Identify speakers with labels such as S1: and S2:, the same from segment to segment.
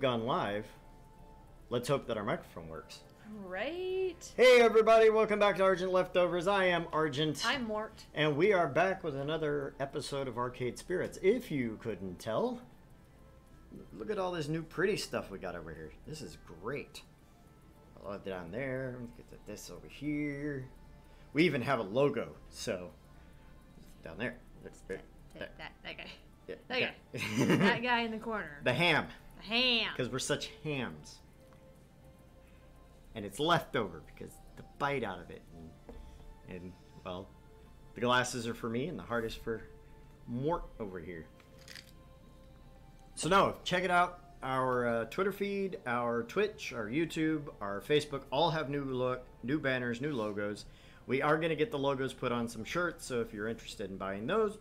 S1: gone live. Let's hope that our microphone works.
S2: Right.
S1: Hey everybody, welcome back to Argent Leftovers. I am Argent.
S2: I'm Mort.
S1: And we are back with another episode of Arcade Spirits. If you couldn't tell, look at all this new pretty stuff we got over here. This is great. A lot down there. Let's get this over here. We even have a logo, so down there.
S2: That guy.
S1: Yeah.
S2: That guy. That guy in the corner.
S1: The ham.
S2: The ham.
S1: Because we're such hams. And it's leftover because the bite out of it. And well, the glasses are for me and the heart is for Mort over here. So no, check it out. Our Twitter feed, our Twitch, our YouTube, our Facebook all have new banners, new logos. We are going to get the logos put on some shirts, so if you're interested in buying those,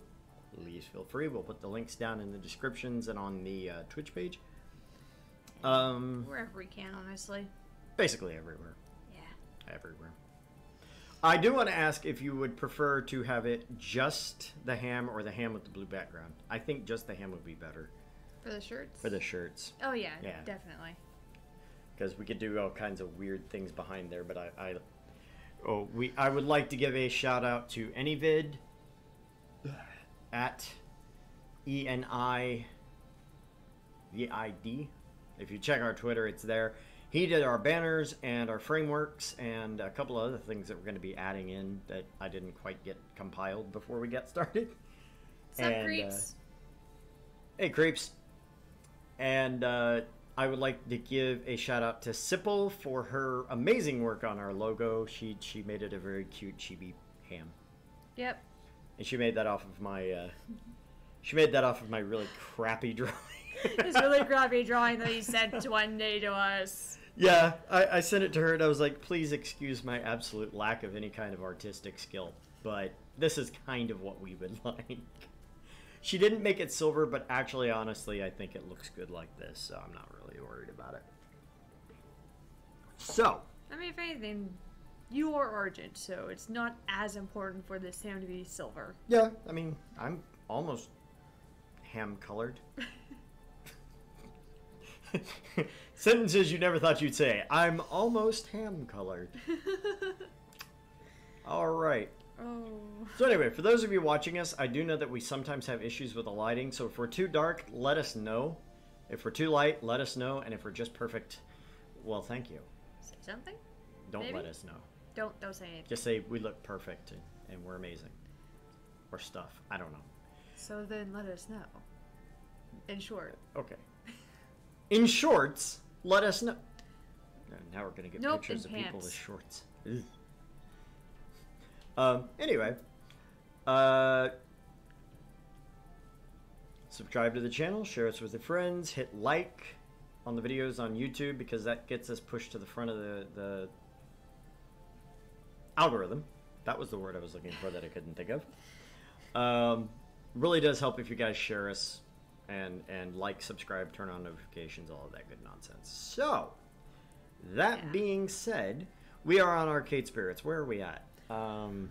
S1: please feel free. We'll put the links down in the descriptions and on the Twitch page.
S2: Wherever we can, honestly.
S1: Basically everywhere.
S2: Yeah.
S1: Everywhere. I do want to ask if you would prefer to have it just the ham or the ham with the blue background. I think just the ham would be better.
S2: For the shirts?
S1: For the shirts.
S2: Oh, yeah. Definitely.
S1: Because we could do all kinds of weird things behind there, but I would like to give a shout out to Anyvid at ENIVID. If you check our Twitter, it's there. He did our banners and our frameworks and a couple of other things that we're going to be adding in that I didn't quite get compiled before we got started.
S2: What's up, creeps?
S1: Hey, creeps. And I would like to give a shout out to Sipple for her amazing work on our logo. She made it a very cute chibi ham.
S2: Yep.
S1: And she made that off of my really crappy drawing.
S2: This really crappy drawing that he sent one day to us.
S1: Yeah, I sent it to her and I was like, please excuse my absolute lack of any kind of artistic skill, but this is kind of what we would like. She didn't make it silver, but actually, honestly, I think it looks good like this, so I'm not really worried about it. So.
S2: I mean, if anything, you are Argent, so it's not as important for this ham to be silver.
S1: Yeah, I mean, I'm almost ham-colored. Sentences you never thought you'd say. I'm almost ham-colored. All right.
S2: Oh.
S1: So anyway, for those of you watching us, I do know that we sometimes have issues with the lighting. So if we're too dark, let us know. If we're too light, let us know. And if we're just perfect, well, thank you.
S2: Say something?
S1: Don't
S2: Maybe?
S1: let us know.
S2: Don't say anything.
S1: Just say we look perfect and we're amazing. Or stuff. I don't know.
S2: So then let us know. In short.
S1: Okay. In shorts, let us know. Now we're going to get pictures of
S2: pants.
S1: people with shorts. Anyway. Subscribe to the channel, share us with your friends, hit like on the videos on YouTube because that gets us pushed to the front of the algorithm. That was the word I was looking for that I couldn't think of. Really does help if you guys share us and like, subscribe, turn on notifications, all of that good nonsense. So, that being said, we are on Arcade Spirits. Where are we at?
S2: Aren't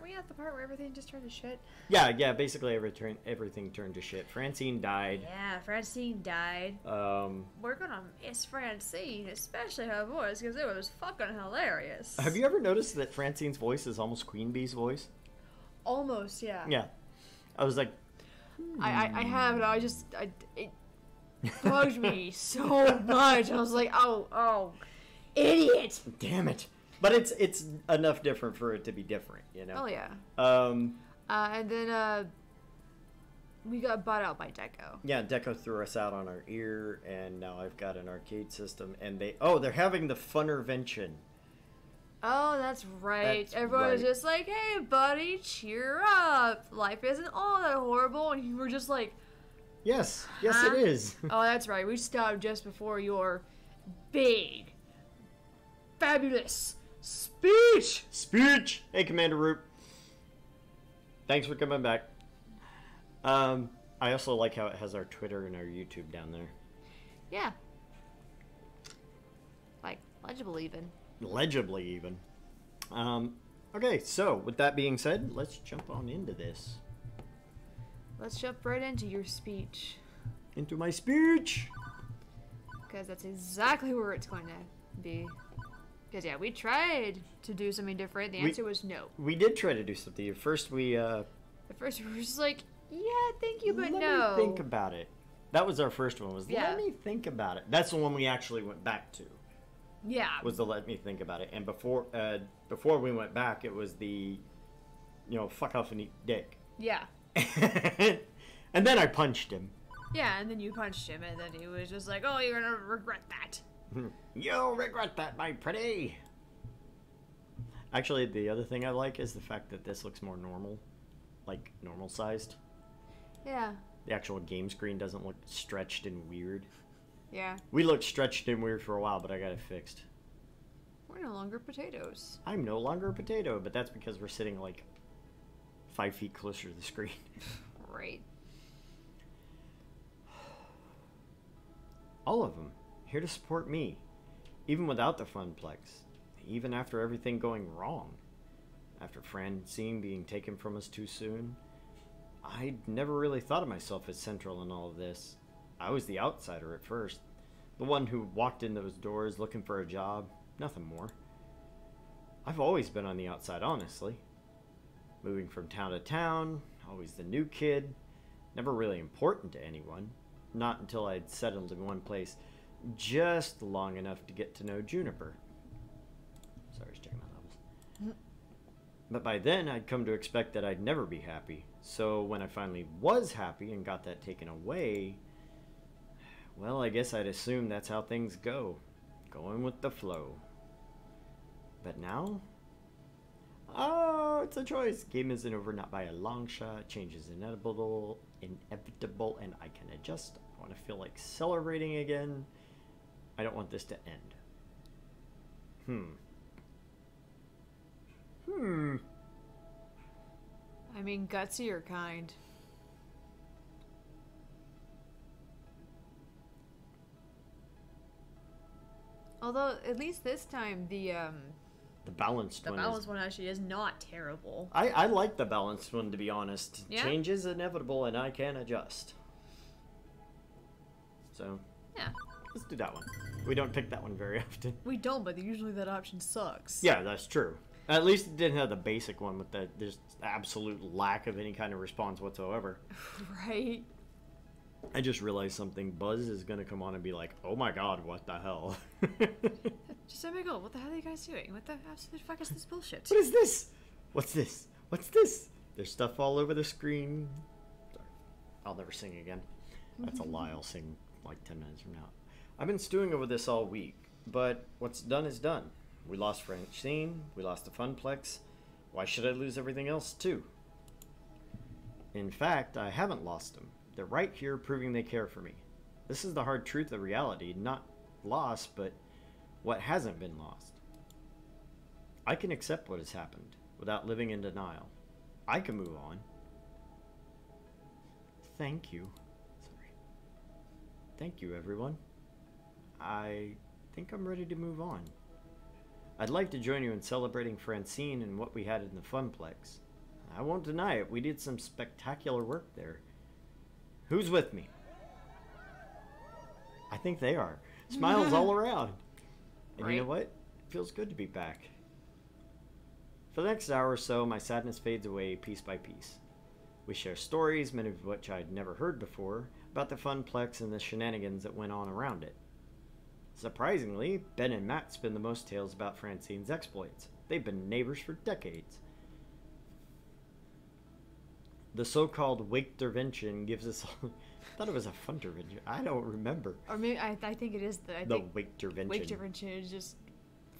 S2: we at the part where everything just turned to shit?
S1: Yeah, basically everything turned to shit. Francine died.
S2: Yeah, Francine died. We're gonna miss Francine, especially her voice, because it was fucking hilarious.
S1: Have you ever noticed that Francine's voice is almost Queen Bee's voice?
S2: Almost, yeah.
S1: Yeah. I was like...
S2: I have, and it bugged me so much. I was like, oh, idiot!
S1: Damn it. But it's enough different for it to be different, you know?
S2: Oh, yeah. And then, we got bought out by Deco.
S1: Yeah, Deco threw us out on our ear, and now I've got an arcade system, and they're having the Funnervention.
S2: Oh, that's right. Everyone was just like, hey, buddy, cheer up. Life isn't all that horrible. And you were just like...
S1: Yes, it is.
S2: Oh, that's right. We stopped just before your big, fabulous speech.
S1: Hey, Commander Root. Thanks for coming back. I also like how it has our Twitter and our YouTube down there.
S2: Yeah. Like, legible even.
S1: Legibly even. Okay, so with that being said, let's jump on into this.
S2: Let's jump right into your speech.
S1: into my speech.
S2: Because that's exactly where it's going to be. Because, yeah, we tried to do something different. The answer was no.
S1: We did try to do something. At first, we were
S2: just like, yeah, thank you, but
S1: let
S2: no.
S1: me think about it. That was our first one, let me think about it. That's the one we actually went back to.
S2: Yeah.
S1: Was the let me think about it. And before we went back, it was the, fuck off and eat dick.
S2: Yeah.
S1: And then I punched him.
S2: Yeah, and then you punched him, and then he was just like, oh, you're gonna regret that.
S1: You'll regret that, my pretty. Actually, the other thing I like is the fact that this looks more normal. Like, normal sized.
S2: Yeah.
S1: The actual game screen doesn't look stretched and weird.
S2: Yeah.
S1: We looked stretched and weird for a while, but I got it fixed.
S2: We're no longer potatoes.
S1: I'm no longer a potato, but that's because we're sitting like 5 feet closer to the screen.
S2: Right.
S1: All of them, here to support me, even without the funplex, even after everything going wrong. After Francine being taken from us too soon, I'd never really thought of myself as central in all of this. I was the outsider at first, the one who walked in those doors looking for a job, nothing more. I've always been on the outside, honestly. Moving from town to town, always the new kid, never really important to anyone. Not until I'd settled in one place just long enough to get to know Juniper. Sorry, I was checking my levels. But by then, I'd come to expect that I'd never be happy. So when I finally was happy and got that taken away, well, I guess I'd assume that's how things go. Going with the flow. But now? Oh, it's a choice. Game isn't over, not by a long shot. Change is inevitable, and I can adjust. I want to feel like celebrating again. I don't want this to end.
S2: I mean, gutsy or kind. Although, at least this time, the
S1: balanced one.
S2: The balanced one actually is not terrible.
S1: I like the balanced one, to be honest.
S2: Yeah?
S1: Change is inevitable, and I can adjust. So,
S2: yeah.
S1: Let's do that one. We don't pick that one very often.
S2: We don't, but usually that option sucks.
S1: Yeah, that's true. At least it didn't have the basic one with the just absolute lack of any kind of response whatsoever.
S2: Right.
S1: I just realized something. Buzz is going to come on and be like, oh my god, what the hell?
S2: Just let me go. What the hell are you guys doing? What the absolute fuck is this bullshit?
S1: What is this? What's this? What's this? There's stuff all over the screen. Sorry. I'll never sing again. That's a lie. I'll sing like 10 minutes from now. I've been stewing over this all week, but what's done is done. We lost Francine. We lost the funplex. Why should I lose everything else too? In fact, I haven't lost them. They're right here proving they care for me. This is the hard truth of reality, not lost, but what hasn't been lost. I can accept what has happened without living in denial. I can move on. Thank you. Sorry. Thank you, everyone. I think I'm ready to move on. I'd like to join you in celebrating Francine and what we had in the funplex. I won't deny it, we did some spectacular work there. Who's with me? I think they are. Smiles all around. And you know what? It feels good to be back. For the next hour or so, my sadness fades away piece by piece. We share stories, many of which I'd never heard before, about the funplex and the shenanigans that went on around it. Surprisingly, Ben and Matt spin the most tales about Francine's exploits. They've been neighbors for decades. The so-called wake intervention gives us... I thought it was a fun intervention. I don't remember.
S2: Or maybe I think it is
S1: the wake intervention.
S2: Wake intervention is just...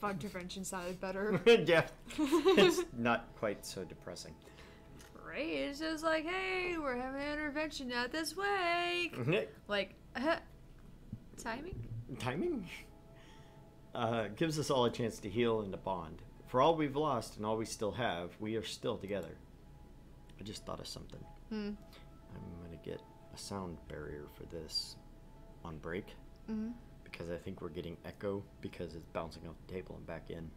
S2: Fun intervention sounded better.
S1: Yeah. It's not quite so depressing.
S2: Right? It's just like, hey, we're having an intervention out this wake. Like, timing?
S1: Timing? Gives us all a chance to heal and to bond. For all we've lost and all we still have, we are still together. I just thought of something. I'm going to get a sound barrier for this on break. Because I think we're getting echo because it's bouncing off the table and back in.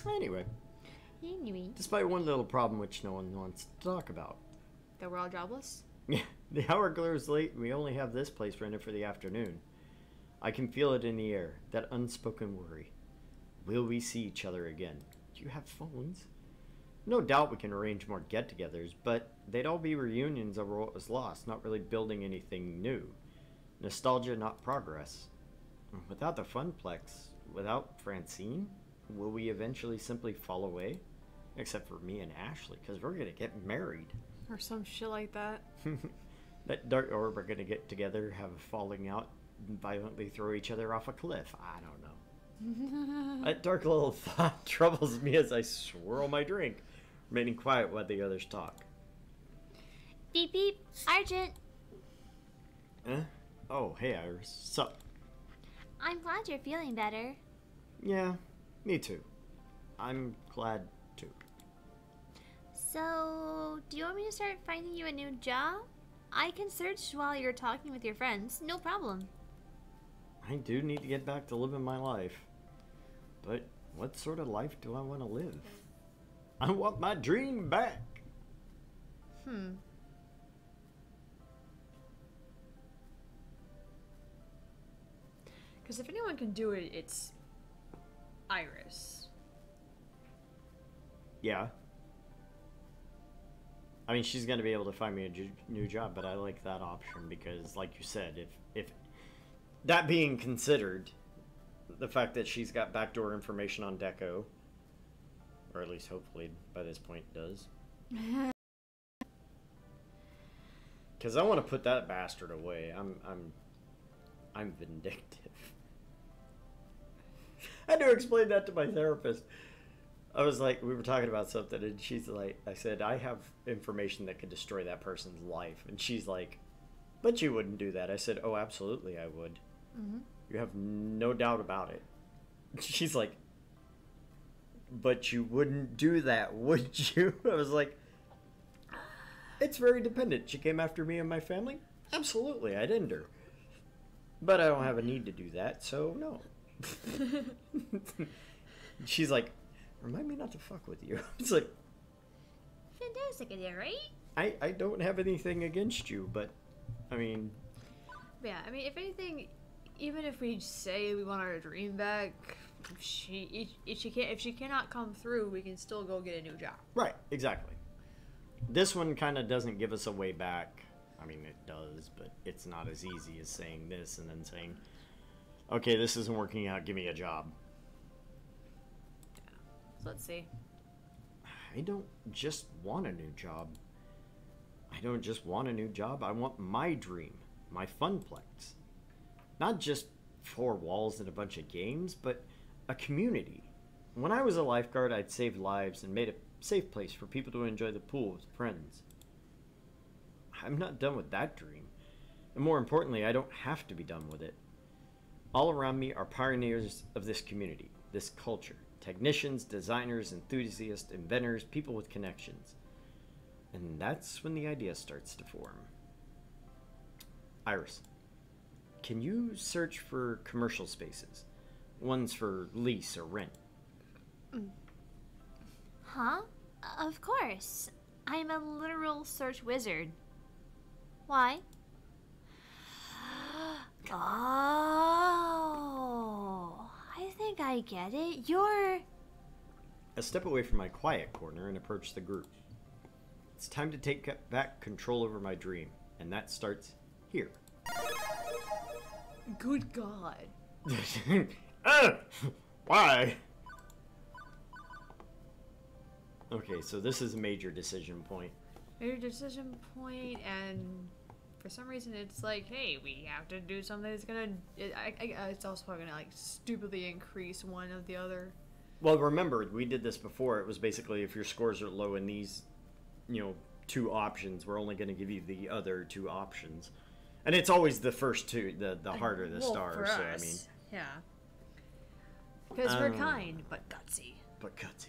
S1: Anyway. Despite one little problem which no one wants to talk about.
S2: That we're all jobless?
S1: The hour grows late and we only have this place rented for the afternoon. I can feel it in the air, that unspoken worry. Will we see each other again? Do you have phones? No doubt we can arrange more get-togethers, but they'd all be reunions over what was lost, not really building anything new. Nostalgia, not progress. Without the funplex, without Francine, will we eventually simply fall away? Except for me and Ashley, because we're going to get married.
S2: Or some shit like that.
S1: Or we're going to get together, have a falling out, and violently throw each other off a cliff. I don't know. That dark little thought troubles me as I swirl my drink, remaining quiet while the others talk.
S3: Beep beep, Argent.
S1: Oh, hey Iris. Sup?
S3: I'm glad you're feeling better.
S1: Yeah, me too. I'm glad too.
S3: So, do you want me to start finding you a new job? I can search while you're talking with your friends, no problem.
S1: I do need to get back to living my life. But what sort of life do I want to live? I want my dream back.
S2: Because if anyone can do it, it's Iris.
S1: Yeah. I mean, she's going to be able to find me a new job, but I like that option because, like you said, if that being considered, the fact that she's got backdoor information on Deco, or at least hopefully by this point does. Because I want to put that bastard away. I'm vindictive. I had to explain that to my therapist. I was like, we were talking about something, and she's like, I said, I have information that could destroy that person's life. And she's like, but you wouldn't do that. I said, oh, absolutely I would.
S2: Mm-hmm.
S1: You have no doubt about it. She's like, but you wouldn't do that, would you? I was like, it's very dependent. She came after me and my family? Absolutely, I'd end her. But I don't have a need to do that, so no. She's like, remind me not to fuck with you. It's like,
S3: Fantastic idea, right?
S1: I don't have anything against you, but I mean,
S2: Yeah, I mean, if anything, even if we say we want our dream back, if she cannot come through, we can still go get a new job.
S1: right, exactly. This one kind of doesn't give us a way back. I mean, it does, but it's not as easy as saying this and then saying, okay, this isn't working out, give me a job.
S2: So let's see.
S1: I don't just want a new job. I don't just want a new job. I want my dream, my funplex. Not just 4 walls and a bunch of games, but a community. When I was a lifeguard, I'd saved lives and made a safe place for people to enjoy the pool with friends. I'm not done with that dream. And more importantly, I don't have to be done with it. All around me are pioneers of this community, this culture. Technicians, designers, enthusiasts, inventors, people with connections. And that's when the idea starts to form. Iris, can you search for commercial spaces? Ones for lease or rent?
S3: Huh? Of course. I'm a literal search wizard. Why? Oh, I think I get it. You're...
S1: I step away from my quiet corner and approach the group. It's time to take back control over my dream, and that starts here.
S2: Good God.
S1: Why? Okay, so this is a major decision point.
S2: Major decision point, and for some reason it's like, hey, we have to do something that's gonna... it's also gonna, like, stupidly increase one of the other.
S1: Well, remember, we did this before. It was basically if your scores are low in these, 2 options, we're only going to give you the other 2 options. And it's always the first 2, the harder the star.
S2: For
S1: so,
S2: us,
S1: I mean...
S2: Yeah. Because we're kind, but gutsy.
S1: But gutsy.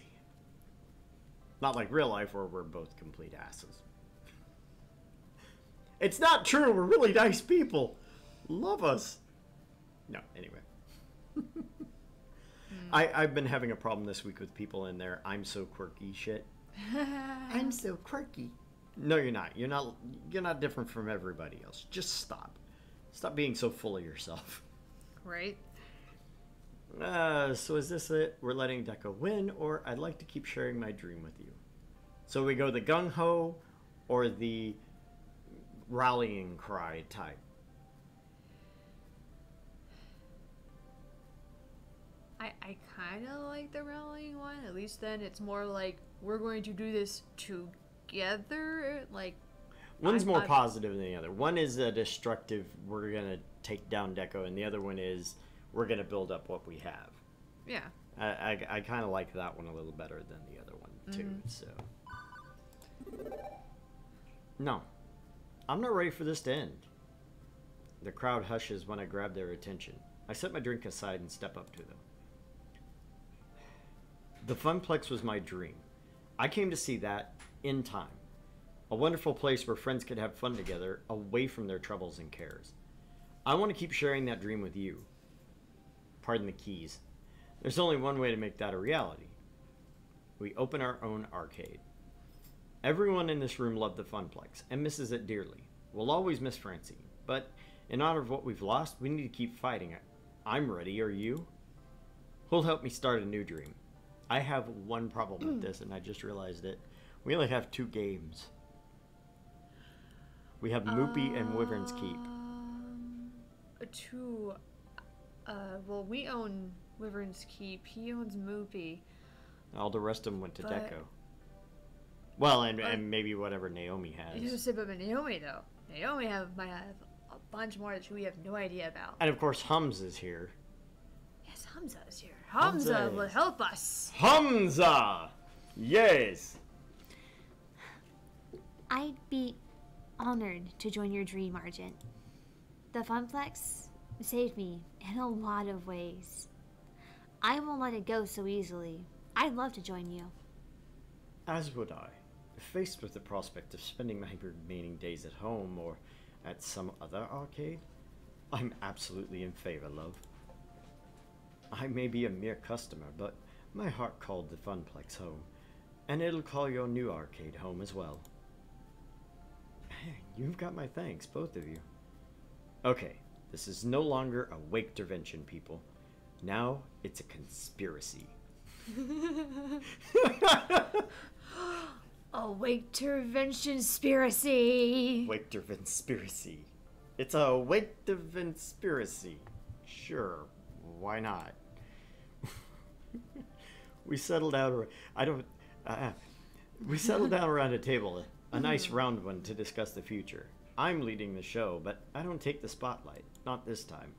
S1: Not like real life where we're both complete asses. It's not true. We're really nice people. Love us. No, anyway. I've been having a problem this week with people in their I'm so quirky shit. I'm so quirky. No, you're not. You're not different from everybody else. Just stop. Stop being so full of yourself.
S2: Right?
S1: So is this it? We're letting Deco win, or I'd like to keep sharing my dream with you. So we go the gung-ho or the rallying cry type.
S2: I kind of like the rallying one. At least then it's more like we're going to do this together. Like
S1: One's more positive than the other. One is a destructive, we're going to take down Deco, and the other one is we're going to build up what we have.
S2: Yeah.
S1: I kind of like that one a little better than the other one, too. So, no. I'm not ready for this to end. The crowd hushes when I grab their attention. I set my drink aside and step up to them. The Funplex was my dream. I came to see that in time. A wonderful place where friends could have fun together, away from their troubles and cares. I want to keep sharing that dream with you. Pardon the keys. There's only one way to make that a reality. We open our own arcade. Everyone in this room loved the Funplex and misses it dearly. We'll always miss Francine, but in honor of what we've lost, we need to keep fighting it. I'm ready, are you? Who'll help me start a new dream? I have one problem with this, and I just realized it. We only have 2 games. We have Moopy and Wyvern's Keep.
S2: Well, we own Wyvern's Keep. He owns Moopy.
S1: All the rest of them went to Deco. Well, and maybe whatever Naomi has.
S2: You said, but Naomi, though. Naomi might have a bunch more that we have no idea about.
S1: And of course, Hums is here.
S2: Yes, Hamza is here. Hamza will help us.
S1: Hamza! Yes!
S3: I'd be honored to join your dream, Argent. The Funplex saved me in a lot of ways. I won't let it go so easily. I'd love to join you.
S1: As would I. Faced with the prospect of spending my remaining days at home or at some other arcade, I'm absolutely in favor, love. I may be a mere customer, but my heart called the Funplex home, and it'll call your new arcade home as well. You've got my thanks, both of you. Okay, this is no longer a wake intervention, people. Now it's a conspiracy.
S2: A wake intervention conspiracy.
S1: Wake intervention. It's a wake intervention. Sure, why not? We settled down. We settled down around a table, a nice round one, to discuss the future. I'm leading the show, but I don't take the spotlight. Not this time.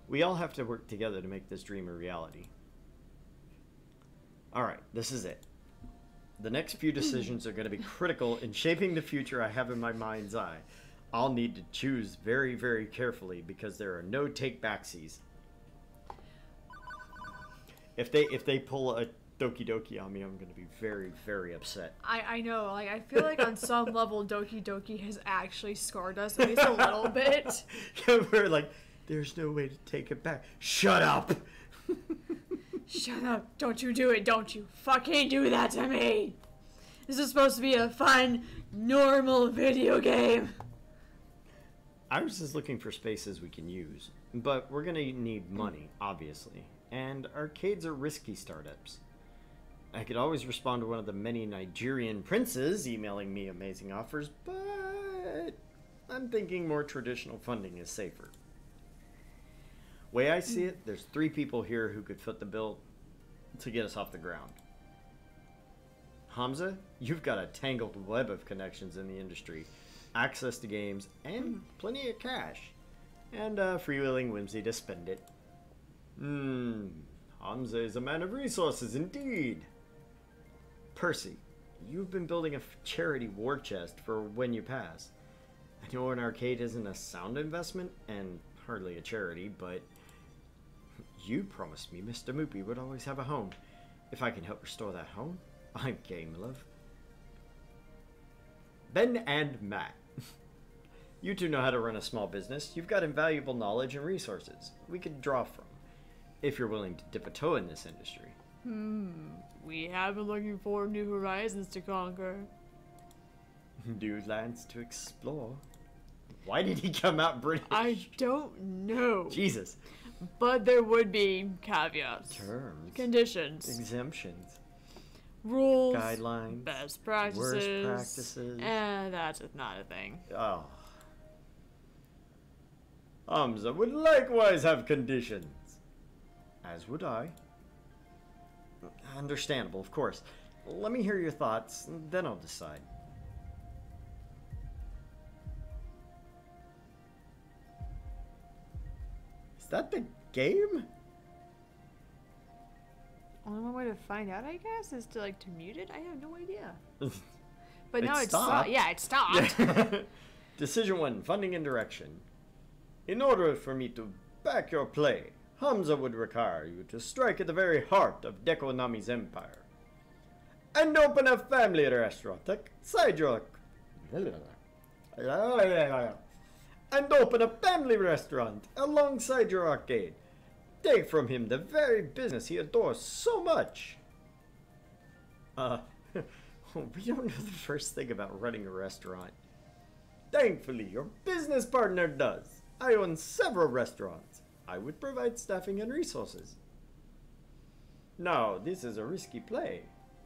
S1: We all have to work together to make this dream a reality. Alright, this is it. The next few decisions are going to be critical in shaping the future I have in my mind's eye. I'll need to choose very, very carefully because there are no take-backsies. If they pull a Doki Doki on me, I'm going to be very, very upset.
S2: I know, like, I feel like on some level Doki Doki has actually scarred us at least a little bit.
S1: We're like, there's no way to take it back. Shut up!
S2: Shut up. Don't you do it. Don't you fucking do that to me. This is supposed to be a fun, normal video game.
S1: I was just looking for spaces we can use. But we're going to need money, obviously. And arcades are risky startups. I could always respond to one of the many Nigerian princes emailing me amazing offers, but I'm thinking more traditional funding is safer. Way I see it, there's 3 people here who could foot the bill to get us off the ground. Hamza, you've got a tangled web of connections in the industry, access to games, and plenty of cash. And a freewheeling whimsy to spend it. Hamza is a man of resources indeed. Percy, you've been building a charity war chest for when you pass. I know an arcade isn't a sound investment, and hardly a charity, but you promised me Mr. Moopy would always have a home. If I can help restore that home, I'm game, love. Ben and Matt. You two know how to run a small business. You've got invaluable knowledge and resources we could draw from, if you're willing to dip a toe in this industry.
S2: We have been looking for new horizons to conquer.
S1: New lands to explore. Why did he come out British?
S2: I don't know.
S1: Jesus.
S2: But there would be caveats.
S1: Terms.
S2: Conditions.
S1: Exemptions.
S2: Rules.
S1: Guidelines.
S2: Best practices.
S1: Worst practices.
S2: And that's not a thing.
S1: Oh. Hamza would likewise have conditions. As would I. Understandable, of course. Let me hear your thoughts, and then I'll decide. Is that the game?
S2: Only one way to find out, I guess, is to to mute it. I have no idea. But
S1: It
S2: now it's
S1: stopped.
S2: yeah, it stopped.
S1: Decision 1, funding and direction. In order for me to back your play, Hamza would require you to strike at the very heart of Dekonami's empire. And open a family restaurant outside your... And open a family restaurant alongside your arcade. Take from him the very business he adores so much. We don't know the first thing about running a restaurant. Thankfully, your business partner does. I own several restaurants. I would provide staffing and resources. Now, this is a risky play,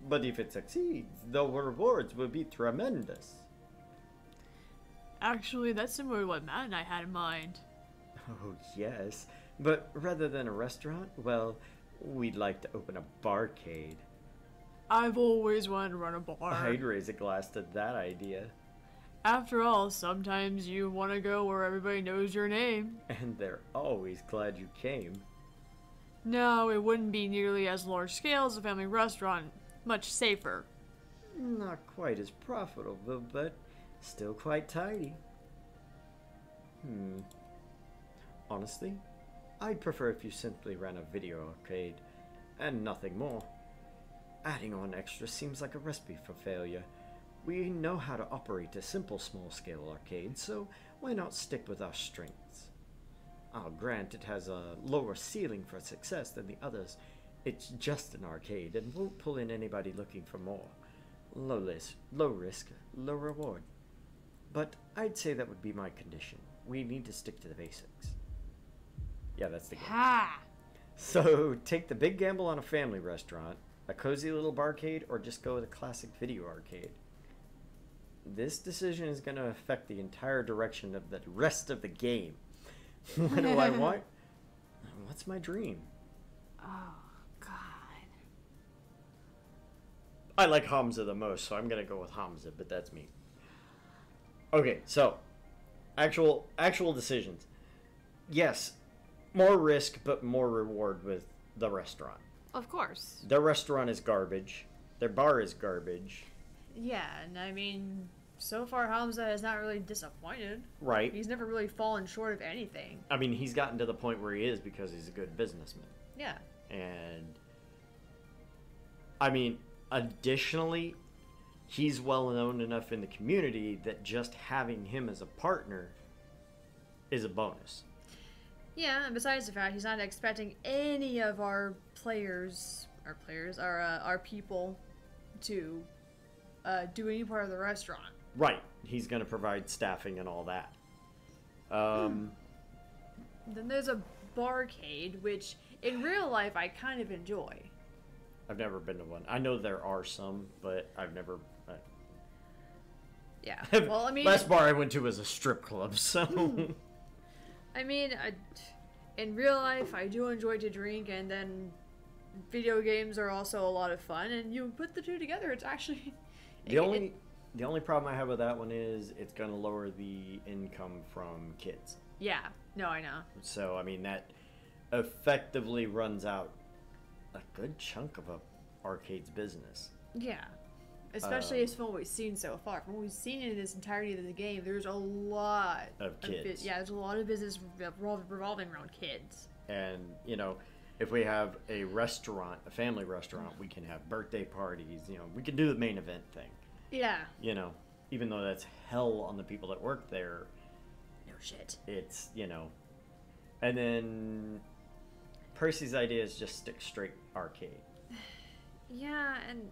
S1: but if it succeeds, the rewards will be tremendous.
S2: Actually, that's similar to what Matt and I had in mind.
S1: Oh, yes. But rather than a restaurant, well, we'd like to open a barcade.
S2: I've always wanted to run a bar.
S1: I'd raise a glass to that idea.
S2: After all, sometimes you want to go where everybody knows your name.
S1: And they're always glad you came.
S2: No, it wouldn't be nearly as large scale as a family restaurant. Much safer.
S1: Not quite as profitable, but still quite tidy. Honestly, I'd prefer if you simply ran a video arcade, and nothing more. Adding on extra seems like a recipe for failure. We know how to operate a simple small-scale arcade, so why not stick with our strengths? I'll grant it has a lower ceiling for success than the others. It's just an arcade and won't pull in anybody looking for more. Low risk, low reward. But I'd say that would be my condition. We need to stick to the basics. Yeah, that's the game.
S2: Ha!
S1: So, take the big gamble on a family restaurant, a cozy little barcade, or just go with a classic video arcade. This decision is going to affect the entire direction of the rest of the game. What do I want? What's my dream?
S2: Oh, God.
S1: I like Hamza the most, so I'm going to go with Hamza, but that's me. Okay, so, actual decisions. Yes, more risk, but more reward with the restaurant.
S2: Of course.
S1: Their restaurant is garbage. Their bar is garbage.
S2: Yeah, and I mean, so far Hamza has not really disappointed.
S1: Right.
S2: He's never really fallen short of anything.
S1: I mean, he's gotten to the point where he is because he's a good businessman.
S2: Yeah.
S1: And, I mean, additionally, he's well known enough in the community that just having him as a partner is a bonus.
S2: Yeah, and besides the fact he's not expecting any of our people to do any part of the restaurant.
S1: Right. He's going to provide staffing and all that.
S2: Then there's a barcade, which in real life I kind of enjoy.
S1: I've never been to one. I know there are some, but I've never...
S2: Yeah. Well, I mean...
S1: Last bar I went to was a strip club, so...
S2: I mean, in real life, I do enjoy to drink, and then video games are also a lot of fun, and you put the two together, it's actually...
S1: The only problem I have with that one is it's going to lower the income from kids.
S2: Yeah. No, I know.
S1: So, I mean, that effectively runs out a good chunk of a arcade's business.
S2: Yeah. Especially from what we've seen so far. From what we've seen in this entirety of the game, there's a lot
S1: of kids.
S2: There's a lot of business revolving around kids.
S1: And, you know, if we have a restaurant, a family restaurant, we can have birthday parties, you know, we can do the main event thing.
S2: Yeah.
S1: You know, even though that's hell on the people that work there.
S2: No shit.
S1: It's, you know. And then Percy's idea is just stick straight arcade.
S2: Yeah, and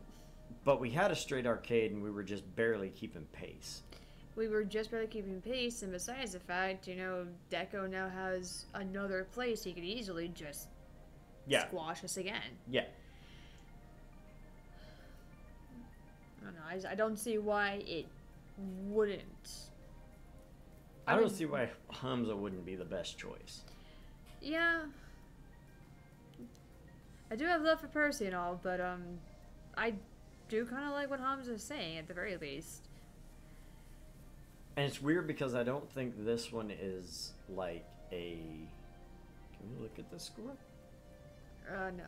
S1: But we had a straight arcade and we were just barely keeping pace.
S2: We were just barely keeping pace, and besides the fact, Deco now has another place he could easily just squash us again.
S1: Yeah.
S2: I don't know. I don't see why it wouldn't.
S1: I don't see why Hamza wouldn't be the best choice.
S2: Yeah. I do have love for Percy and all, but I do kind of like what Hamza is saying at the very least.
S1: And it's weird because I don't think this one is like a... Can we look at the score?
S2: No.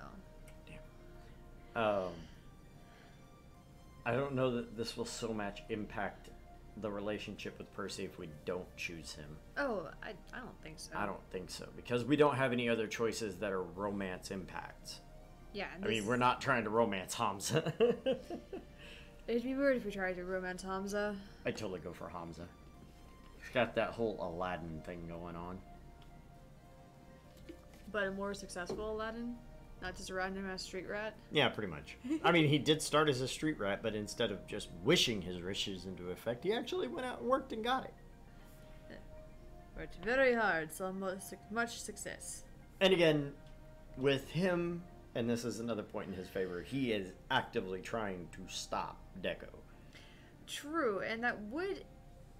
S1: Damn. I don't know that this will so much impact the relationship with Percy if we don't choose him.
S2: Oh, I don't think so.
S1: I don't think so, because we don't have any other choices that are romance impacts.
S2: Yeah.
S1: I mean, we're not trying to romance Hamza.
S2: It'd be weird if we tried to romance Hamza.
S1: I'd totally go for Hamza. He's got that whole Aladdin thing going on.
S2: But a more successful Aladdin? Not just a random ass street rat?
S1: Yeah, pretty much. I mean, he did start as a street rat, but instead of just wishing his wishes into effect, he actually went out and worked and got it.
S2: Worked very hard, so much success.
S1: And again, with him, and this is another point in his favor, he is actively trying to stop Deco.
S2: True, and that would,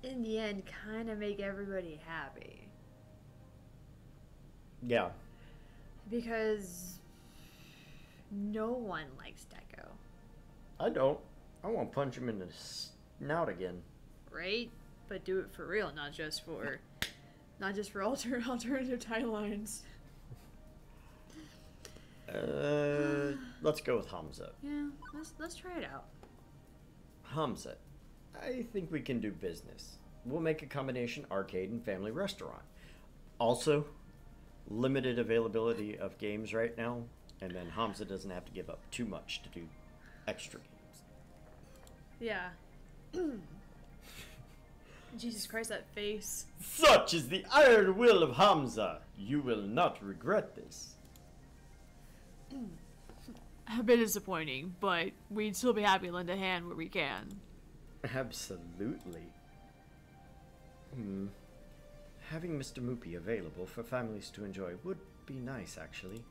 S2: in the end, kind of make everybody happy.
S1: Yeah.
S2: Because no one likes Deco.
S1: I don't. I want to punch him in the snout again.
S2: Right? But do it for real, not just for alternative timelines.
S1: Let's go with Hamza.
S2: Yeah, let's try it out.
S1: Hamza, I think we can do business. We'll make a combination arcade and family restaurant. Also, limited availability of games right now, and then Hamza doesn't have to give up too much to do extra games.
S2: Yeah. Jesus Christ, that face.
S1: Such is the iron will of Hamza. You will not regret this.
S2: A bit disappointing, but we'd still be happy to lend a hand where we can.
S1: Absolutely. Having Mr. Moopy available for families to enjoy would be nice, actually.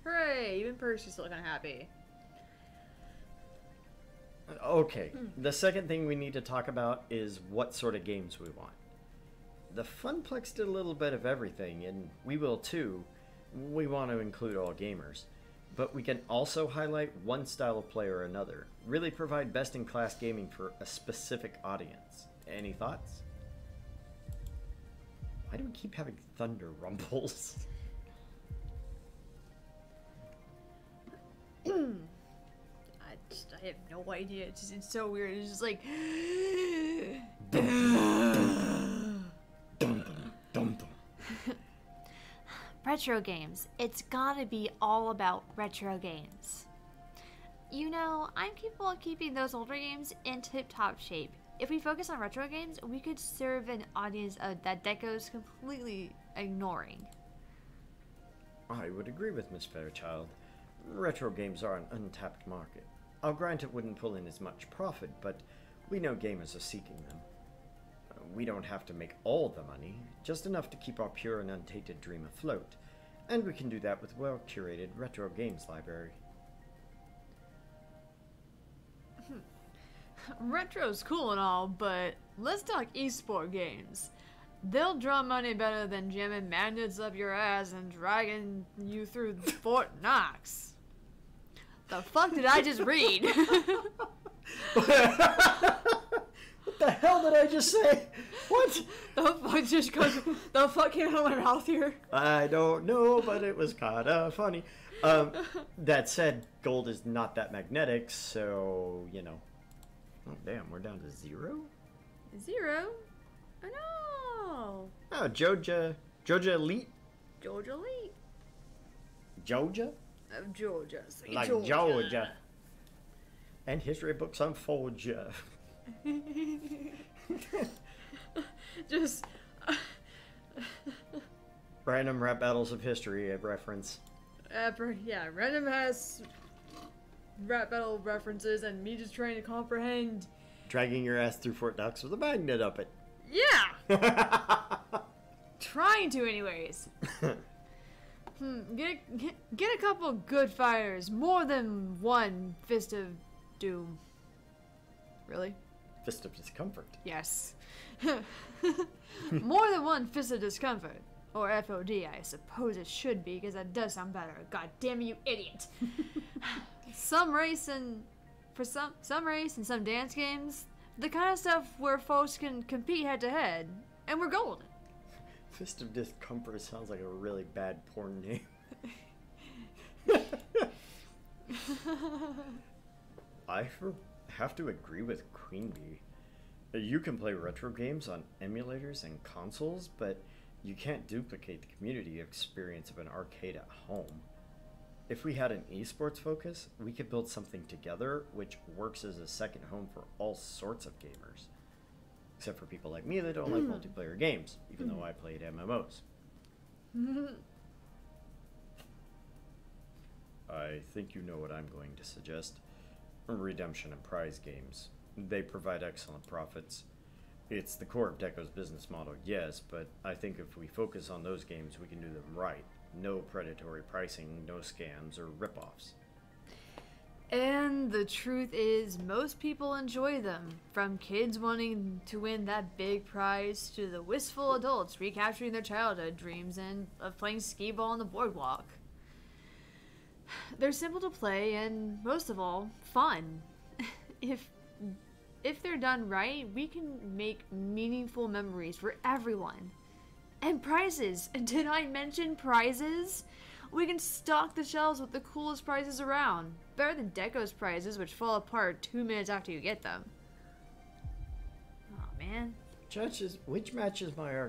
S2: Hooray! Even Percy's looking happy.
S1: Okay, the second thing we need to talk about is what sort of games we want. The Funplex did a little bit of everything, and we will too. We want to include all gamers. But we can also highlight one style of play or another. Really provide best-in-class gaming for a specific audience. Any thoughts? Why do we keep having thunder rumbles?
S2: I have no idea. It's so weird. It's just like...
S3: Retro games. It's gotta be all about retro games. You know, I'm capable of keeping those older games in tip-top shape. If we focus on retro games, we could serve an audience that Deco's completely ignoring.
S1: I would agree with Miss Fairchild. Retro games are an untapped market. I'll grant it wouldn't pull in as much profit, but we know gamers are seeking them. We don't have to make all the money, just enough to keep our pure and untainted dream afloat. And we can do that with a well-curated retro games library.
S2: Retro's cool and all, but let's talk esport games. They'll draw money better than jamming magnets up your ass and dragging you through Fort Knox. The fuck did I just read?
S1: What the hell did I just say? What?
S2: The fuck came out of my mouth here?
S1: I don't know, but it was kind of funny. That said, gold is not that magnetic, so, you know. Oh, damn, we're down to 0?
S2: 0? I know.
S1: Oh, Georgia Elite?
S2: Georgia Elite.
S1: Georgia?
S2: Georgia.
S1: Like Georgia. And history books on Georgia.
S2: Just
S1: Random rap battles of history, a reference.
S2: yeah, random ass rap battle references and me just trying to comprehend.
S1: Dragging your ass through Fort Knox with a magnet up it.
S2: Yeah! Trying to, anyways. Get a couple good fighters. More than one Fist of Doom. Really?
S1: Fist of Discomfort.
S2: Yes. More than one Fist of Discomfort. Or FOD, I suppose it should be, because that does sound better. God damn you, idiot! Some race and some dance games, the kind of stuff where folks can compete head to head, and we're golden.
S1: Fist of Discomfort sounds like a really bad porn name. I have to agree with Queen Bee. You can play retro games on emulators and consoles, but you can't duplicate the community experience of an arcade at home. If we had an esports focus, we could build something together which works as a second home for all sorts of gamers. Except for people like me that don't like multiplayer games, even though I played MMOs. I think you know what I'm going to suggest. Redemption and prize games. They provide excellent profits. It's the core of Deco's business model, yes, but I think if we focus on those games, we can do them right. No predatory pricing, no scams or ripoffs.
S2: And the truth is, most people enjoy them. From kids wanting to win that big prize to the wistful adults recapturing their childhood dreams and of playing skee ball on the boardwalk. They're simple to play and, most of all, fun. If they're done right, we can make meaningful memories for everyone. And prizes! Did I mention prizes? We can stock the shelves with the coolest prizes around. Better than Deco's prizes, which fall apart 2 minutes after you get them. Aw, man.
S1: Which matches my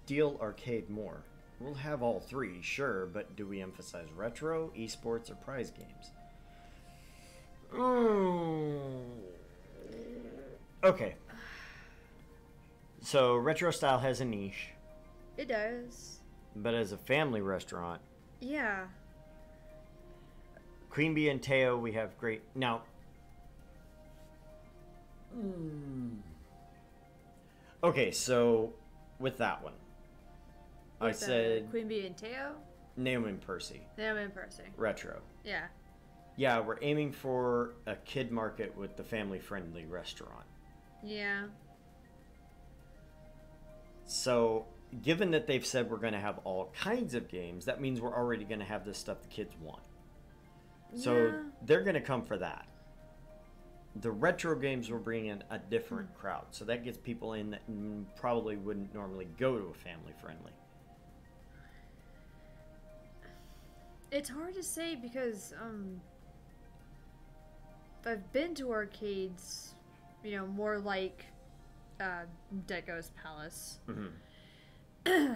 S1: ideal arcade more? We'll have all three, sure, but do we emphasize retro, esports, or prize games? Okay. So, retro style has a niche.
S2: It does.
S1: But as a family restaurant,
S2: Yeah.
S1: Queen Bee and Teo, we have great... Now... Okay, so with that one, I said
S2: Queen Bee and Teo?
S1: Naomi and Percy.
S2: Naomi and Percy.
S1: Retro.
S2: Yeah.
S1: Yeah, we're aiming for a kid market with the family-friendly restaurant.
S2: Yeah.
S1: So, given that they've said we're going to have all kinds of games, that means we're already going to have the stuff the kids want. So,
S2: Yeah.
S1: they're going to come for that. The retro games will bring in a different crowd. So that gets people in that probably wouldn't normally go to a family-friendly.
S2: It's hard to say because, I've been to arcades, you know, more like, Deco's Palace.
S1: Mm-hmm.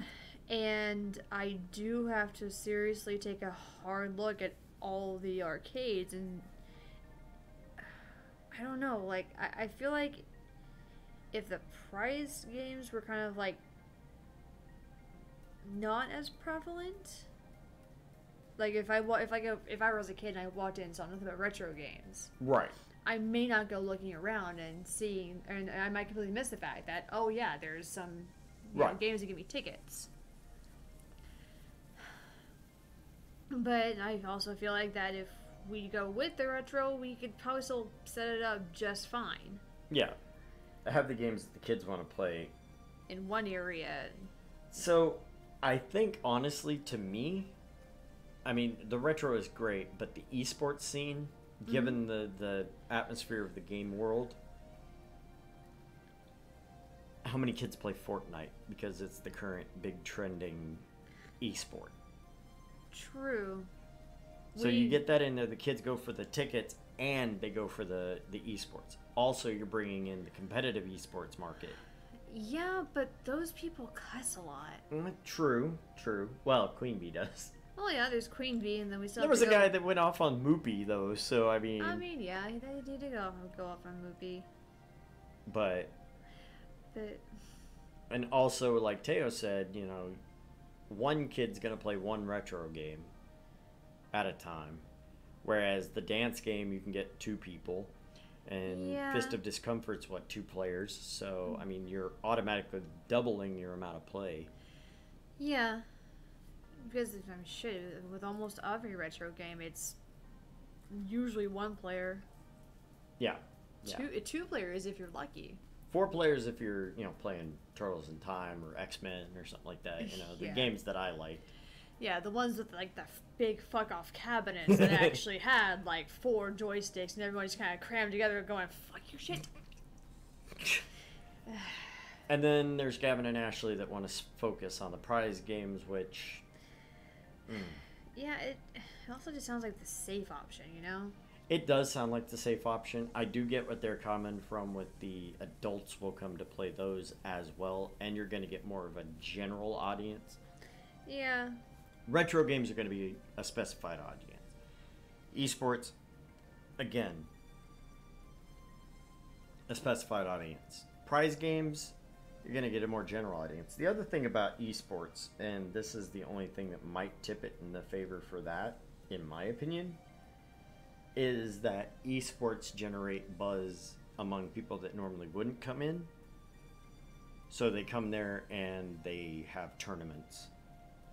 S2: And I do have to seriously take a hard look at all the arcades, and I don't know, like, I feel like if the prize games were kind of, like, not as prevalent, like, if I was a kid and I walked in and saw nothing but retro games,
S1: Right.
S2: I may not go looking around and seeing, and I might completely miss the fact that, oh yeah, there's some
S1: Right.
S2: games that give me tickets. But I also feel like that if we go with the retro, we could probably still set it up just fine
S1: Yeah. I have the games that the kids want to play.
S2: in one area.
S1: So, I think, honestly, to me, I mean, the retro is great, but the esports scene, given the atmosphere of the game world, how many kids play Fortnite? Because it's the current big trending esport.
S2: True.
S1: So you get that in there, the kids go for the tickets and they go for the esports. Also, you're bringing in the competitive esports market.
S2: Yeah, but those people cuss a lot.
S1: True. Well, Queen Bee does.
S2: Oh yeah, there's Queen Bee, and then we still
S1: There
S2: have
S1: was
S2: to
S1: a
S2: go...
S1: guy that went off on Moopy, though, so I mean...
S2: yeah, they did go off on Moopy.
S1: But...
S2: But...
S1: And also, like Teo said, you know, one kid's gonna play one retro game at a time. Whereas the dance game, you can get 2 people. And
S2: Yeah.
S1: Fist of Discomfort's, 2 players. So, I mean, you're automatically doubling your amount of play.
S2: Yeah. Because, I mean, shit, with almost every retro game, it's usually 1 player.
S1: Yeah.
S2: 2 players if you're lucky.
S1: 4 players if you're, playing Turtles in Time or X-Men or something like that. The
S2: Yeah.
S1: games that I like.
S2: Yeah, the ones with like the big fuck off cabinets that actually had like 4 joysticks and everybody's kind of crammed together going, fuck your shit.
S1: And then there's Gavin and Ashley that want to focus on the prize games, which...
S2: Yeah, it also just sounds like the safe option, you know?
S1: It does sound like the safe option. I do get what they're coming from with the adults will come to play those as well, and you're going to get more of a general audience.
S2: Yeah.
S1: Retro games are going to be a specified audience. Esports, again, a specified audience. Prize games, you're going to get a more general audience. The other thing about esports, and this is the only thing that might tip it in the favor for that, in my opinion, is that esports generate buzz among people that normally wouldn't come in. So they come there and they have tournaments.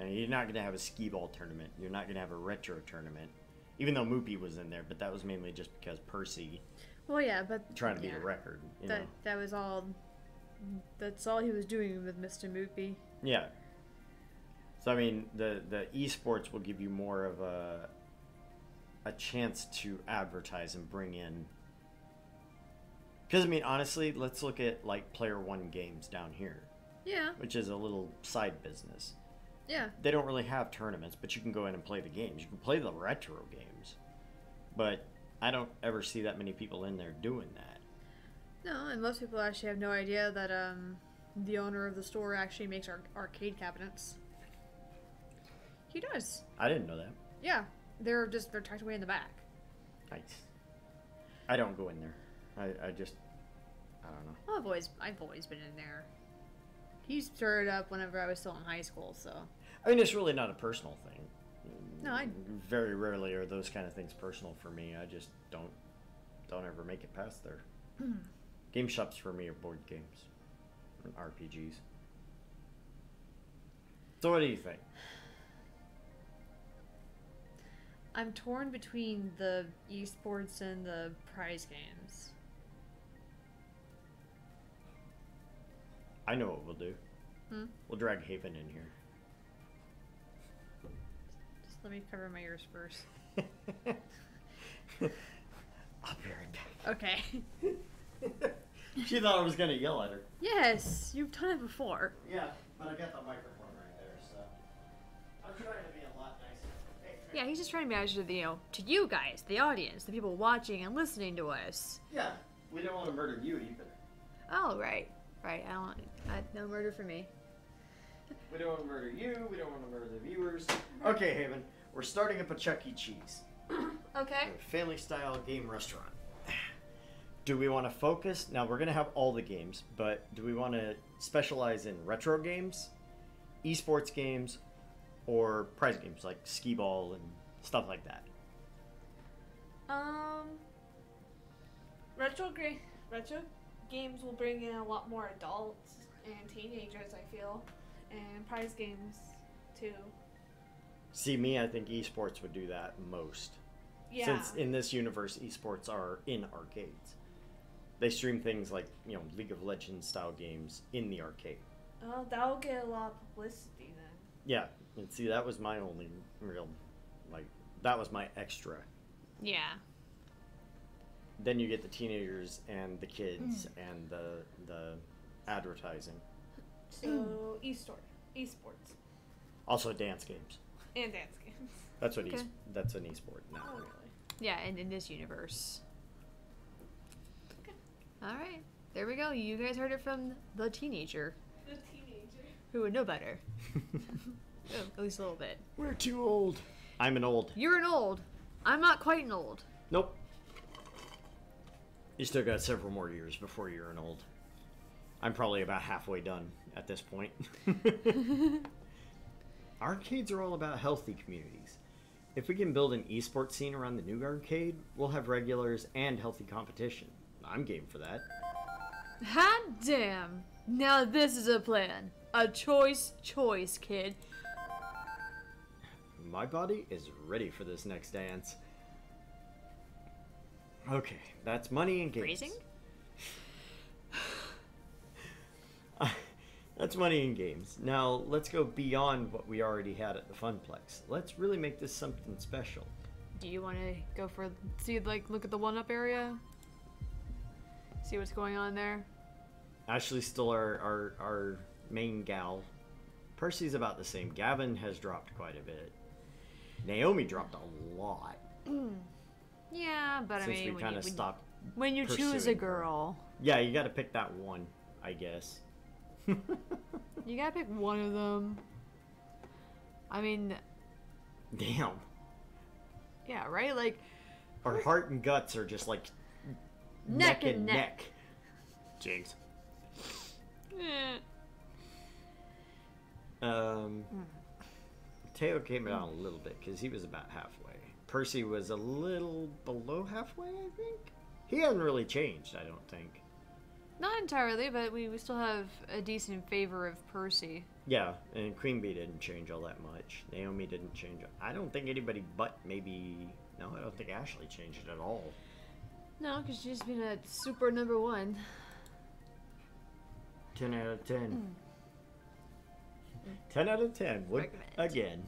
S1: And you're not going to have a skee ball tournament. You're not going to have a retro tournament. Even though Moopy was in there, but that was mainly just because Percy
S2: Well, yeah, but
S1: trying to beat a record.
S2: That was all. That's all he was doing with Mr. Moopy.
S1: Yeah. So I mean, the esports will give you more of a chance to advertise and bring in. Because I mean, honestly, let's look at like Player One Games down here.
S2: Yeah.
S1: Which is a little side business.
S2: Yeah.
S1: They don't really have tournaments, but you can go in and play the games. You can play the retro games. But I don't ever see that many people in there doing that.
S2: No, and most people actually have no idea that the owner of the store actually makes arcade cabinets. He does.
S1: I didn't know that.
S2: Yeah. They're tucked away in the back.
S1: Nice. I don't go in there. I don't know.
S2: Well, I've always been in there. He stirred up whenever I was still in high school, so.
S1: I mean, it's really not a personal thing.
S2: No,
S1: very rarely are those kind of things personal for me. I just don't ever make it past there. Game shops for me are board games and RPGs. So what do you think?
S2: I'm torn between the esports and the prize games.
S1: I know what we'll do. We'll drag Haven in here.
S2: Just let me cover my ears first.
S1: I'll be right back.
S2: Okay.
S1: She thought I was going to yell at her.
S2: Yes, you've done it before.
S1: Yeah, but I got the microphone right there, so I'm trying to be a lot nicer. Hey,
S2: Yeah, he's just trying to be nice to to you guys, the audience, the people watching and listening to us.
S1: yeah, we don't want to murder you either.
S2: Oh, right. Right, no murder for me.
S1: We don't want to murder you. We don't want to murder the viewers. Okay, Haven, we're starting up a Chuck E. Cheese.
S2: Okay.
S1: A family-style game restaurant. Do we want to focus? Now, we're going to have all the games, but do we want to specialize in retro games, esports games, or prize games like skee ball and stuff like that?
S4: Retro games will bring in a lot more adults and teenagers, I feel, and prize games too.
S1: See, me, I think esports would do that most.
S4: Yeah.
S1: Since in this universe, esports are in arcades. They stream things like, League of Legends style games in the arcade.
S4: Oh, that'll get a lot of publicity then.
S1: Yeah, and see, that was my only real, that was my extra.
S2: Yeah.
S1: Then you get the teenagers and the kids and the advertising.
S4: So, esports.
S1: Also dance games.
S4: And dance games.
S1: That's what
S2: Okay.
S1: that's an esport now.
S4: Oh, really?
S2: Yeah, in this universe. Okay. Alright. There we go. You guys heard it from the teenager
S4: The teenager.
S2: who would know better. Oh, at least a little bit.
S1: We're too old. I'm an old.
S2: You're an old. I'm not quite an old.
S1: Nope. You still got several more years before you're an old. I'm probably about halfway done at this point. Arcades are all about healthy communities. If we can build an esports scene around the new arcade, we'll have regulars and healthy competition. I'm game for that.
S2: Hot damn! Now this is a plan. A choice, kid.
S1: My body is ready for this next dance. Okay, that's money and games.
S2: Phrasing?
S1: That's money and games. Now, let's go beyond what we already had at the Funplex. Let's really make this something special.
S2: Do you want to go for look at the 1-up area? See what's going on there?
S1: Ashley's still our main gal. Percy's about the same. Gavin has dropped quite a bit. Naomi dropped a lot.
S2: Yeah, but
S1: Since
S2: I mean,
S1: we kind of stopped.
S2: when you choose a
S1: pursuing her.
S2: girl,
S1: Yeah, you got to pick that one, I guess.
S2: you gotta pick one of them. I mean,
S1: Damn.
S2: yeah, right? Like,
S1: Our heart and guts are just like
S2: Neck and neck.
S1: Jinx.
S2: eh.
S1: Teo came down a little bit because he was about halfway. Percy was a little below halfway, I think. He hasn't really changed, I don't think.
S2: Not entirely, but we still have a decent favor of Percy.
S1: Yeah, and Queen Bee didn't change all that much. Naomi didn't change. I don't think anybody but maybe... No, I don't think Ashley changed it at all.
S2: No, because she's been a super number 1.
S1: 10 out of 10. 10 out of 10. Would
S2: Recommend.
S1: again.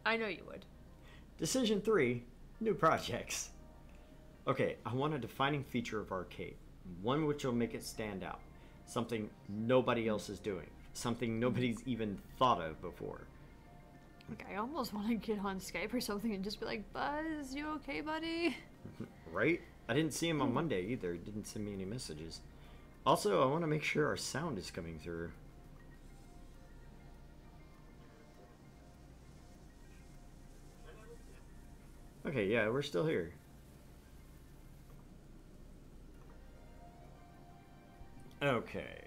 S2: I know you would.
S1: Decision 3. New projects. Okay, I want a defining feature of arcade. One which will make it stand out. Something nobody else is doing. Something nobody's even thought of before.
S2: Like, I almost want to get on Skype or something and just be like, Buzz, you okay, buddy?
S1: Right? I didn't see him on Monday either. He didn't send me any messages. Also, I want to make sure our sound is coming through. Okay, yeah, we're still here. Okay.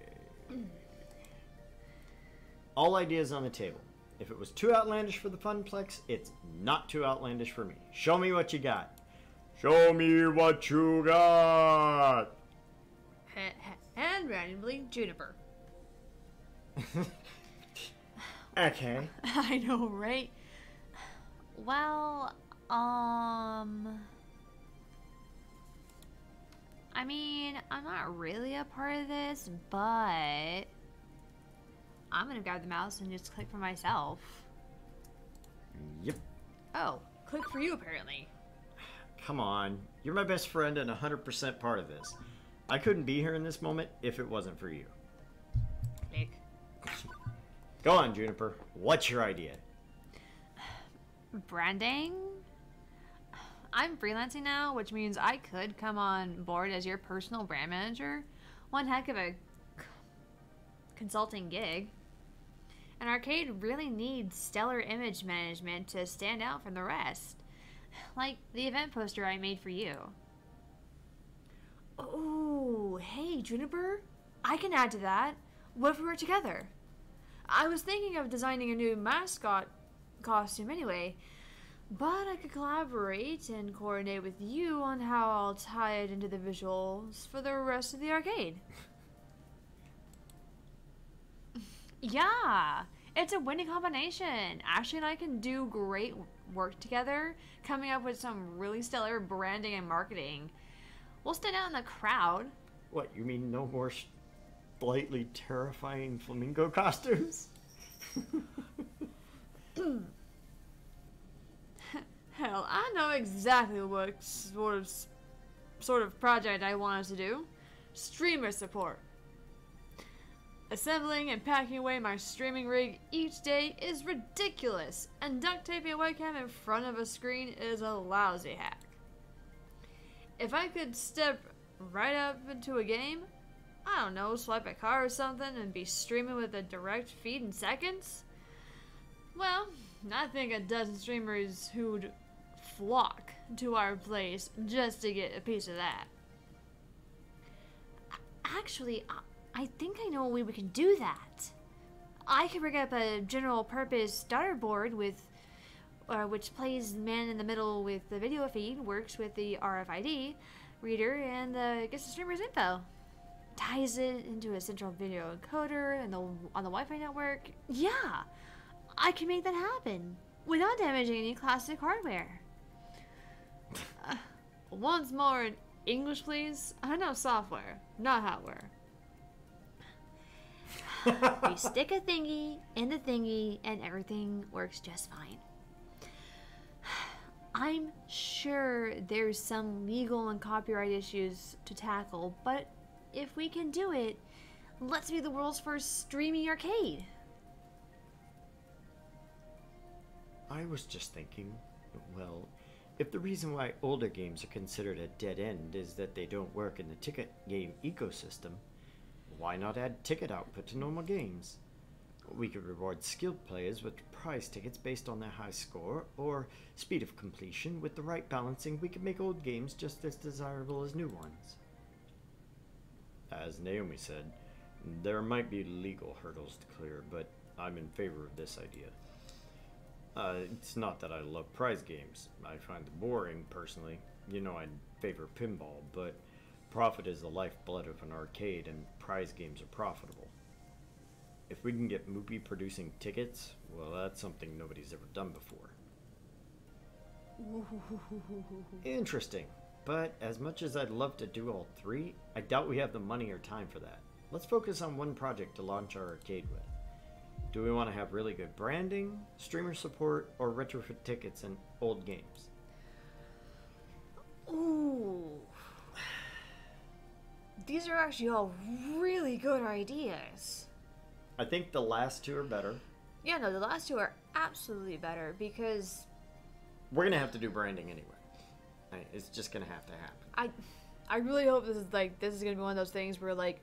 S1: All ideas on the table. If it was too outlandish for the Funplex, it's not too outlandish for me. Show me what you got. Show me what you got.
S2: And randomly, Juniper.
S1: Okay.
S2: I know, right?
S3: Well, I mean, I'm not really a part of this, but I'm gonna grab the mouse and just click for myself.
S1: Yep.
S2: Oh, click for you, apparently.
S1: Come on. You're my best friend and 100% part of this. I couldn't be here in this moment if it wasn't for you.
S2: Click.
S1: Go on, Juniper. What's your idea?
S3: Branding? I'm freelancing now, which means I could come on board as your personal brand manager. One heck of a consulting gig. An arcade really needs stellar image management to stand out from the rest. Like the event poster I made for you.
S2: Oh, hey, Juniper. I can add to that. What if we were together? I was thinking of designing a new mascot costume anyway, but I could collaborate and coordinate with you on how I'll tie it into the visuals for the rest of the arcade.
S3: Yeah, it's a winning combination. Ashley and I can do great work together, coming up with some really stellar branding and marketing. We'll stand out in the crowd.
S1: What, you mean no more slightly terrifying flamingo costumes?
S2: Hell, I know exactly what sort of project I want us to do. Streamer support. Assembling and packing away my streaming rig each day is ridiculous, and duct taping a webcam in front of a screen is a lousy hack. If I could step right up into a game, I don't know, swipe a car or something and be streaming with a direct feed in seconds, well, I think a dozen streamers who'd flock to our place just to get a piece of that.
S3: Actually, I think I know a way we can do that. I could rig up a general purpose starter board with which plays the man in the middle with the video feed, works with the RFID reader, and gets the streamer's info. Ties it into a central video encoder and on the Wi-Fi network. Yeah, I can make that happen without damaging any classic hardware.
S2: Once more in English, please. I know software, not hardware.
S3: We stick a thingy in the thingy and everything works just fine. I'm sure there's some legal and copyright issues to tackle, but if we can do it, let's be the world's first streaming arcade.
S1: I was just thinking, well, if the reason why older games are considered a dead end is that they don't work in the ticket game ecosystem, why not add ticket output to normal games? We could reward skilled players with prize tickets based on their high score or speed of completion. With the right balancing, we could make old games just as desirable as new ones. As Naomi said, there might be legal hurdles to clear, but I'm in favor of this idea. It's not that I love prize games. I find them boring, personally. You know, I favor pinball, but profit is the lifeblood of an arcade, and prize games are profitable. If we can get Moopy producing tickets, well, that's something nobody's ever done before. Interesting. But as much as I'd love to do all three, I doubt we have the money or time for that. Let's focus on one project to launch our arcade with. Do we want to have really good branding, streamer support, or retrofit tickets and old games?
S3: Ooh. These are actually all really good ideas.
S1: I think the last two are better.
S3: Yeah, no, the last two are absolutely better because
S1: We're going to have to do branding anyway. It's just going to have to happen.
S2: I really hope this is gonna be one of those things where like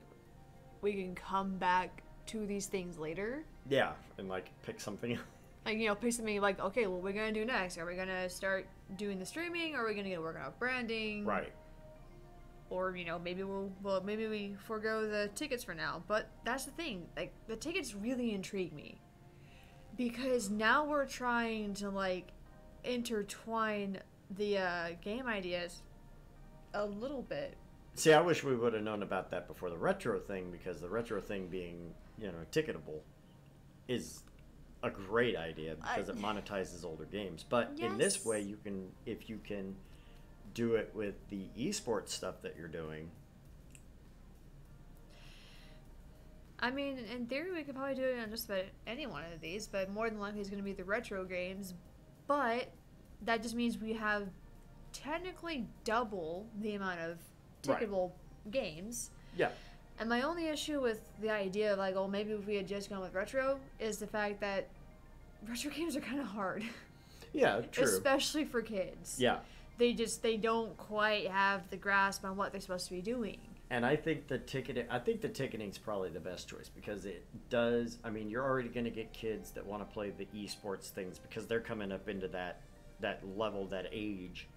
S2: we can come back to these things later.
S1: Yeah, and like pick something.
S2: Like, you know, pick something like, okay, what we're gonna do next? Are we gonna start doing the streaming? Or are we gonna get working out branding?
S1: Right.
S2: Or, you know, maybe maybe we forego the tickets for now. But that's the thing, like the tickets really intrigue me. Because now we're trying to like intertwine the game ideas a little bit.
S1: See, I wish we would have known about that before the retro thing, because the retro thing being, you know, ticketable is a great idea because it monetizes older games. But in this way, you can, if you can do it with the esports stuff that you're doing.
S2: I mean, in theory, we could probably do it on just about any one of these, but more than likely it's going to be the retro games. But that just means we have technically double the amount of ticketable games.
S1: Yeah.
S2: And my only issue with the idea of like, oh, maybe if we had just gone with retro is the fact that retro games are kind of hard.
S1: Yeah, true.
S2: Especially for kids.
S1: Yeah.
S2: They don't quite have the grasp on what they're supposed to be doing.
S1: And I think the ticketing's probably the best choice because it does. I mean, you're already going to get kids that want to play the esports things because they're coming up into that level, that age,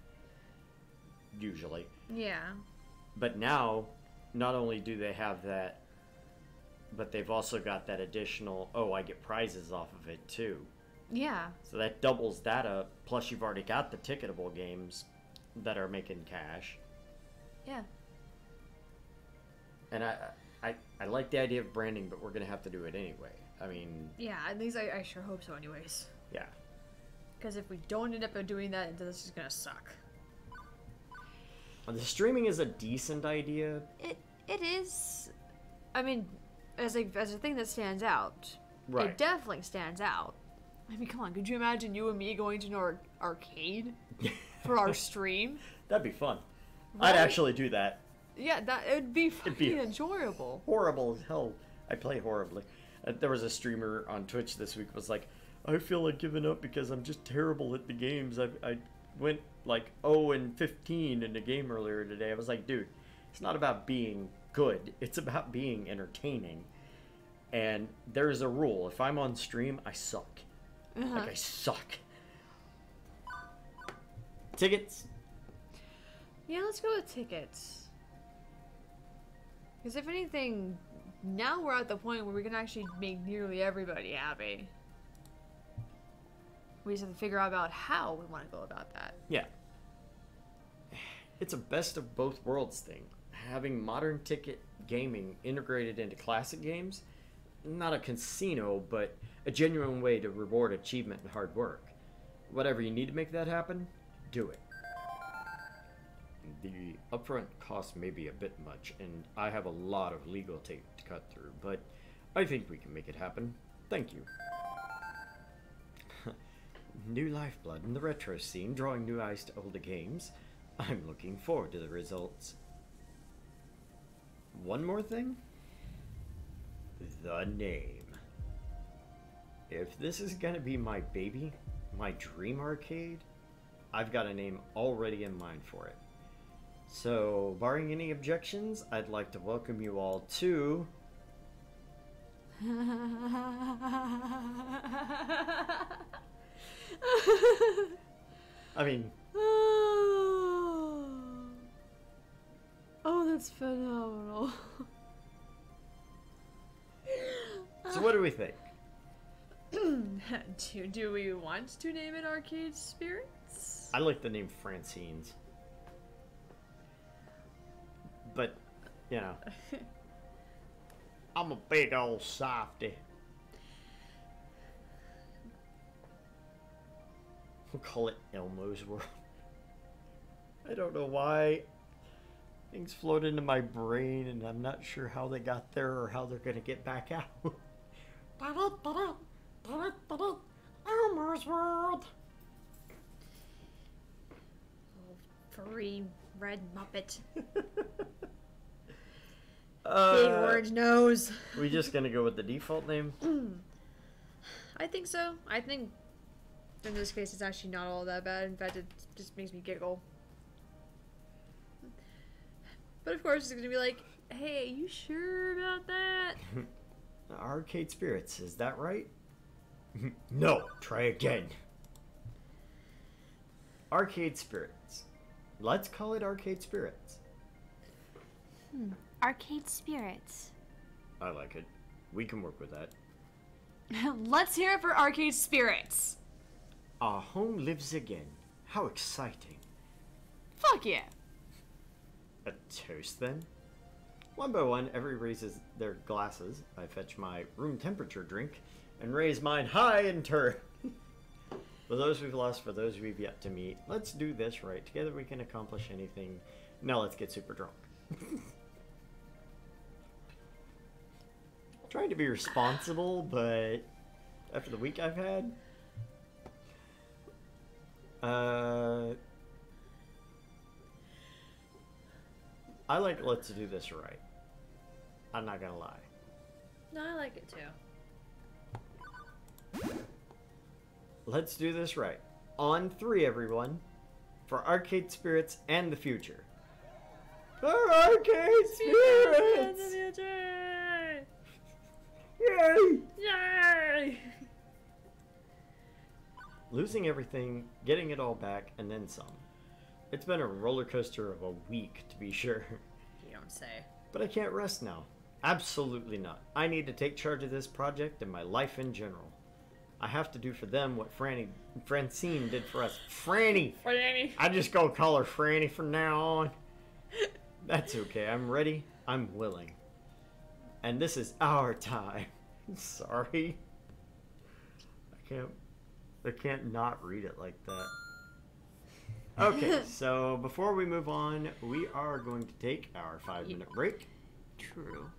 S1: usually.
S2: Yeah.
S1: But now, not only do they have that, but they've also got that additional, oh, I get prizes off of it too.
S2: Yeah.
S1: So that doubles that up. Plus, you've already got the ticketable games that are making cash.
S2: Yeah.
S1: And I like the idea of branding, but we're going to have to do it anyway. I mean...
S2: Yeah, at least I sure hope so anyways.
S1: Yeah.
S2: Because if we don't end up doing that, this is going to suck.
S1: The streaming is a decent idea.
S2: It is. I mean, as a thing that stands out.
S1: Right.
S2: It definitely stands out. I mean, come on, could you imagine you and me going to an arcade for our stream?
S1: That'd be fun.
S2: Right?
S1: I'd actually do that.
S2: Yeah, it would be fucking enjoyable.
S1: Horrible as hell. I play horribly. There was a streamer on Twitch this week was like, I feel like giving up because I'm just terrible at the games. I went like 0-15 in the game earlier today. I was like, dude, it's not about being good. It's about being entertaining. And there's a rule. If I'm on stream, I suck. Like, I suck. Tickets?
S2: Yeah, let's go with tickets. Because if anything, now we're at the point where we can actually make nearly everybody happy. We just have to figure out about how we want to go about that.
S1: Yeah. It's a best of both worlds thing. Having modern ticket gaming integrated into classic games, not a casino, but a genuine way to reward achievement and hard work. Whatever you need to make that happen, do it. The upfront cost may be a bit much, and I have a lot of legal tape to cut through, but I think we can make it happen. Thank you. New lifeblood in the retro scene, drawing new eyes to older games. I'm looking forward to the results. One more thing? The name. If this is gonna be my baby, my dream arcade, I've got a name already in mind for it. So, barring any objections, I'd like to welcome you all to... I mean...
S2: Oh, that's phenomenal.
S1: So what do we think?
S2: Do we want to name it Arcade Spirits?
S1: I like the name Francine's. But, you know. I'm a big old softy. We'll call it Elmo's World. I don't know why. Things float into my brain and I'm not sure how they got there or how they're going to get back out. Elmo's World.
S2: Oh, furry red Muppet.
S1: Big
S2: Big orange nose.
S1: We just going to go with the default name?
S2: I think so. I think in this case it's actually not all that bad. In fact, it just makes me giggle. But of course it's gonna be like, hey, you sure about that?
S1: Arcade Spirits, is that right? No, try again. Arcade Spirits. Let's call it Arcade Spirits.
S3: Arcade Spirits.
S1: I like it. We can work with that.
S2: Let's hear it for Arcade Spirits.
S1: Our home lives again. How exciting.
S2: Fuck yeah.
S1: A toast then? One by one, everyone raises their glasses. I fetch my room temperature drink and raise mine high in turn. For those we've lost, for those we've yet to meet, let's do this right. Together we can accomplish anything. Now let's get super drunk. Trying to be responsible, but after the week I've had, I like let's do this right. I'm not gonna lie.
S2: No, I like it too.
S1: Let's do this right. On 3, everyone. For Arcade Spirits and the future. For Arcade Spirits! Yay!
S2: Yay!
S1: Losing everything, getting it all back, and then some. It's been a roller coaster of a week, to be sure.
S2: You don't say.
S1: But I can't rest now. Absolutely not. I need to take charge of this project and my life in general. I have to do for them what Francine did for us. Franny!
S2: Franny!
S1: I just go call her Franny from now on. That's okay. I'm ready. I'm willing. And this is our time. Sorry. I can't not read it like that. Okay, so before we move on, we are going to take our 5-minute break.
S2: True.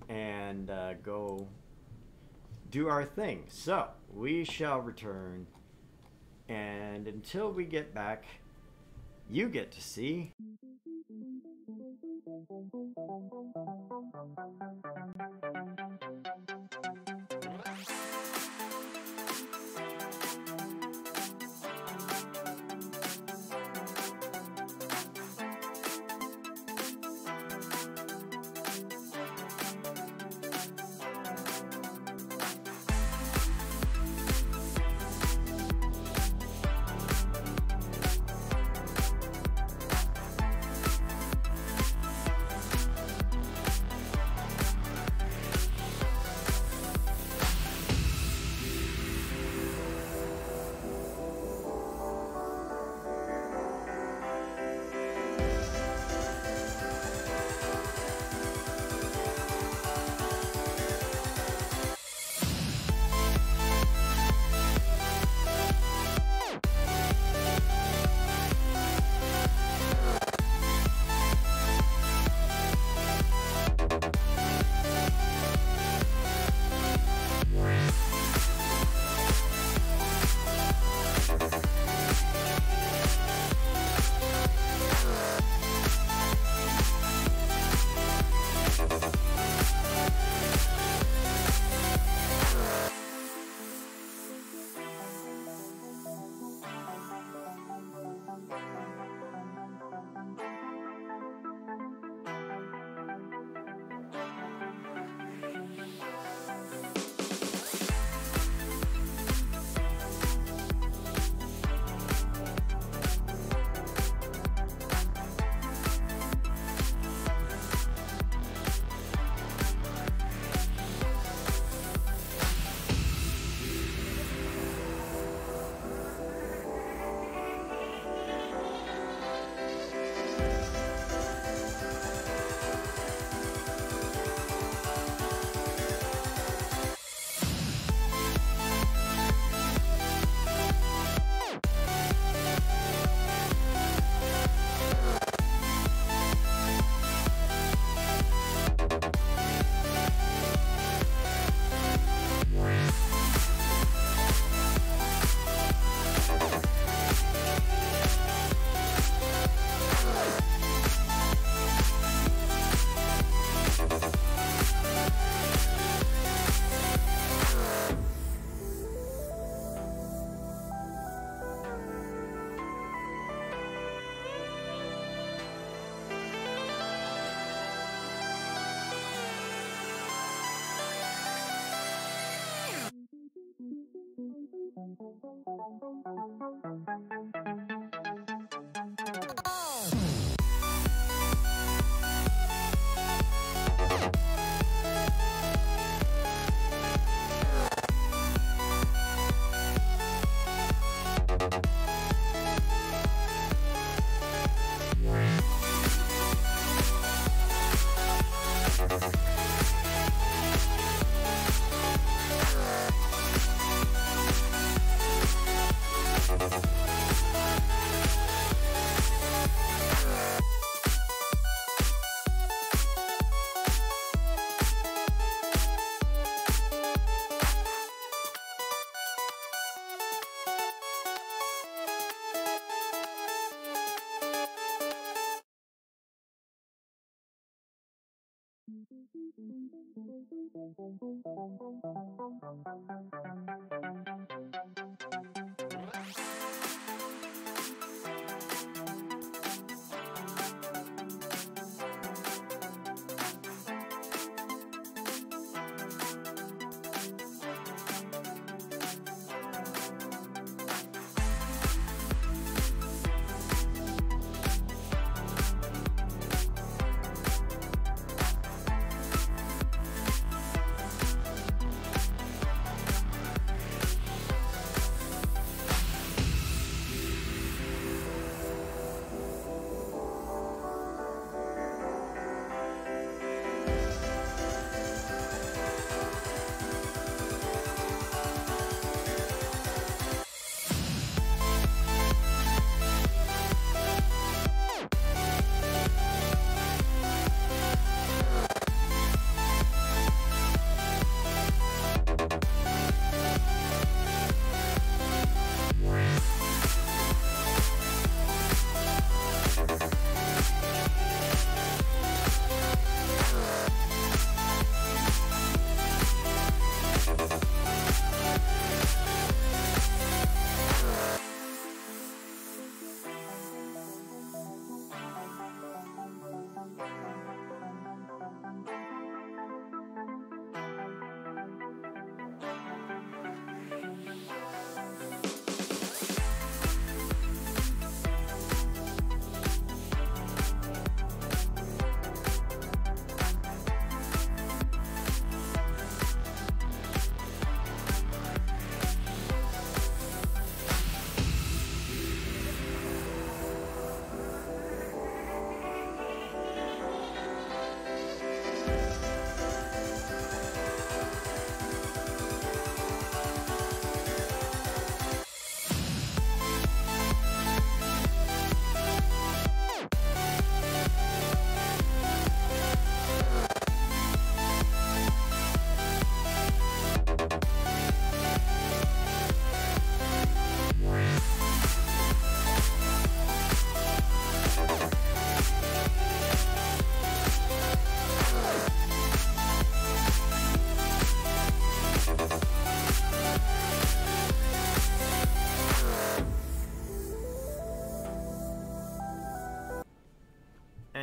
S1: And go do our thing. So, we shall return. And until we get back, you get to see...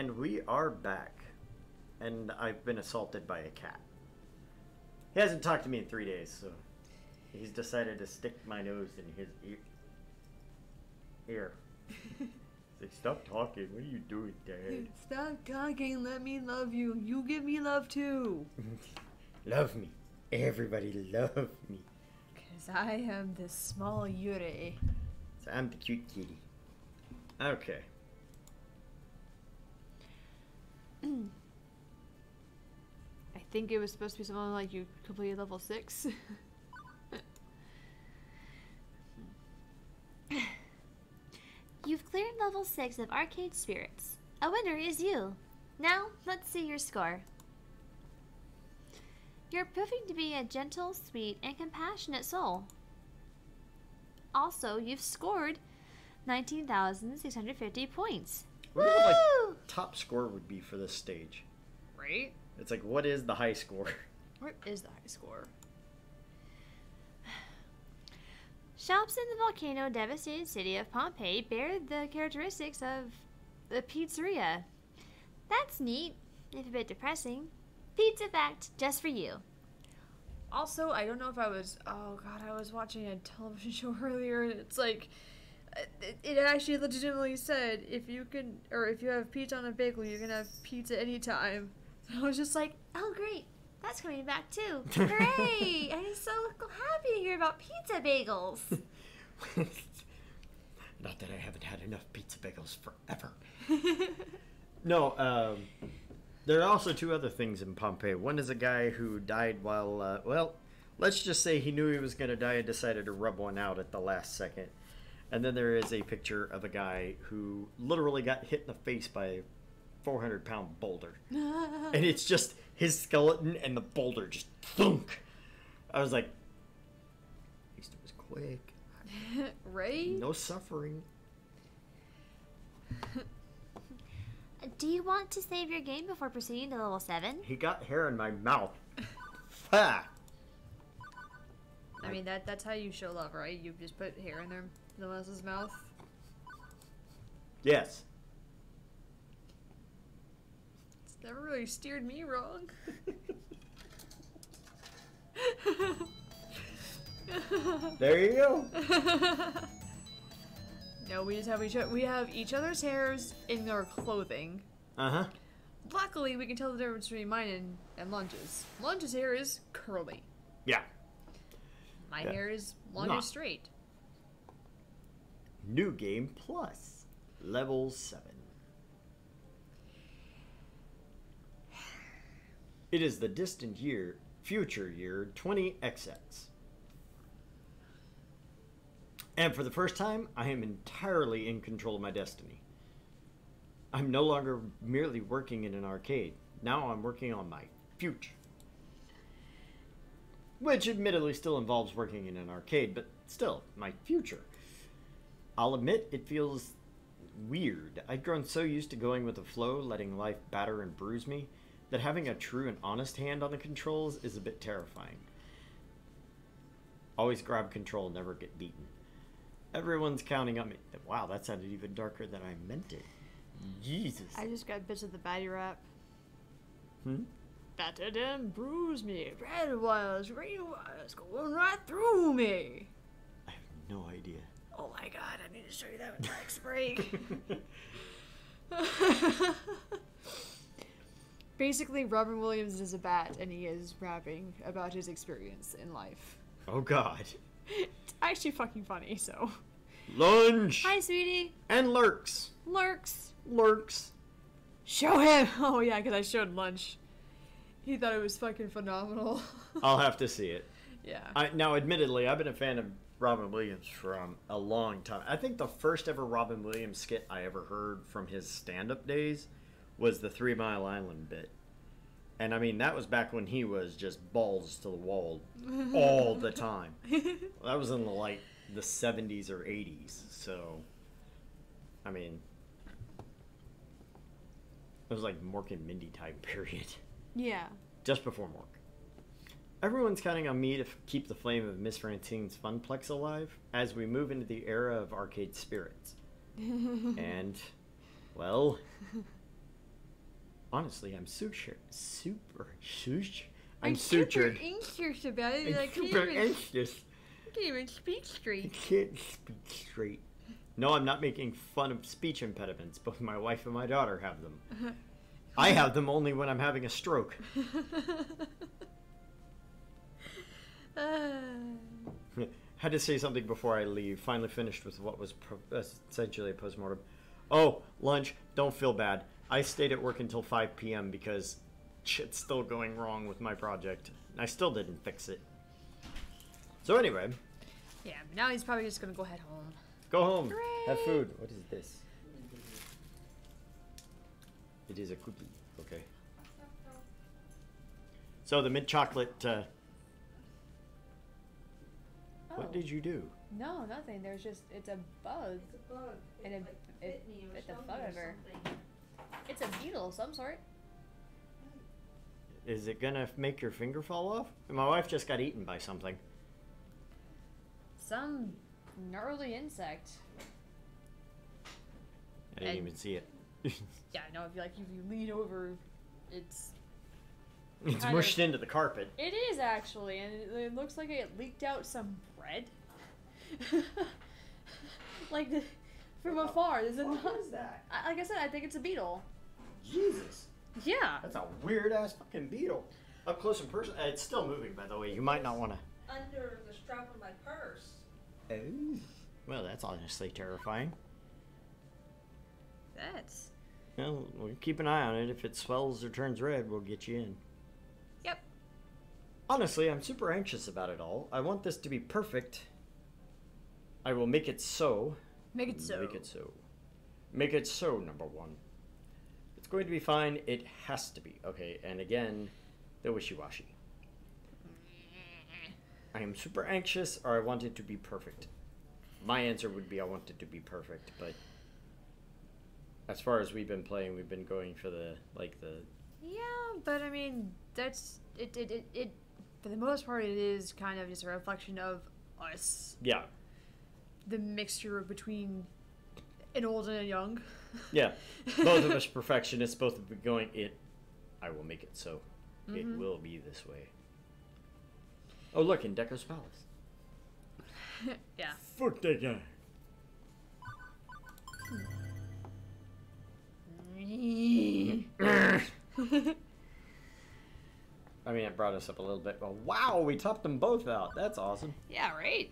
S1: And we are back. And I've been assaulted by a cat. He hasn't talked to me in 3 days, so he's decided to stick my nose in his ear. He's like, stop talking. What are you doing, Dad?
S2: Stop talking. Let me love you. You give me love too.
S1: Love me. Everybody love me.
S2: Because I am the small Yuri.
S1: So I'm the cute kitty. Okay.
S2: I think it was supposed to be something like you completed level 6.
S3: You've cleared level 6 of Arcade Spirits. A winner is you. Now, let's see your score. You're proving to be a gentle, sweet, and compassionate soul. Also, you've scored 19,650 points.
S1: I wonder what
S3: Woo!
S1: my top score would be for this stage.
S2: Right?
S1: It's like, what is the high score?
S2: What is the high score?
S3: Shops in the volcano-devastated city of Pompeii bear the characteristics of the pizzeria. That's neat, if a bit depressing. Pizza fact just for you.
S2: Also, I don't know if I was. Oh god, I was watching a television show earlier, and it's like, it actually legitimately said if you can, or if you have pizza on a bagel, you can have pizza anytime. And I was just like,
S3: Oh, great. That's coming back too. Hooray! I'm so happy to hear about pizza bagels.
S1: Not that I haven't had enough pizza bagels forever. No, there are also two other things in Pompeii. One is a guy who died while, well, let's just say he knew he was going to die and decided to rub one out at the last second. And then there is a picture of a guy who literally got hit in the face by a 400-pound boulder. And it's just his skeleton and the boulder just thunk. I was like, at least it was quick.
S2: right?
S1: No suffering.
S3: Do you want to save your game before proceeding to level 7?
S1: He got hair in my mouth. Ha!
S2: I mean, that's how you show love, right? You just put hair in their no else's mouth.
S1: Yes.
S2: It's never really steered me wrong.
S1: There you go.
S2: No, we just have we have each other's hairs in our clothing.
S1: Uh-huh.
S2: Luckily, we can tell the difference between mine and Lunch's. Lunch's hair is curly.
S1: Yeah.
S2: My
S1: Yeah.
S2: hair is long
S1: Not.
S2: and straight.
S1: New game plus. Level 7. It is the distant future year 20XX. And for the first time, I am entirely in control of my destiny. I'm no longer merely working in an arcade. Now I'm working on my future. Which admittedly still involves working in an arcade, but still, my future. I'll admit it feels weird. I'd grown so used to going with the flow, letting life batter and bruise me, that having a true and honest hand on the controls is a bit terrifying. Always grab control, never get beaten. Everyone's counting on me. Wow, that sounded even darker than I meant it. Jesus.
S2: I just got bits of the baddie rap.
S1: Hmm?
S2: Battered and bruised me. Red wires, green wires, going right through me.
S1: I have no idea.
S2: Oh my god, I need to show you that with next break. Basically, Robin Williams is a bat, and he is rapping about his experience in life.
S1: Oh god.
S2: It's actually fucking funny, so.
S1: Lunge!
S3: Hi, sweetie.
S1: And lurks.
S3: Lurks.
S1: Lurks.
S2: Show him! Oh yeah, because I showed Lunch. He thought it was fucking phenomenal.
S1: I'll have to see it.
S2: Yeah.
S1: Now, admittedly, I've been a fan of Robin Williams for a long time. I think the first ever Robin Williams skit I ever heard from his stand-up days was the 3 Mile Island bit. And I mean, that was back when he was just balls to the wall all the time. That was in the 70s or 80s. So, I mean, it was like Mork and Mindy time period.
S2: Yeah.
S1: Just before Mork. Everyone's counting on me to keep the flame of Miss Francine's Funplex alive as we move into the era of arcade spirits. And, well, honestly, I'm I'm sutured.
S2: Super anxious about it.
S1: I'm
S2: I can't
S1: super
S2: even,
S1: anxious.
S2: can't even speak
S1: I
S2: straight.
S1: can't speak straight. No, I'm not making fun of speech impediments. Both my wife and my daughter have them. I have them only when I'm having a stroke. Had to say something before I leave. Finally finished with what was essentially a postmortem. Oh, Lunch, don't feel bad. I stayed at work until 5 p.m. because shit's still going wrong with my project. I still didn't fix it. So anyway.
S2: Yeah, but now he's probably just gonna go head home.
S1: Go home.
S2: Hooray!
S1: Have food. What is this? It is a cookie. Okay. So the mint chocolate. What did you do?
S2: No, nothing. There's just, it's a bug.
S4: It's a bug.
S2: And it
S4: bit me or
S2: bit the
S4: stung
S2: fuck
S4: me or
S2: out of her.
S4: something.
S2: It's a beetle of some sort.
S1: Is it gonna make your finger fall off? My wife just got eaten by something.
S2: Some gnarly insect.
S1: I didn't
S2: And-
S1: even see it.
S2: Yeah, no, if you lean over, it's
S1: It's
S2: kind
S1: mushed
S2: of-
S1: into the carpet.
S2: It is actually, and it looks like it leaked out some bread. Like from afar, there's a.
S1: What is that?
S2: Like I said, I think it's a beetle.
S1: Jesus.
S2: Yeah.
S1: That's a weird ass fucking beetle. Up close and personal. It's still moving, by the way. You might not want to.
S4: Under the strap of my purse.
S1: Oh. Well, that's honestly terrifying.
S2: That's.
S1: Well, we'll keep an eye on it. If it swells or turns red, we'll get you in.
S2: Yep.
S1: Honestly, I'm super anxious about it all. I want this to be perfect. I will make it so.
S2: Make it so.
S1: Make it so. Make it so, number one. It's going to be fine. It has to be. Okay, and again, the wishy-washy. I am super anxious, or I want it to be perfect. My answer would be I want it to be perfect, but as far as we've been playing, we've been going for the, like, the...
S2: Yeah, but I mean, that's it. For the most part, it is kind of just a reflection of us.
S1: Yeah.
S2: The mixture between an old and a young.
S1: Yeah. Both of us perfectionists, both of us going, I will make it so. It will be this way. Oh, look, in Deco's Palace.
S2: Yeah.
S1: Fuck that guy. I mean, it brought us up a little bit. But wow, we topped them both out. That's awesome.
S2: Yeah, right?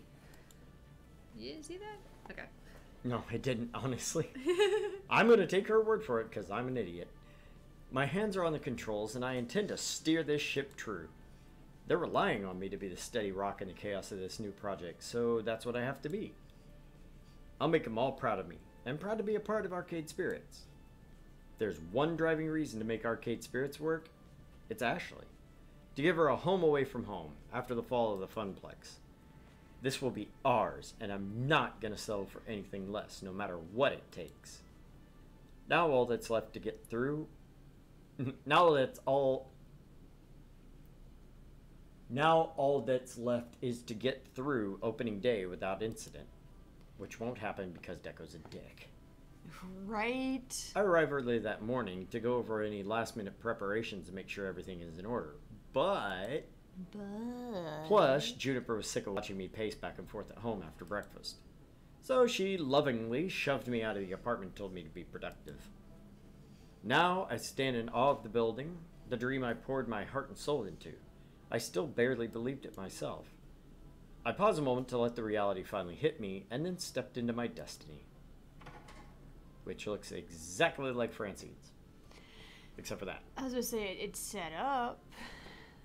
S2: You didn't see that? Okay.
S1: No, I didn't, honestly. I'm going to take her word for it because I'm an idiot. My hands are on the controls, and I intend to steer this ship true. They're relying on me to be the steady rock in the chaos of this new project, so that's what I have to be. I'll make them all proud of me, and proud to be a part of Arcade Spirits. There's one driving reason to make Arcade Spirits work. It's Ashley. To give her a home away from home after the fall of the Funplex. This will be ours, and I'm not going to settle for anything less, no matter what it takes. Now all that's left to get through... Now all that's left is to get through opening day without incident. Which won't happen because Deco's a dick.
S2: Right.
S1: I arrive early that morning to go over any last-minute preparations to make sure everything is in order. But... Plus, Juniper was sick of watching me pace back and forth at home after breakfast. So she lovingly shoved me out of the apartment and told me to be productive. Now I stand in awe of the building, the dream I poured my heart and soul into. I still barely believed it myself. I paused a moment to let the reality finally hit me, and then stepped into my destiny. Which looks exactly like Francine's. Except for that.
S2: I was gonna say, it's set up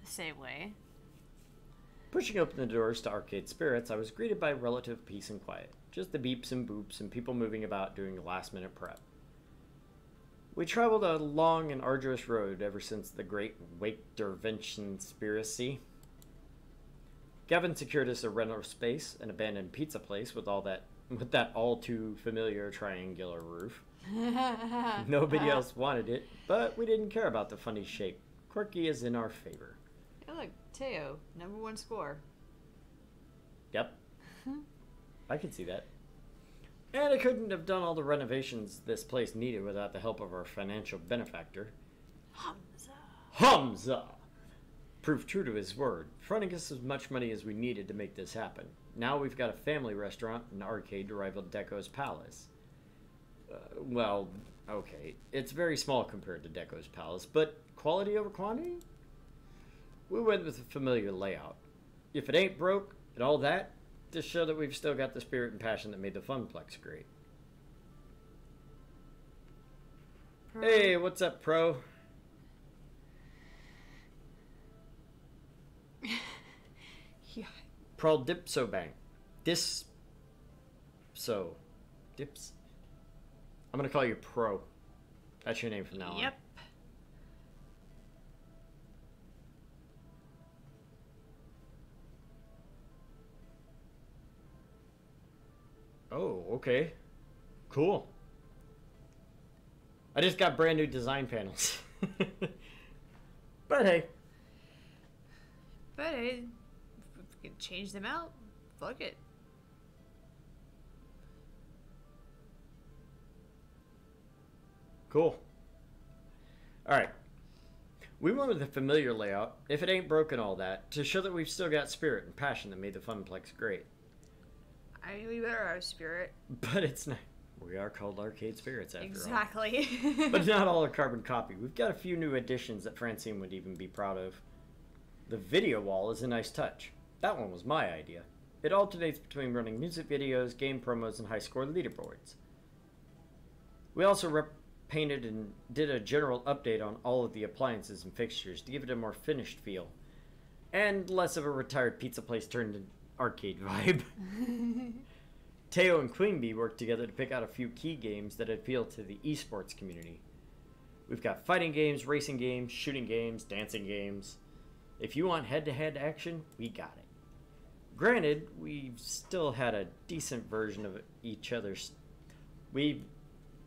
S2: the same way.
S1: Pushing open the doors to Arcade Spirits, I was greeted by relative peace and quiet. Just the beeps and boops and people moving about doing last-minute prep. We traveled a long and arduous road ever since the Great Wake-Dervention conspiracy. Gavin secured us a rental space, an abandoned pizza place with that all too familiar triangular roof. Nobody else wanted it, but we didn't care about the funny shape. Quirky is in our favor.
S2: Hey, look, Teo, #1 score.
S1: Yep. I can see that. And I couldn't have done all the renovations this place needed without the help of our financial benefactor. Hamza! Proved true to his word, fronting us as much money as we needed to make this happen. Now we've got a family restaurant and arcade to rival Deco's Palace. Well, okay, it's very small compared to Deco's Palace, but quality over quantity? We went with a familiar layout. If it ain't broke and all that, just show that we've still got the spirit and passion that made the Funplex great. Hey, what's up, pro?
S2: Yeah.
S1: Pro Dipso Bank. Dips. I'm gonna call you Pro. That's your name from now on.
S2: Yep.
S1: Oh, okay. Cool. I just got brand new design panels. But hey.
S2: But hey, if we can change them out, fuck it.
S1: Cool. Alright. We went with a familiar layout, if it ain't broken all that, to show that we've still got spirit and passion that made the Funplex great.
S2: I mean, we better have spirit.
S1: But it's not. We are called Arcade Spirits after all.
S2: Exactly.
S1: But not all a carbon copy. We've got a few new additions that Francine would even be proud of. The video wall is a nice touch. That one was my idea. It alternates between running music videos, game promos, and high score leaderboards. We also painted and did a general update on all of the appliances and fixtures to give it a more finished feel. And less of a retired pizza place turned into arcade vibe. Teo and Queen Bee worked together to pick out a few key games that appeal to the esports community. We've got fighting games, racing games, shooting games, dancing games. If you want head-to-head action, we got it. Granted, we've still had a decent version of each other's. We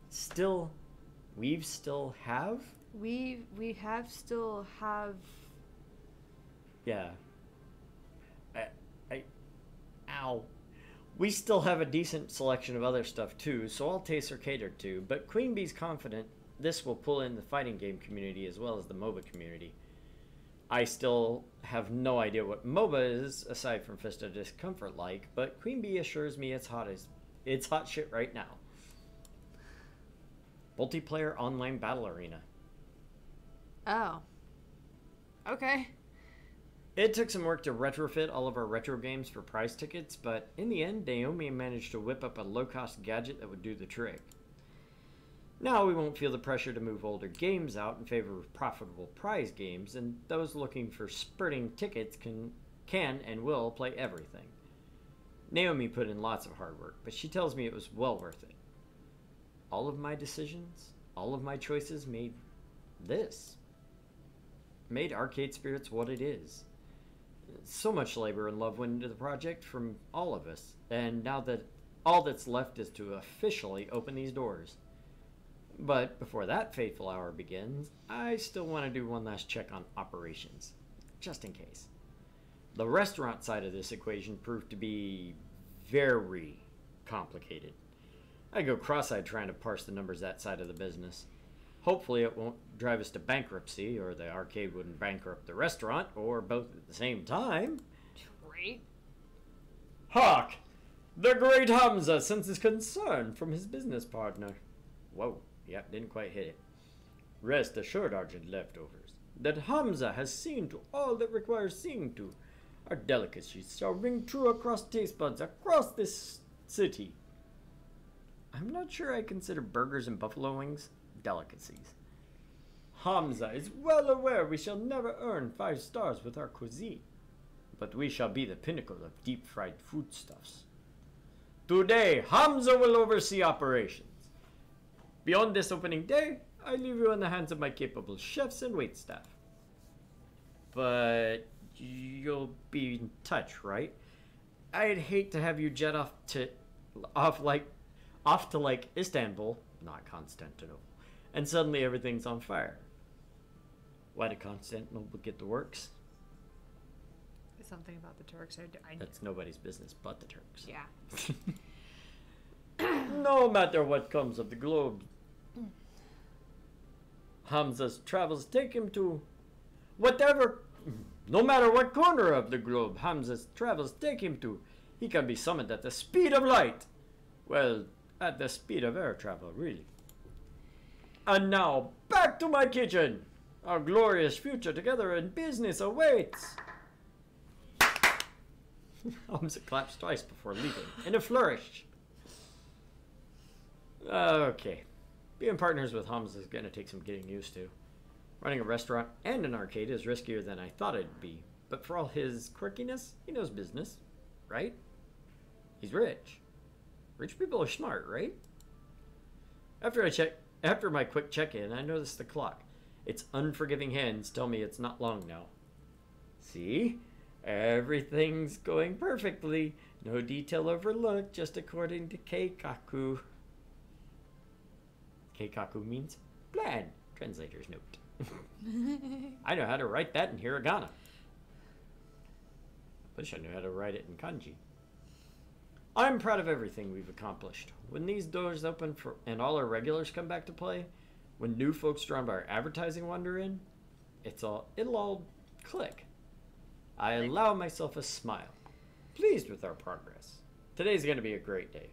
S1: still have. Yeah. Ow. We still have a decent selection of other stuff too, so all tastes are catered to, but Queen Bee's confident this will pull in the fighting game community as well as the MOBA community. I still have no idea what MOBA is, aside from Fist of Discomfort like, but Queen Bee assures me it's hot shit right now. Multiplayer online battle arena.
S2: Oh. Okay.
S1: It took some work to retrofit all of our retro games for prize tickets, but in the end, Naomi managed to whip up a low-cost gadget that would do the trick. Now we won't feel the pressure to move older games out in favor of profitable prize games, and those looking for spurting tickets can and will play everything. Naomi put in lots of hard work, but she tells me it was well worth it. All of my decisions, all of my choices made Arcade Spirits what it is. So much labor and love went into the project from all of us, and now that all that's left is to officially open these doors. But before that fateful hour begins, I still want to do one last check on operations, just in case. The restaurant side of this equation proved to be very complicated. I go cross-eyed trying to parse the numbers that side of the business. Hopefully it won't drive us to bankruptcy, or the arcade wouldn't bankrupt the restaurant, or both at the same time.
S2: Great.
S1: Hark! The great Hamza senses concern from his business partner. Whoa, yep, didn't quite hit it. Rest assured, Argent leftovers, that Hamza has seen to all that requires seeing to. Our delicacies shall ring true across taste buds across this city. I'm not sure I consider burgers and buffalo wings delicacies. Hamza is well aware we shall never earn 5 stars with our cuisine, but we shall be the pinnacle of deep-fried foodstuffs. Today, Hamza will oversee operations. Beyond this opening day, I leave you in the hands of my capable chefs and waitstaff. But you'll be in touch, right? I'd hate to have you jet off to Istanbul, not Constantinople, and suddenly everything's on fire. Why did Constantinople get the works?
S2: Something about the Turks.
S1: That's nobody's business but the Turks.
S2: Yeah.
S1: No matter what comes of the globe, Hamza's travels take him to no matter what corner of the globe Hamza's travels take him to, he can be summoned at the speed of light. Well, at the speed of air travel, really. And now, back to my kitchen. Our glorious future together in business awaits. Hamza claps twice before leaving, in a flourish. Okay. Being partners with Hamza is going to take some getting used to. Running a restaurant and an arcade is riskier than I thought it'd be, but for all his quirkiness, he knows business, right? He's rich. Rich people are smart, right? After my quick check-in, I noticed the clock. Its unforgiving hands tell me it's not long now. See? Everything's going perfectly. No detail overlooked, just according to Keikaku. Keikaku means plan. Translator's note. I know how to write that in hiragana. Wish I knew how to write it in kanji. I'm proud of everything we've accomplished. When these doors open and all our regulars come back to play, when new folks drawn by our advertising wander in, it'll all click. I allow myself a smile, pleased with our progress. Today's gonna be a great day.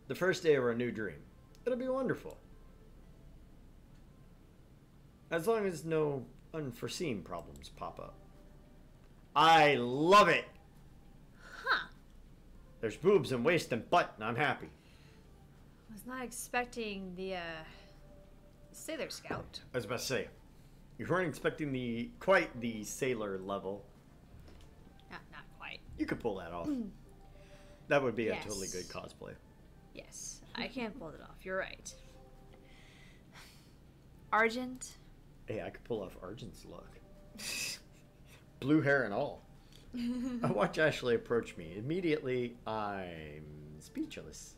S1: The first day of our new dream. It'll be wonderful. As long as no unforeseen problems pop up. I love it!
S2: Huh.
S1: There's boobs and waist and butt, and I'm happy.
S2: Was not expecting the, Sailor Scout.
S1: I was about to say, you weren't expecting quite the sailor level.
S2: Not quite.
S1: You could pull that off. That would be
S2: Yes.
S1: a totally good cosplay.
S2: Yes, I can't pull it off. You're right. Argent?
S1: Hey, I could pull off Argent's look. Blue hair and all. I watch Ashley approach me. Immediately, I'm speechless.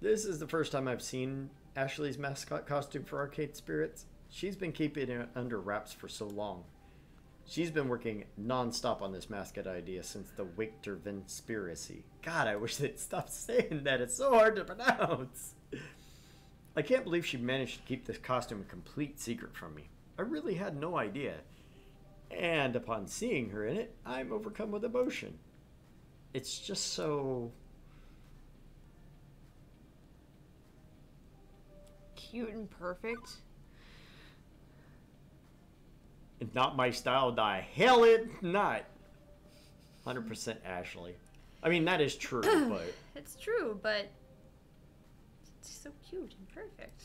S1: This is the first time I've seen Ashley's mascot costume for Arcade Spirits. She's been keeping it under wraps for so long. She's been working non-stop on this mascot idea since the Wachter Conspiracy. God, I wish they'd stop saying that. It's so hard to pronounce. I can't believe she managed to keep this costume a complete secret from me. I really had no idea. And upon seeing her in it, I'm overcome with emotion. It's just so...
S2: Cute and perfect.
S1: It's not my style, the hell it not. 100% Ashley. I mean, that is true, but...
S2: It's true, but... It's so cute and perfect.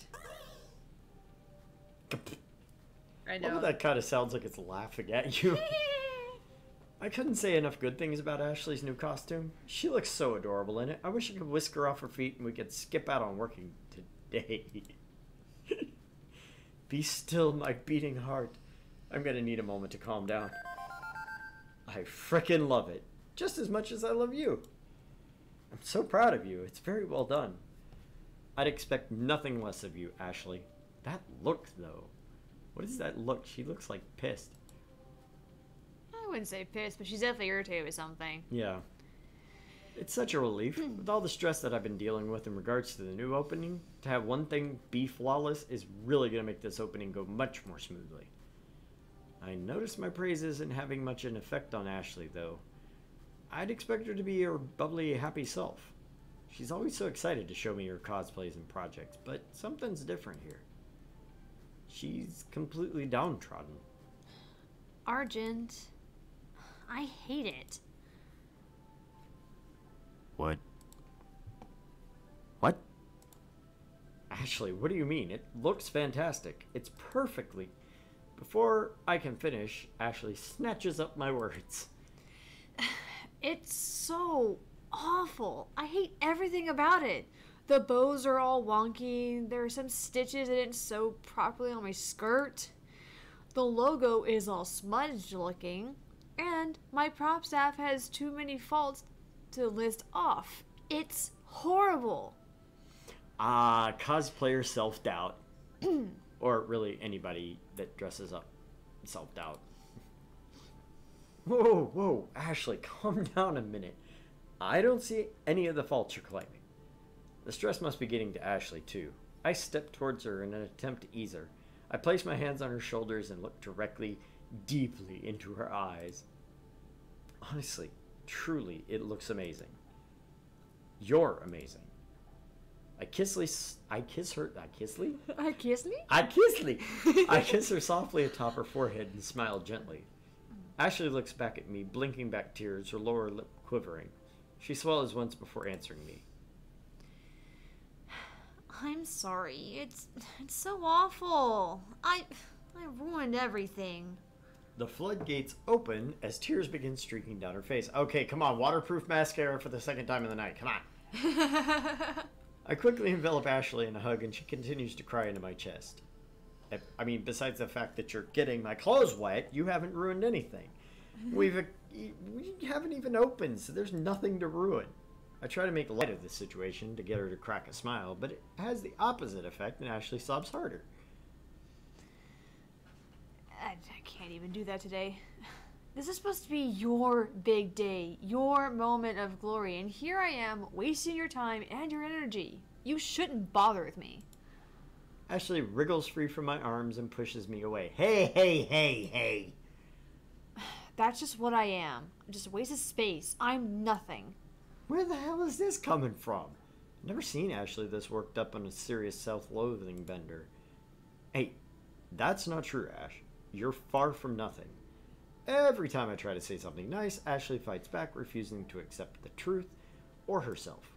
S2: I know.
S1: Well, that kind of sounds like it's laughing at you. I couldn't say enough good things about Ashley's new costume. She looks so adorable in it. I wish I could whisk her off her feet and we could skip out on working today. Be still, my beating heart. I'm gonna need a moment to calm down. I frickin' love it. Just as much as I love you. I'm so proud of you. It's very well done. I'd expect nothing less of you, Ashley. That look, though. What is that look? She looks like pissed.
S2: I wouldn't say pissed, but she's definitely irritated with something.
S1: Yeah. It's such a relief. With all the stress that I've been dealing with in regards to the new opening, to have one thing be flawless is really going to make this opening go much more smoothly. I notice my praise isn't having much an effect on Ashley, though. I'd expect her to be her bubbly, happy self. She's always so excited to show me her cosplays and projects, but something's different here. She's completely downtrodden.
S3: Argent, I hate it.
S1: What? What? Ashley, what do you mean? It looks fantastic. It's perfectly... Before I can finish, Ashley snatches up my words.
S2: It's so awful. I hate everything about it. The bows are all wonky. There are some stitches that didn't sew properly on my skirt. The logo is all smudged looking. And my prop staff has too many faults to list off. It's horrible.
S1: Cosplayer self-doubt. Or really anybody that dresses up self-doubt. Whoa, Ashley, calm down a minute. I don't see any of the faults you're claiming. The stress must be getting to Ashley, too. I step towards her in an attempt to ease her. I place my hands on her shoulders and look directly, deeply into her eyes. Honestly, truly, it looks amazing. You're amazing. I kiss her softly atop her forehead and smile gently. Ashley looks back at me, blinking back tears, her lower lip quivering. She swallows once before answering me.
S3: I'm sorry. It's so awful. I ruined everything.
S1: The floodgates open as tears begin streaking down her face. Okay, come on, waterproof mascara for the second time in the night. Come on. I quickly envelop Ashley in a hug and she continues to cry into my chest. I mean, besides the fact that you're getting my clothes wet, you haven't ruined anything. We haven't even opened, so there's nothing to ruin. I try to make light of this situation to get her to crack a smile, but it has the opposite effect and Ashley sobs harder.
S2: I can't even do that today. This is supposed to be your big day, your moment of glory, and here I am wasting your time and your energy. You shouldn't bother with me.
S1: Ashley wriggles free from my arms and pushes me away. Hey, hey, hey, hey.
S2: That's just what I am. Just a waste of space. I'm nothing.
S1: Where the hell is this coming from? I've never seen Ashley this worked up on a serious self-loathing bender. Hey, that's not true, Ash. You're far from nothing. Every time I try to say something nice, Ashley fights back, refusing to accept the truth or herself.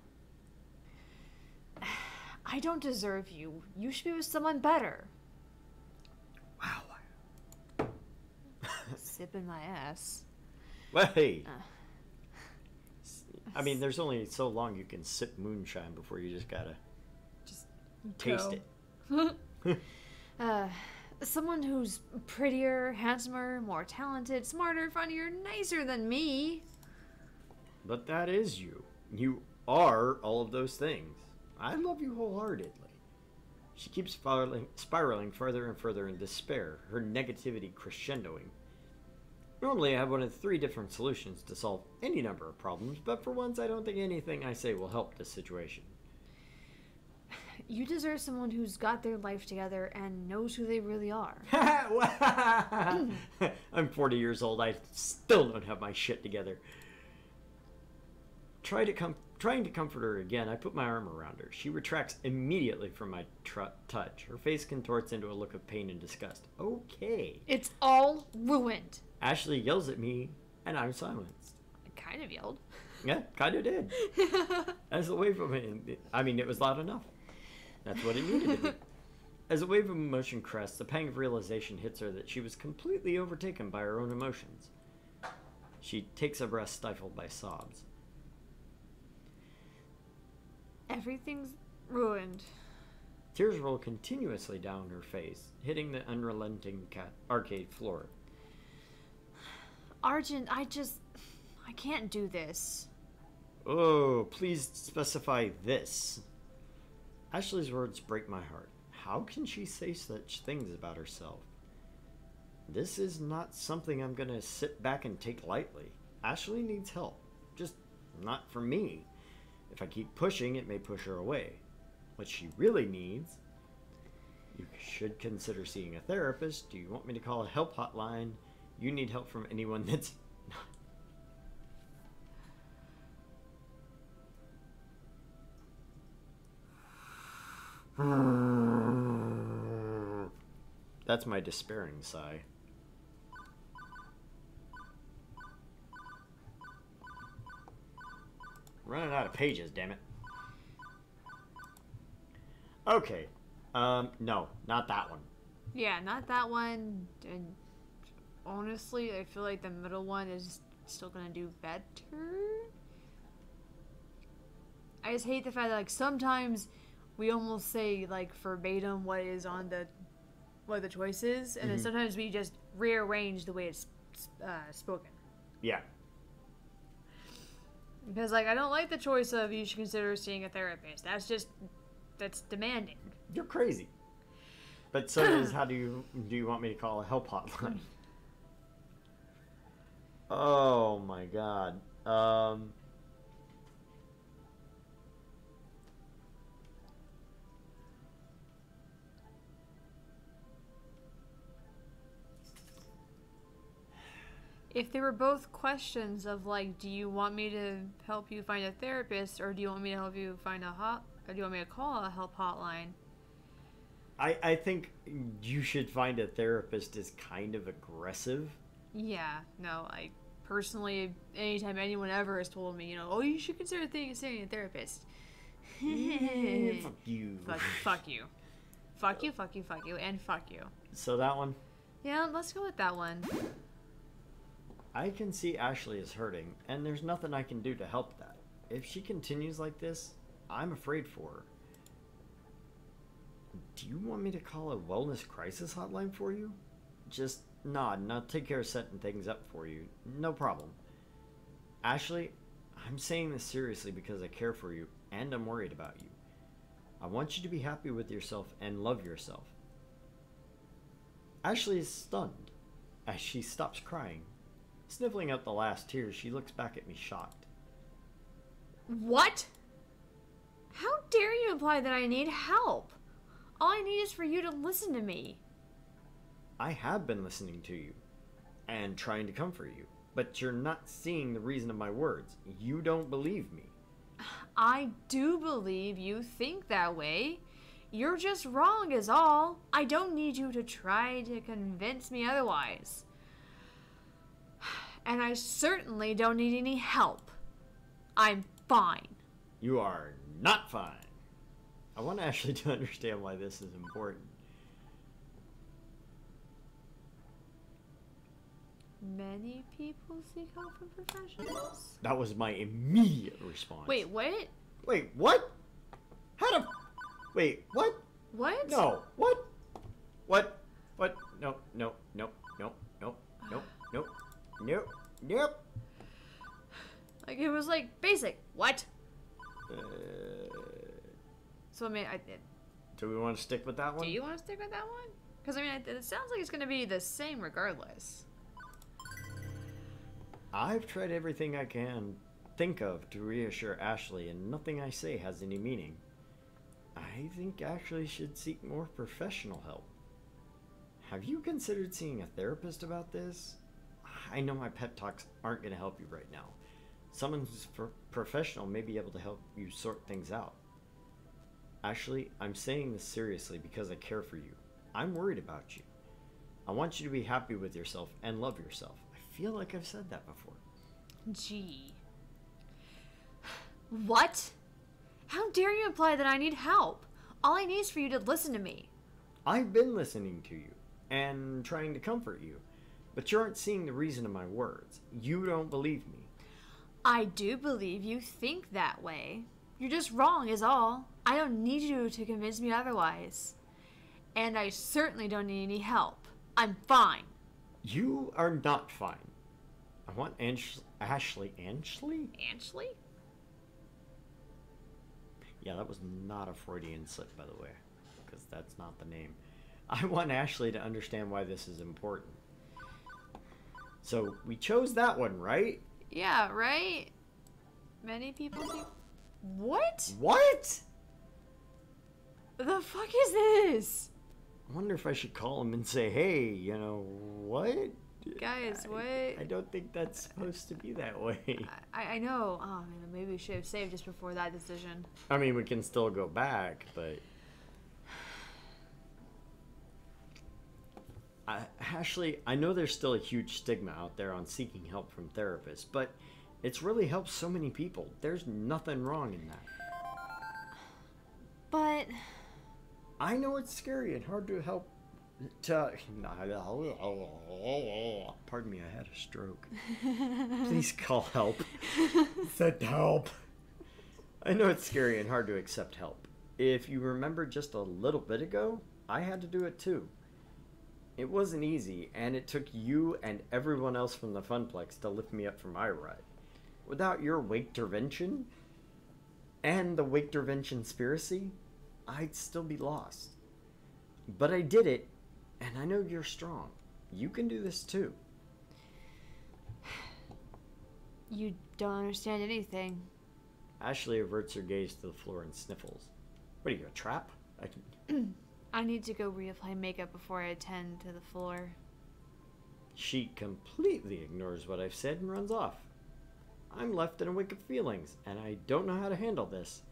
S2: I don't deserve you. You should be with someone better.
S1: Wow.
S2: Sipping my ass.
S1: Well, hey. I mean, there's only so long you can sip moonshine before you just gotta taste it.
S2: Someone who's prettier, handsomer, more talented, smarter, funnier, nicer than me.
S1: But that is you. You are all of those things. I love you wholeheartedly. She keeps spiraling further and further in despair, her negativity crescendoing. Normally I have one of 3 different solutions to solve any number of problems, but for once I don't think anything I say will help this situation.
S2: You deserve someone who's got their life together and knows who they really are.
S1: I'm 40 years old. I still don't have my shit together. Trying to comfort her again, I put my arm around her. She retracts immediately from my touch. Her face contorts into a look of pain and disgust. Okay.
S2: It's all ruined.
S1: Ashley yells at me, and I'm silenced.
S2: I kind of yelled.
S1: Yeah, kind of did. As a wave of it was loud enough. That's what it needed to be. As a wave of emotion crests, a pang of realization hits her that she was completely overtaken by her own emotions. She takes a breath stifled by sobs.
S2: Everything's ruined.
S1: Tears roll continuously down her face, hitting the unrelenting arcade floor.
S2: Argent, I can't do this.
S1: Oh, please specify this. Ashley's words break my heart. How can she say such things about herself? This is not something I'm gonna sit back and take lightly. Ashley needs help. Just not from me. If I keep pushing, it may push her away. What she really needs... You should consider seeing a therapist. Do you want me to call a help hotline? You need help from anyone that's... That's my despairing sigh. Running out of pages, damn it. Okay. No, not that one.
S2: Yeah, not that one. And honestly, I feel like the middle one is still gonna do better. I just hate the fact that, like, sometimes we almost say, like, verbatim what is on what the choice is, and then sometimes we just rearrange the way it's spoken.
S1: Yeah.
S2: Because, like, I don't like the choice of you should consider seeing a therapist. That's demanding.
S1: You're crazy. But so is how do you want me to call a help hotline? Oh my god.
S2: If they were both questions of, like, do you want me to help you find a therapist, or do you want me to help you find or do you want me to call a help hotline?
S1: I think you should find a therapist is kind of aggressive.
S2: Yeah, no, I personally, anytime anyone ever has told me, oh, you should consider seeing a therapist.
S1: Fuck you.
S2: Fuck you. Fuck you, fuck you, fuck you, and fuck you.
S1: So that one?
S2: Yeah, let's go with that one.
S1: I can see Ashley is hurting, and there's nothing I can do to help that. If she continues like this, I'm afraid for her. Do you want me to call a wellness crisis hotline for you? Just nod, and I'll take care of setting things up for you. No problem. Ashley, I'm saying this seriously because I care for you, and I'm worried about you. I want you to be happy with yourself and love yourself. Ashley is stunned as she stops crying. Sniffling out the last tears, she looks back at me shocked.
S2: What? How dare you imply that I need help? All I need is for you to listen to me.
S1: I have been listening to you and trying to comfort you, but you're not seeing the reason of my words. You don't believe me.
S2: I do believe you think that way. You're just wrong is all. I don't need you to try to convince me otherwise. And I certainly don't need any help. I'm fine.
S1: You are not fine. I want Ashley to understand why this is important.
S2: Many people seek help from professionals?
S1: That was my immediate response.
S2: Wait, what?
S1: Wait, what? How to... Wait, what?
S2: What?
S1: No, what? What? What? No, no, no, no, no, no, no, no, nope.
S2: Like, it was like basic. What?
S1: Uh,
S2: So, I mean,
S1: do we want to stick with that one?
S2: do you want to stick with that one? Because, I mean, it sounds like it's going to be the same regardless.
S1: I've tried everything I can think of to reassure Ashley, and nothing I say has any meaning. I think Ashley should seek more professional help. Have you considered seeing a therapist about this? I know my pep talks aren't going to help you right now. Someone who's professional may be able to help you sort things out. Ashley, I'm saying this seriously because I care for you. I'm worried about you. I want you to be happy with yourself and love yourself. I feel like I've said that before.
S2: Gee. What? How dare you imply that I need help? All I need is for you to listen to me.
S1: I've been listening to you and trying to comfort you, but you aren't seeing the reason of my words. You don't believe me.
S2: I do believe you think that way. You're just wrong is all. I don't need you to convince me otherwise. And I certainly don't need any help. I'm fine.
S1: You are not fine. I want Ashley?
S2: Ashley?
S1: Yeah, that was not a Freudian slip, by the way, because that's not the name. I want Ashley to understand why this is important. So, we chose that one, right?
S2: Yeah, right? Many people do. What?
S1: What?
S2: The fuck is this?
S1: I wonder if I should call him and say, hey, you know, what?
S2: Guys, what?
S1: I don't think that's supposed to be that way.
S2: I know. Oh, man, maybe we should have saved just before that decision.
S1: I mean, we can still go back, but... Ashley, I know there's still a huge stigma out there on seeking help from therapists, but it's really helped so many people. There's nothing wrong in that.
S3: But
S1: I know it's scary and hard to help. Pardon me, I had a stroke. Please call help. Said help. I know it's scary and hard to accept help. If you remember just a little bit ago, I had to do it too. It wasn't easy, and it took you and everyone else from the Funplex to lift me up from my ride. Without your wake-tervention and the wake-tervention conspiracy, I'd still be lost. But I did it, and I know you're strong. You can do this too.
S2: You don't understand anything.
S1: Ashley averts her gaze to the floor and sniffles. What are you, a trap?
S2: I need to go reapply makeup before I attend to the floor.
S1: She completely ignores what I've said and runs off. I'm left in a wake of feelings, and I don't know how to handle this.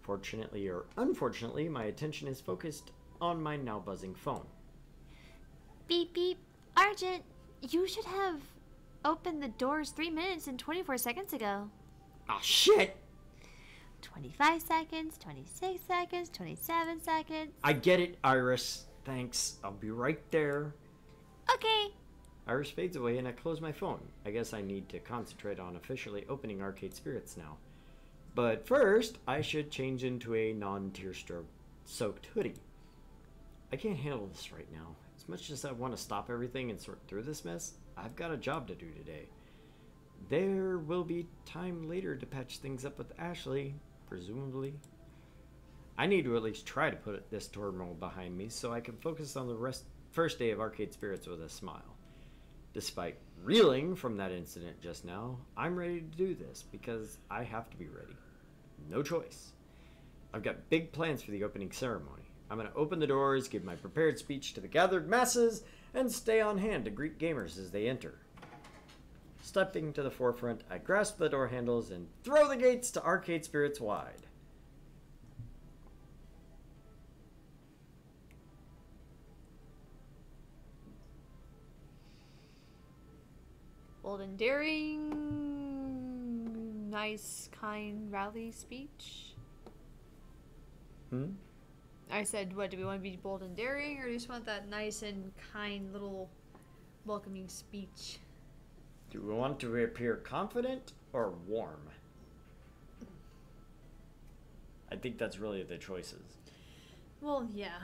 S1: Fortunately or unfortunately, my attention is focused on my now buzzing phone.
S3: beep beep. Argent, you should have opened the doors 3 minutes and 24 seconds ago.
S1: Ah, shit!
S3: 25 seconds, 26 seconds, 27 seconds.
S1: I get it, Iris. Thanks. I'll be right there.
S3: Okay.
S1: Iris fades away and I close my phone. I guess I need to concentrate on officially opening Arcade Spirits now. But first, I should change into a non-tear-soaked hoodie. I can't handle this right now. As much as I want to stop everything and sort through this mess, I've got a job to do today. There will be time later to patch things up with Ashley, presumably. I need to at least try to put this turmoil behind me so I can focus on the first day of Arcade Spirits with a smile. Despite reeling from that incident just now, I'm ready to do this because I have to be ready. No choice. I've got big plans for the opening ceremony. I'm going to open the doors, give my prepared speech to the gathered masses, and stay on hand to greet gamers as they enter. Stepping to the forefront, I grasp the door handles and throw the gates to Arcade Spirits wide.
S2: Bold and daring, nice, kind rally speech. I said, what, do we want to be bold and daring, or do you just want that nice and kind little welcoming speech?
S1: Do we want to appear confident or warm? I think that's really the choices.
S2: Well, yeah.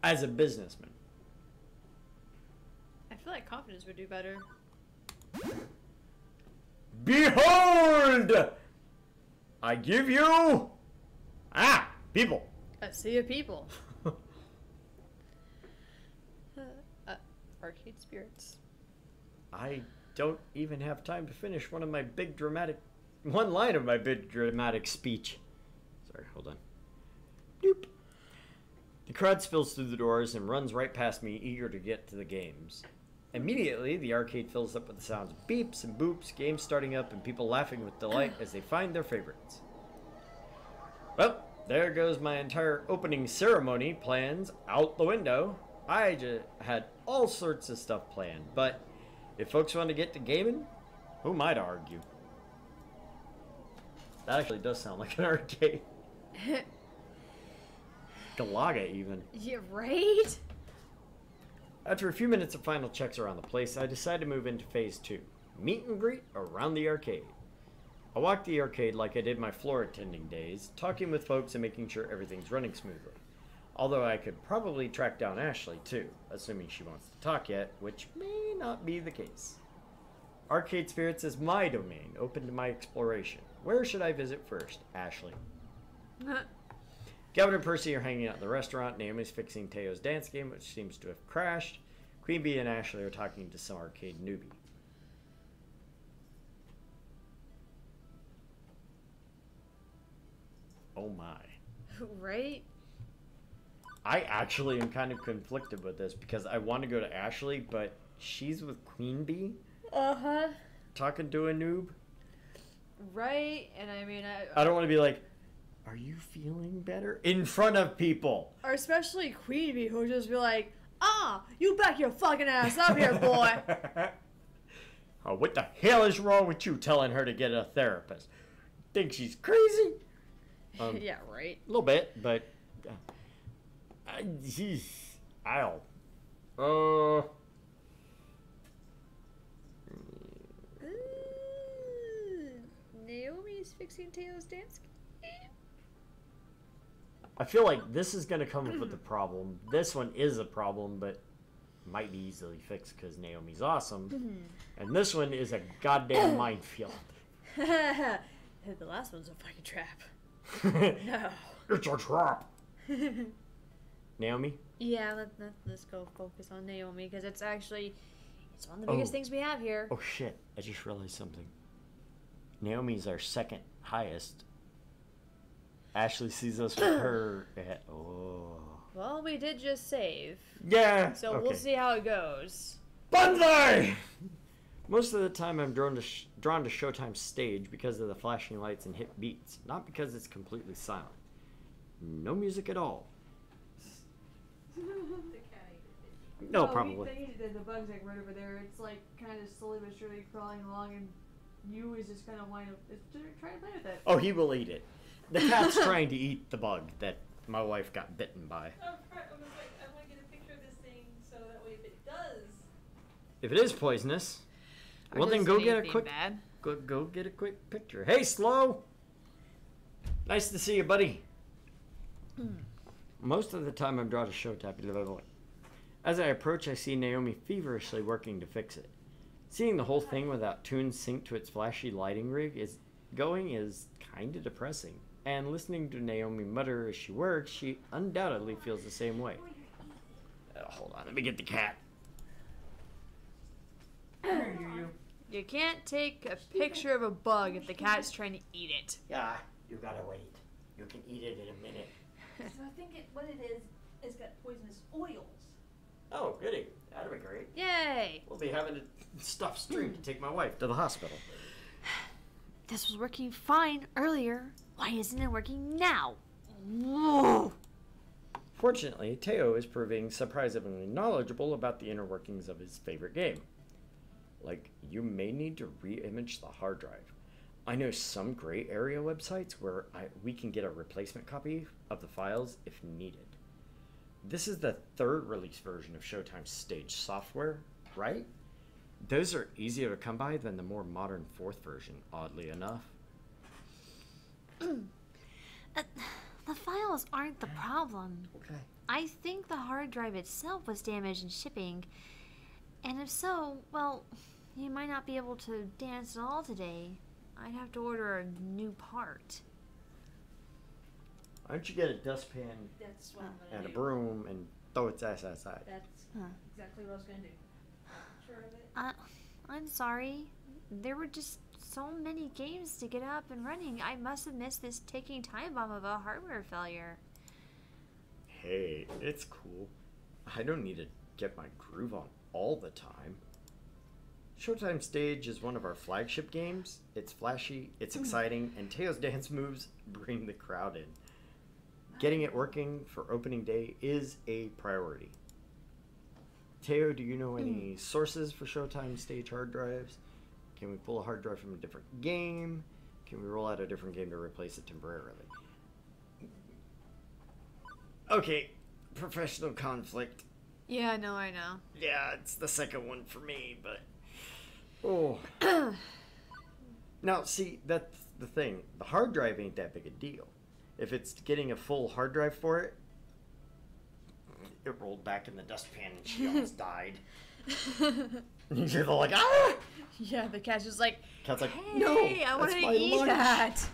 S1: As a businessman.
S2: I feel like confidence would do better.
S1: Behold! I give you... people.
S2: A sea of people. Arcade Spirits.
S1: I don't even have time to finish one line of my big dramatic speech. Sorry, hold on. Doop. The crowd spills through the doors and runs right past me, eager to get to the games. Immediately, the arcade fills up with the sounds of beeps and boops, games starting up, and people laughing with delight as they find their favorites. Well, there goes my entire opening ceremony plans out the window. I just had all sorts of stuff planned, but if folks want to get to gaming, who am I to argue? That actually does sound like an arcade. Galaga, even.
S2: Yeah, right?
S1: After a few minutes of final checks around the place, I decided to move into phase 2. Meet and greet around the arcade. I walked the arcade like I did my floor attending days, talking with folks and making sure everything's running smoothly. Although I could probably track down Ashley too, assuming she wants to talk yet, which may not be the case. Arcade Spirits is my domain, open to my exploration. Where should I visit first, Ashley? Gavin and Percy are hanging out in the restaurant. Naomi's fixing Teo's dance game, which seems to have crashed. Queen Bee and Ashley are talking to some arcade newbie. Oh my.
S2: Right?
S1: I actually am kind of conflicted with this because I want to go to Ashley, but she's with Queen Bee.
S2: Uh-huh.
S1: Talking to a noob.
S2: Right? And I mean,
S1: I don't want to be like, are you feeling better? In front of people.
S2: or especially Queen Bee, who'll just be like, you back your fucking ass up here, boy.
S1: Oh, what the hell is wrong with you telling her to get a therapist? Think she's crazy?
S2: Yeah, right.
S1: A little bit, but... Ow.
S2: Naomi's fixing Teo's dance game?
S1: I feel like this is going to come up with a problem. This one is a problem, but might be easily fixed because Naomi's awesome. And this one is a goddamn minefield.
S2: The last one's a fucking trap. No.
S1: It's a trap. Naomi?
S2: Yeah, let's go focus on Naomi because it's one of the biggest things we have here.
S1: Oh shit, I just realized something. Naomi's our second highest. Ashley sees us with her at,
S2: Well, we did just save.
S1: Yeah.
S2: So
S1: okay.
S2: we'll see how it goes.
S1: Banzai! Most of the time I'm drawn to Showtime's stage because of the flashing lights and hit beats, not because it's completely silent. No music at all. No, probably.
S2: The bug's like right over there. It's like kind of slowly but surely crawling along, and you is just kind of trying to play with it.
S1: Oh, he will eat it. The cat's trying to eat the bug that my wife got bitten by.
S4: I was like, I want to get a picture of this thing so that way if it does.
S1: If it is poisonous, well then go get a quick go get a quick picture. Hey, Slow. Nice to see you, buddy. Most of the time I'm drawn to Showtime. As I approach, I see Naomi feverishly working to fix it. Seeing the whole thing without tunes synced to its flashy lighting rig is kind of depressing. And listening to Naomi mutter as she works, she undoubtedly feels the same way. Hold on, let me get the cat.
S2: You can't take a picture of a bug if the cat's trying to eat it.
S1: Yeah, you gotta wait. You can eat it in a minute.
S4: So I think what it is got poisonous oils.
S1: Oh, goody. That'd be great.
S2: Yay!
S1: We'll be having a stuffed string to take my wife to the hospital.
S3: This was working fine earlier. Why isn't it working now? Whoa.
S1: Fortunately, Teo is proving surprisingly knowledgeable about the inner workings of his favorite game. Like, you may need to re-image the hard drive. I know some gray area websites where we can get a replacement copy of the files if needed. This is the third release version of Showtime's Stage software, right? Those are easier to come by than the more modern fourth version, oddly enough.
S3: The files aren't the problem.
S1: Okay.
S3: I think the hard drive itself was damaged in shipping. And if so, well, you might not be able to dance at all today. I'd have to order a new part.
S1: Why don't you get a dustpan
S4: That's what I'm gonna
S1: and a
S4: do.
S1: broom and throw its ass outside?
S4: That's
S3: Huh.
S4: exactly what I was gonna do. Sure of it.
S3: I'm sorry. There were just so many games to get up and running. I must have missed this ticking time bomb of a hardware failure.
S1: Hey, it's cool. I don't need to get my groove on all the time. Showtime Stage is one of our flagship games. It's flashy, it's exciting, and Teo's dance moves bring the crowd in. Getting it working for opening day is a priority. Teo, do you know any sources for Showtime Stage hard drives? Can we pull a hard drive from a different game? Can we roll out a different game to replace it temporarily? Okay, professional conflict.
S2: Yeah, I know.
S1: Yeah, it's the second one for me, but... Oh. Now, see, that's the thing. The hard drive ain't that big a deal. If it's getting a full hard drive for it, it rolled back in the dustpan and she almost died. You're like, ah!
S2: Yeah, the cat's just like,
S1: Cat's like,
S2: hey,
S1: no,
S2: I want
S1: that's
S2: to
S1: my
S2: eat
S1: lunch.
S2: that.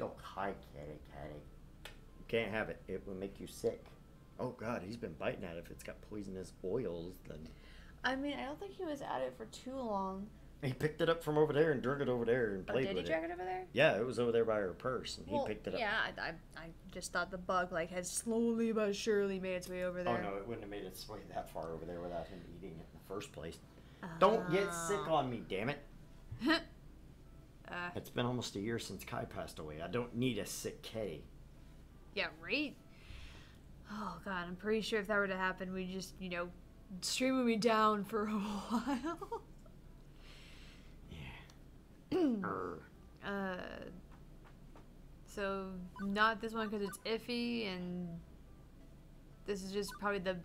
S1: Oh, hi, kitty. You can't have it. It will make you sick. Oh, God, he's been biting at it. If it's got poisonous oils, then...
S2: I mean, I don't think he was at it for too long.
S1: He picked it up from over there and drug it over there and
S2: Oh,
S1: played
S2: did he
S1: with
S2: drag
S1: it.
S2: it over there?
S1: Yeah, it was over there by her purse, and
S2: Well,
S1: he picked it up.
S2: Yeah, I just thought the bug like had slowly but surely made its way over
S1: Oh,
S2: there.
S1: no, it wouldn't have made its way that far over there without him eating it in the first place. Don't get sick on me, damn it. It's been almost a year since Kai passed away. I don't need a sick K.
S2: Yeah, right? Oh, God, I'm pretty sure if that were to happen, we'd just, stream me down for a while.
S1: Yeah.
S2: So not this one because it's iffy, and this is just probably the...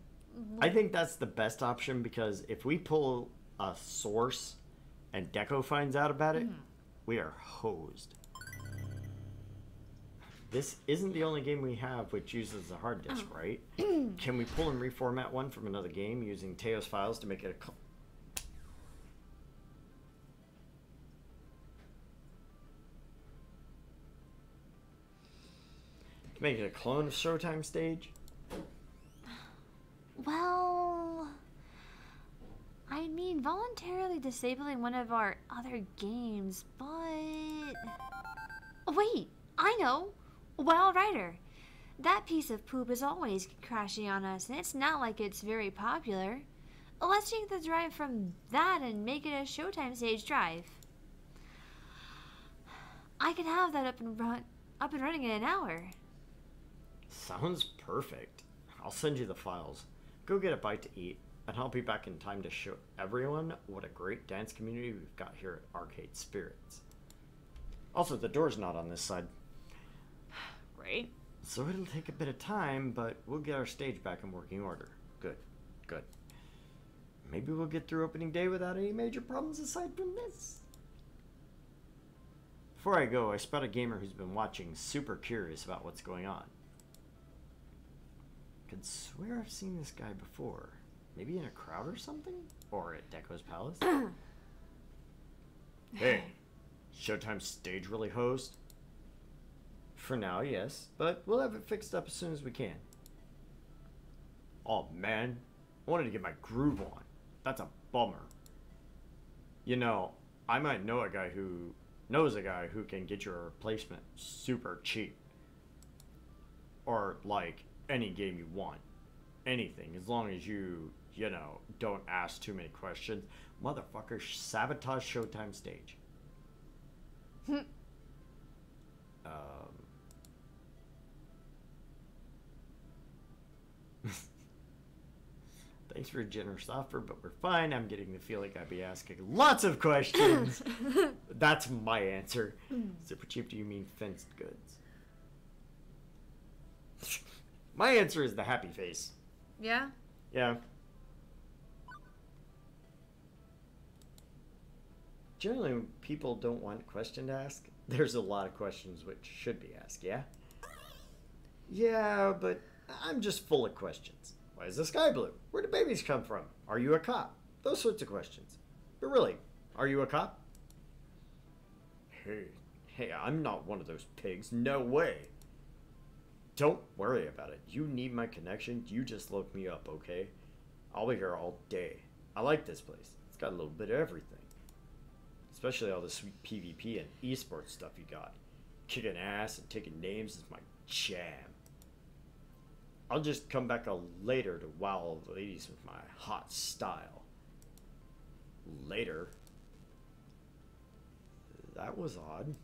S1: I think that's the best option because if we pull a source and Deco finds out about it, we are hosed. This isn't the only game we have which uses a hard disk, right? Can we pull and reformat one from another game using Teo's files to make it a... Make it a clone of Showtime Stage?
S3: Well, I mean, voluntarily disabling one of our other games, but... Oh, wait, I know! Wild Rider. That piece of poop is always crashing on us, and it's not like it's very popular. Let's take the drive from that and make it a Showtime Stage drive. I can have that up and running in an hour.
S1: Sounds perfect. I'll send you the files. Go get a bite to eat, and I'll be back in time to show everyone what a great dance community we've got here at Arcade Spirits. Also, the door's not on this side.
S2: Right?
S1: So it'll take a bit of time, but we'll get our stage back in working order. Good. Maybe we'll get through opening day without any major problems aside from this. Before I go, I spot a gamer who's been watching, super curious about what's going on. Could swear I've seen this guy before. Maybe in a crowd or something? Or at Deco's Palace? Hey, Showtime Stage really hosed? For now, yes, but we'll have it fixed up as soon as we can. Oh man, I wanted to get my groove on. That's a bummer. You know, I might know a guy who knows a guy who can get you a replacement super cheap. or like any game you want. Anything, as long as you know, don't ask too many questions. Motherfucker, sabotage Showtime stage. Thanks for a generous offer, but we're fine. I'm getting the feeling I'd be asking lots of questions. That's my answer. Super cheap, do you mean fenced goods? My answer is the happy face.
S2: Yeah?
S1: Yeah. Generally, when people don't want a question to ask, there's a lot of questions which should be asked, yeah? Yeah, but I'm just full of questions. Why is the sky blue? Where do babies come from? Are you a cop? Those sorts of questions. But really, are you a cop? Hey, I'm not one of those pigs. No way. Don't worry about it. You need my connection. You just look me up, okay? I'll be here all day. I like this place. It's got a little bit of everything. Especially all the sweet PvP and esports stuff you got. Kicking ass and taking names is my jam. I'll just come back later to wow all the ladies with my hot style. Later? That was odd.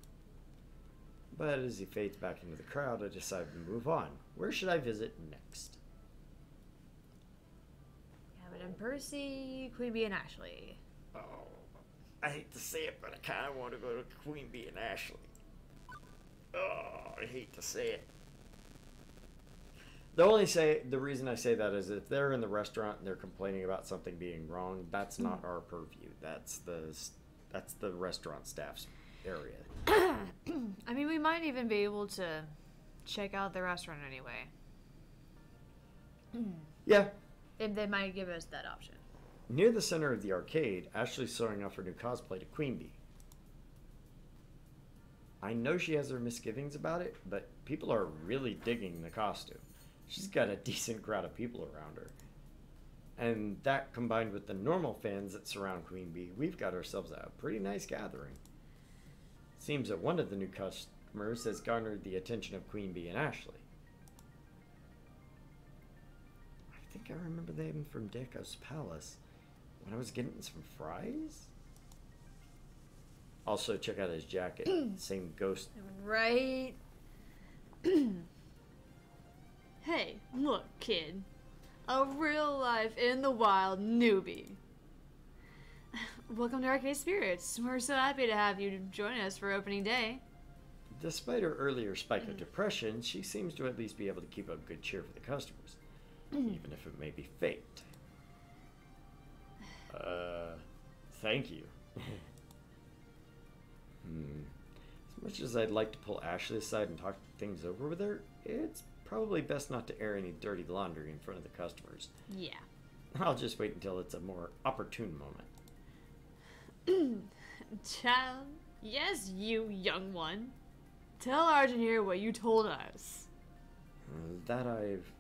S1: But as he fades back into the crowd, I decided to move on. Where should I visit next?
S2: Gavin and Percy, Queen Bee and Ashley.
S1: Oh, I hate to say it, but I kind of want to go to Queen Bee and Ashley. Oh, I hate to say it. The reason I say that is if they're in the restaurant and they're complaining about something being wrong, that's not our purview. That's the restaurant staff's area.
S2: I mean, we might even be able to check out the restaurant anyway.
S1: Yeah.
S2: If they might give us that option.
S1: Near the center of the arcade, Ashley's showing off her new cosplay to Queen Bee. I know she has her misgivings about it, but people are really digging the costume. She's got a decent crowd of people around her. And that combined with the normal fans that surround Queen Bee, we've got ourselves a pretty nice gathering. Seems that one of the new customers has garnered the attention of Queen Bee and Ashley. I think I remember them from Deco's Palace when I was getting some fries. Also, check out his jacket. Same ghost.
S2: Right? Hey, look, kid. A real life in the wild newbie. Welcome to Arcade Spirits. We're so happy to have you join us for opening day.
S1: Despite her earlier spike of depression, she seems to at least be able to keep up good cheer for the customers, even if it may be faked. Thank you. As much as I'd like to pull Ashley aside and talk things over with her, it's probably best not to air any dirty laundry in front of the customers.
S2: Yeah.
S1: I'll just wait until it's a more opportune moment.
S2: Child, yes, you young one. Tell Argent here what you told us.
S1: That I've,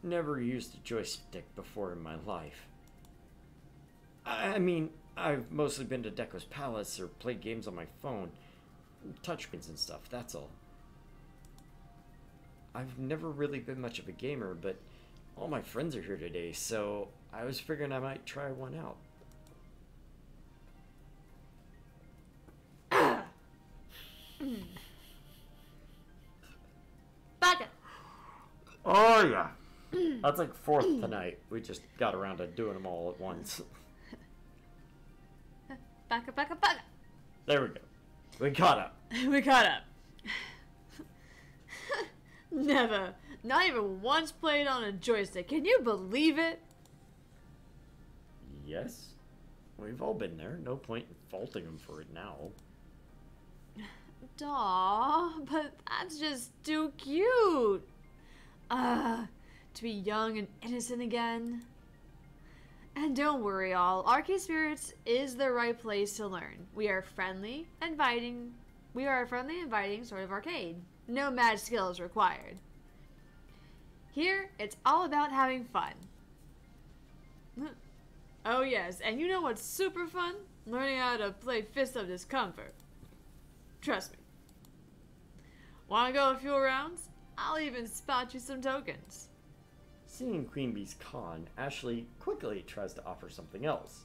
S1: never used a joystick before in my life. I mean, I've mostly been to Deco's Palace or played games on my phone. Touchscreens and stuff, that's all. I've never really been much of a gamer, but all my friends are here today, so I was figuring I might try one out.
S2: Back up.
S1: Oh yeah. That's like fourth tonight. We just got around to doing them all at once.
S2: Back up, back up, back up.
S1: There we go. We caught up.
S2: We caught up. Never. Not even once played on a joystick. Can you believe it?
S1: Yes. We've all been there. No point in faulting them for it now.
S2: Aw, but that's just too cute. To be young and innocent again. And don't worry all, Arcade Spirits is the right place to learn. We are a friendly, inviting sort of arcade. No mad skills required. Here, it's all about having fun. Oh yes, and you know what's super fun? Learning how to play Fist of Discomfort. Trust me. Wanna go a few rounds? I'll even spot you some tokens.
S1: Seeing Queen Bee's con, Ashley quickly tries to offer something else.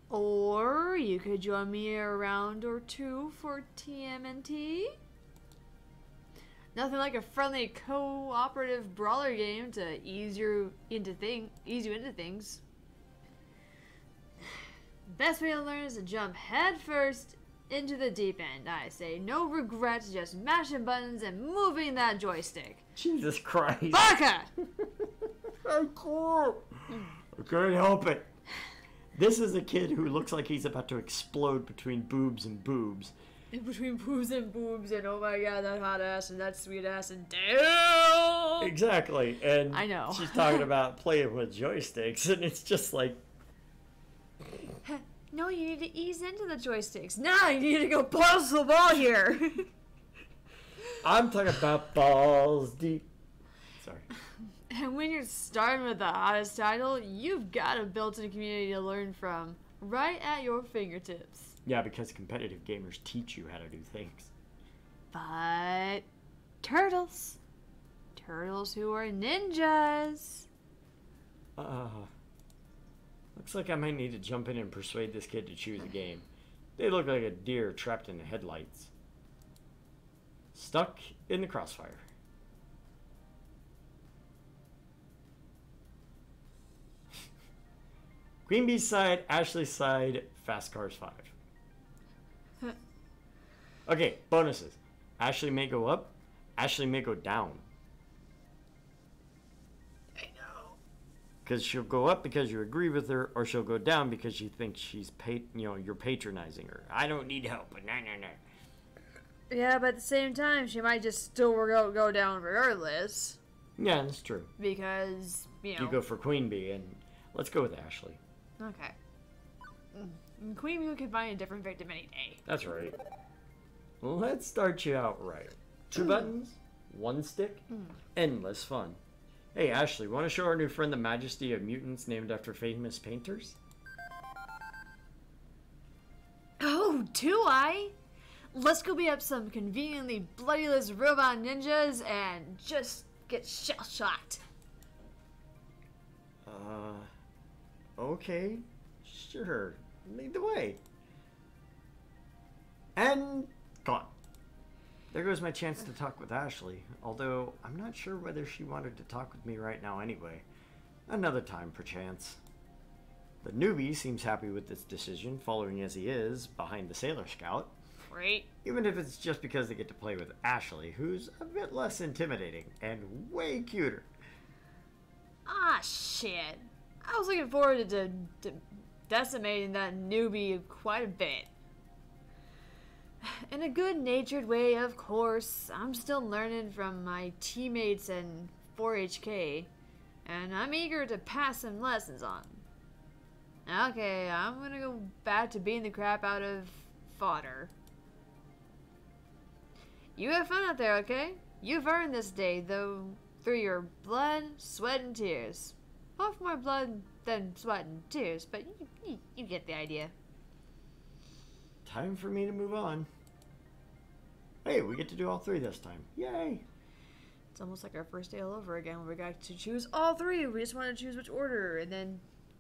S2: Or you could join me a round or two for TMNT. Nothing like a friendly cooperative brawler game to ease you into things. Best way to learn is to jump head first into the deep end, I say. No regrets, just mashing buttons and moving that joystick.
S1: Jesus Christ.
S2: Baka!
S1: I couldn't help it. This is a kid who looks like he's about to explode between boobs and boobs.
S2: In between boobs and boobs and oh my god, that hot ass and that sweet ass and damn!
S1: Exactly, and
S2: I know.
S1: She's talking about playing with joysticks, and it's just like...
S2: No, you need to ease into the joysticks. Nah, you need to go bust the ball here.
S1: I'm talking about balls deep. Sorry.
S2: And when you're starting with the hottest title, you've got a built-in community to learn from, right at your fingertips.
S1: Yeah, because competitive gamers teach you how to do things.
S2: But turtles. Turtles who are ninjas.
S1: Looks like I might need to jump in and persuade this kid to choose a game. They look like a deer trapped in the headlights. Stuck in the crossfire. Queen Bee's side, Ashley's side, Fast Cars 5. Okay, bonuses. Ashley may go up, Ashley may go down.
S2: I know.
S1: Because she'll go up because you agree with her, or she'll go down because you think she's, you're patronizing her. I don't need help, but no.
S2: Yeah, but at the same time, she might just still go down regardless.
S1: Yeah, that's true.
S2: Because, you know.
S1: You go for Queen Bee, and let's go with Ashley.
S2: Okay. Queen Bee could find a different victim any day.
S1: That's right. Well, let's start you out right. 2 buttons, 1 stick, endless fun. Hey, Ashley, want to show our new friend the majesty of mutants named after famous painters?
S2: Oh, do I? Let's go beat up some conveniently bloodyless robot ninjas and just get shell-shocked.
S1: Okay. Sure. Lead the way. And gone. There goes my chance to talk with Ashley, although I'm not sure whether she wanted to talk with me right now anyway. Another time, perchance. The newbie seems happy with this decision, following as he is behind the Sailor Scout.
S2: Great.
S1: Even if it's just because they get to play with Ashley, who's a bit less intimidating and way cuter.
S2: Ah, shit. I was looking forward to decimating that newbie quite a bit. In a good-natured way, of course. I'm still learning from my teammates in 4HK, and I'm eager to pass some lessons on. Okay, I'm gonna go back to beating the crap out of fodder. You have fun out there, okay? You've earned this day, though, through your blood, sweat, and tears. Well, more blood than sweat and tears, but you get the idea.
S1: Time for me to move on. Hey, we get to do all 3 this time. Yay!
S2: It's almost like our first day all over again where we got to choose all 3. We just want to choose which order, and then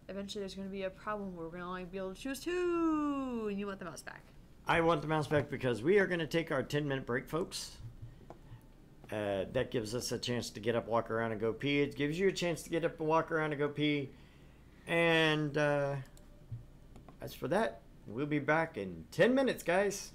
S2: eventually there's going to be a problem where we're going to only be able to choose 2, and you want the mouse back.
S1: I want the mouse back because we are going to take our 10-minute break, folks. That gives us a chance to get up, walk around, and go pee. It gives you a chance to get up and walk around and go pee. And as for that, we'll be back in 10 minutes, guys.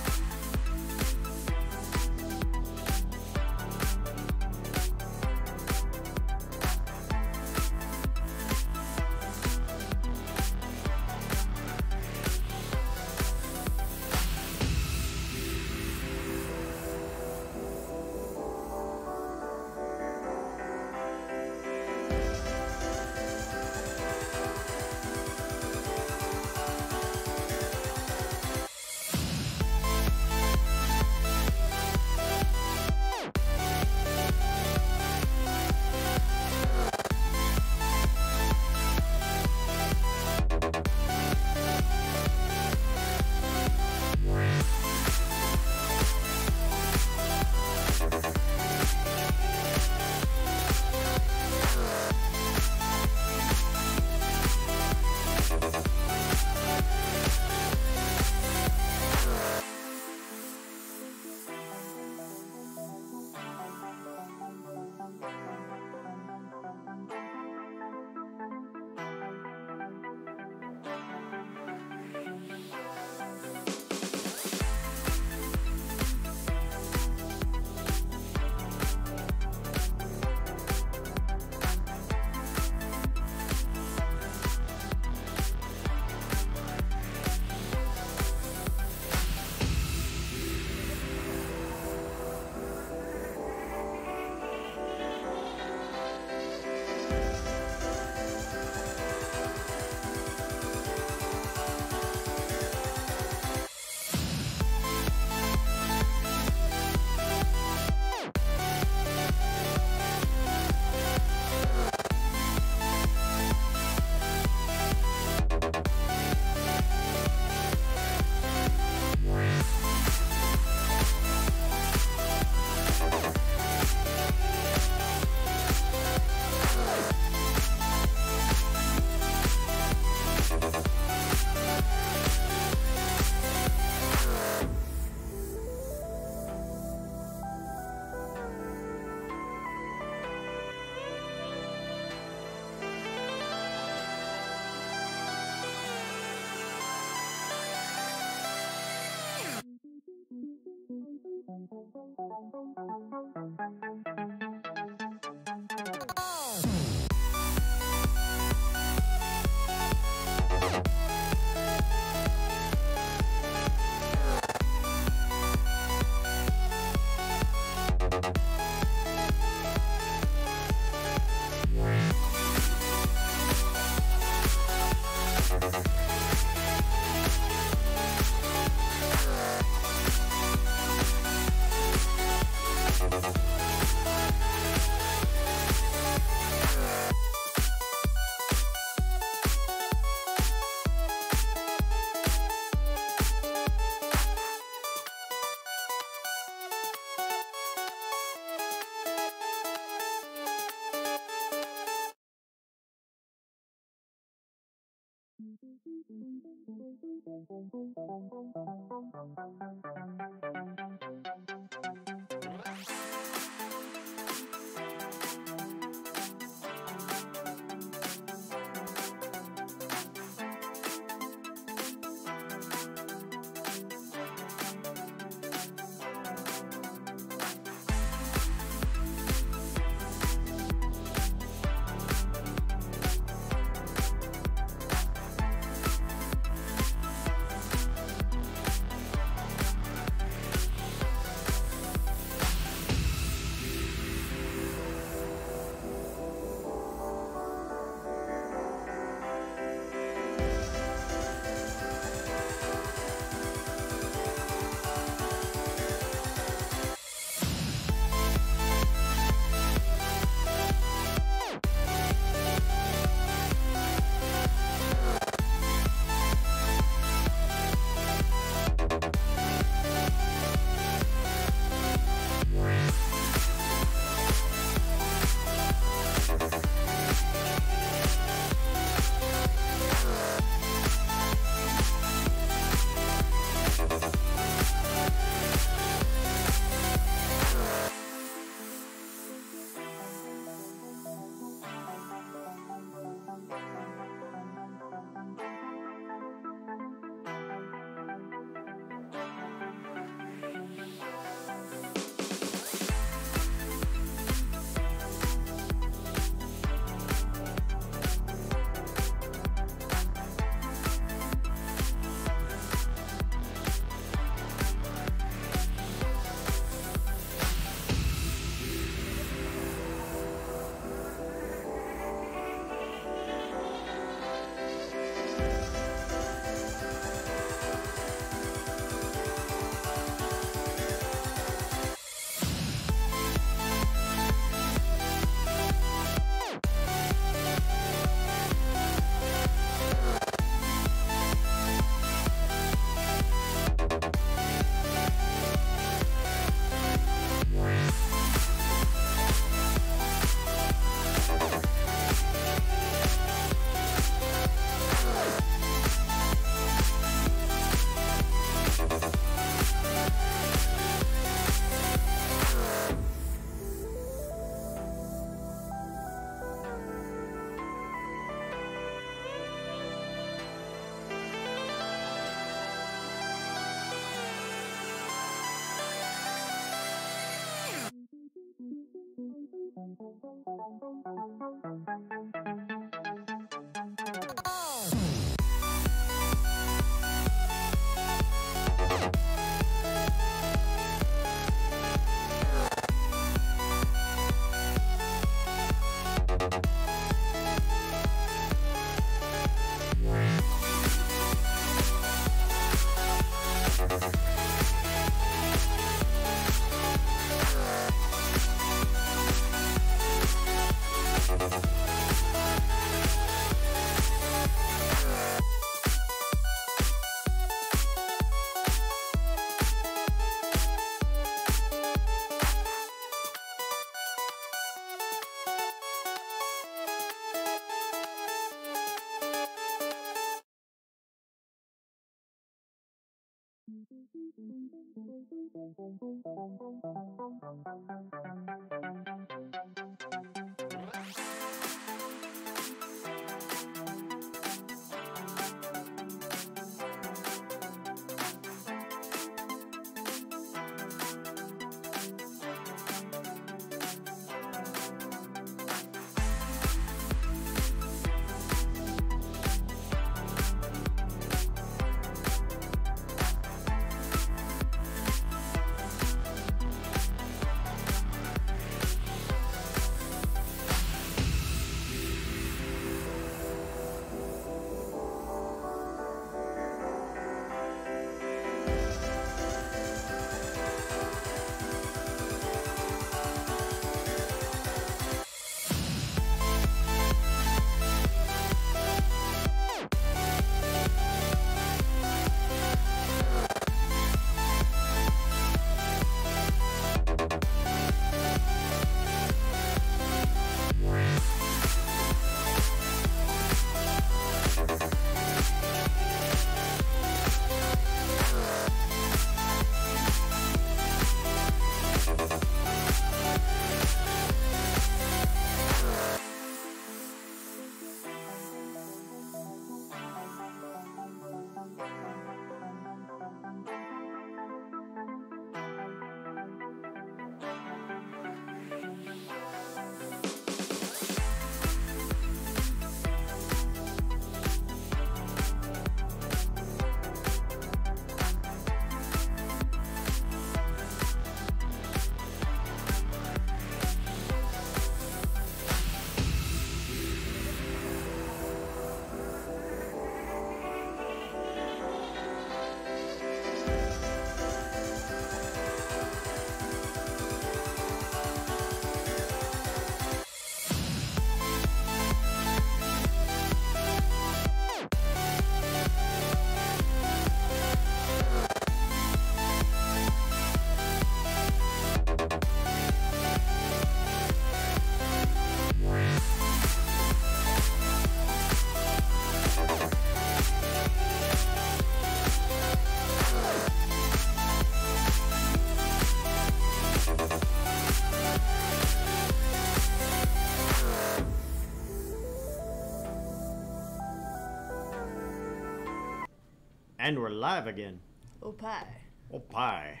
S1: And we're live again.
S2: Oh, pie.
S1: Oh, pie.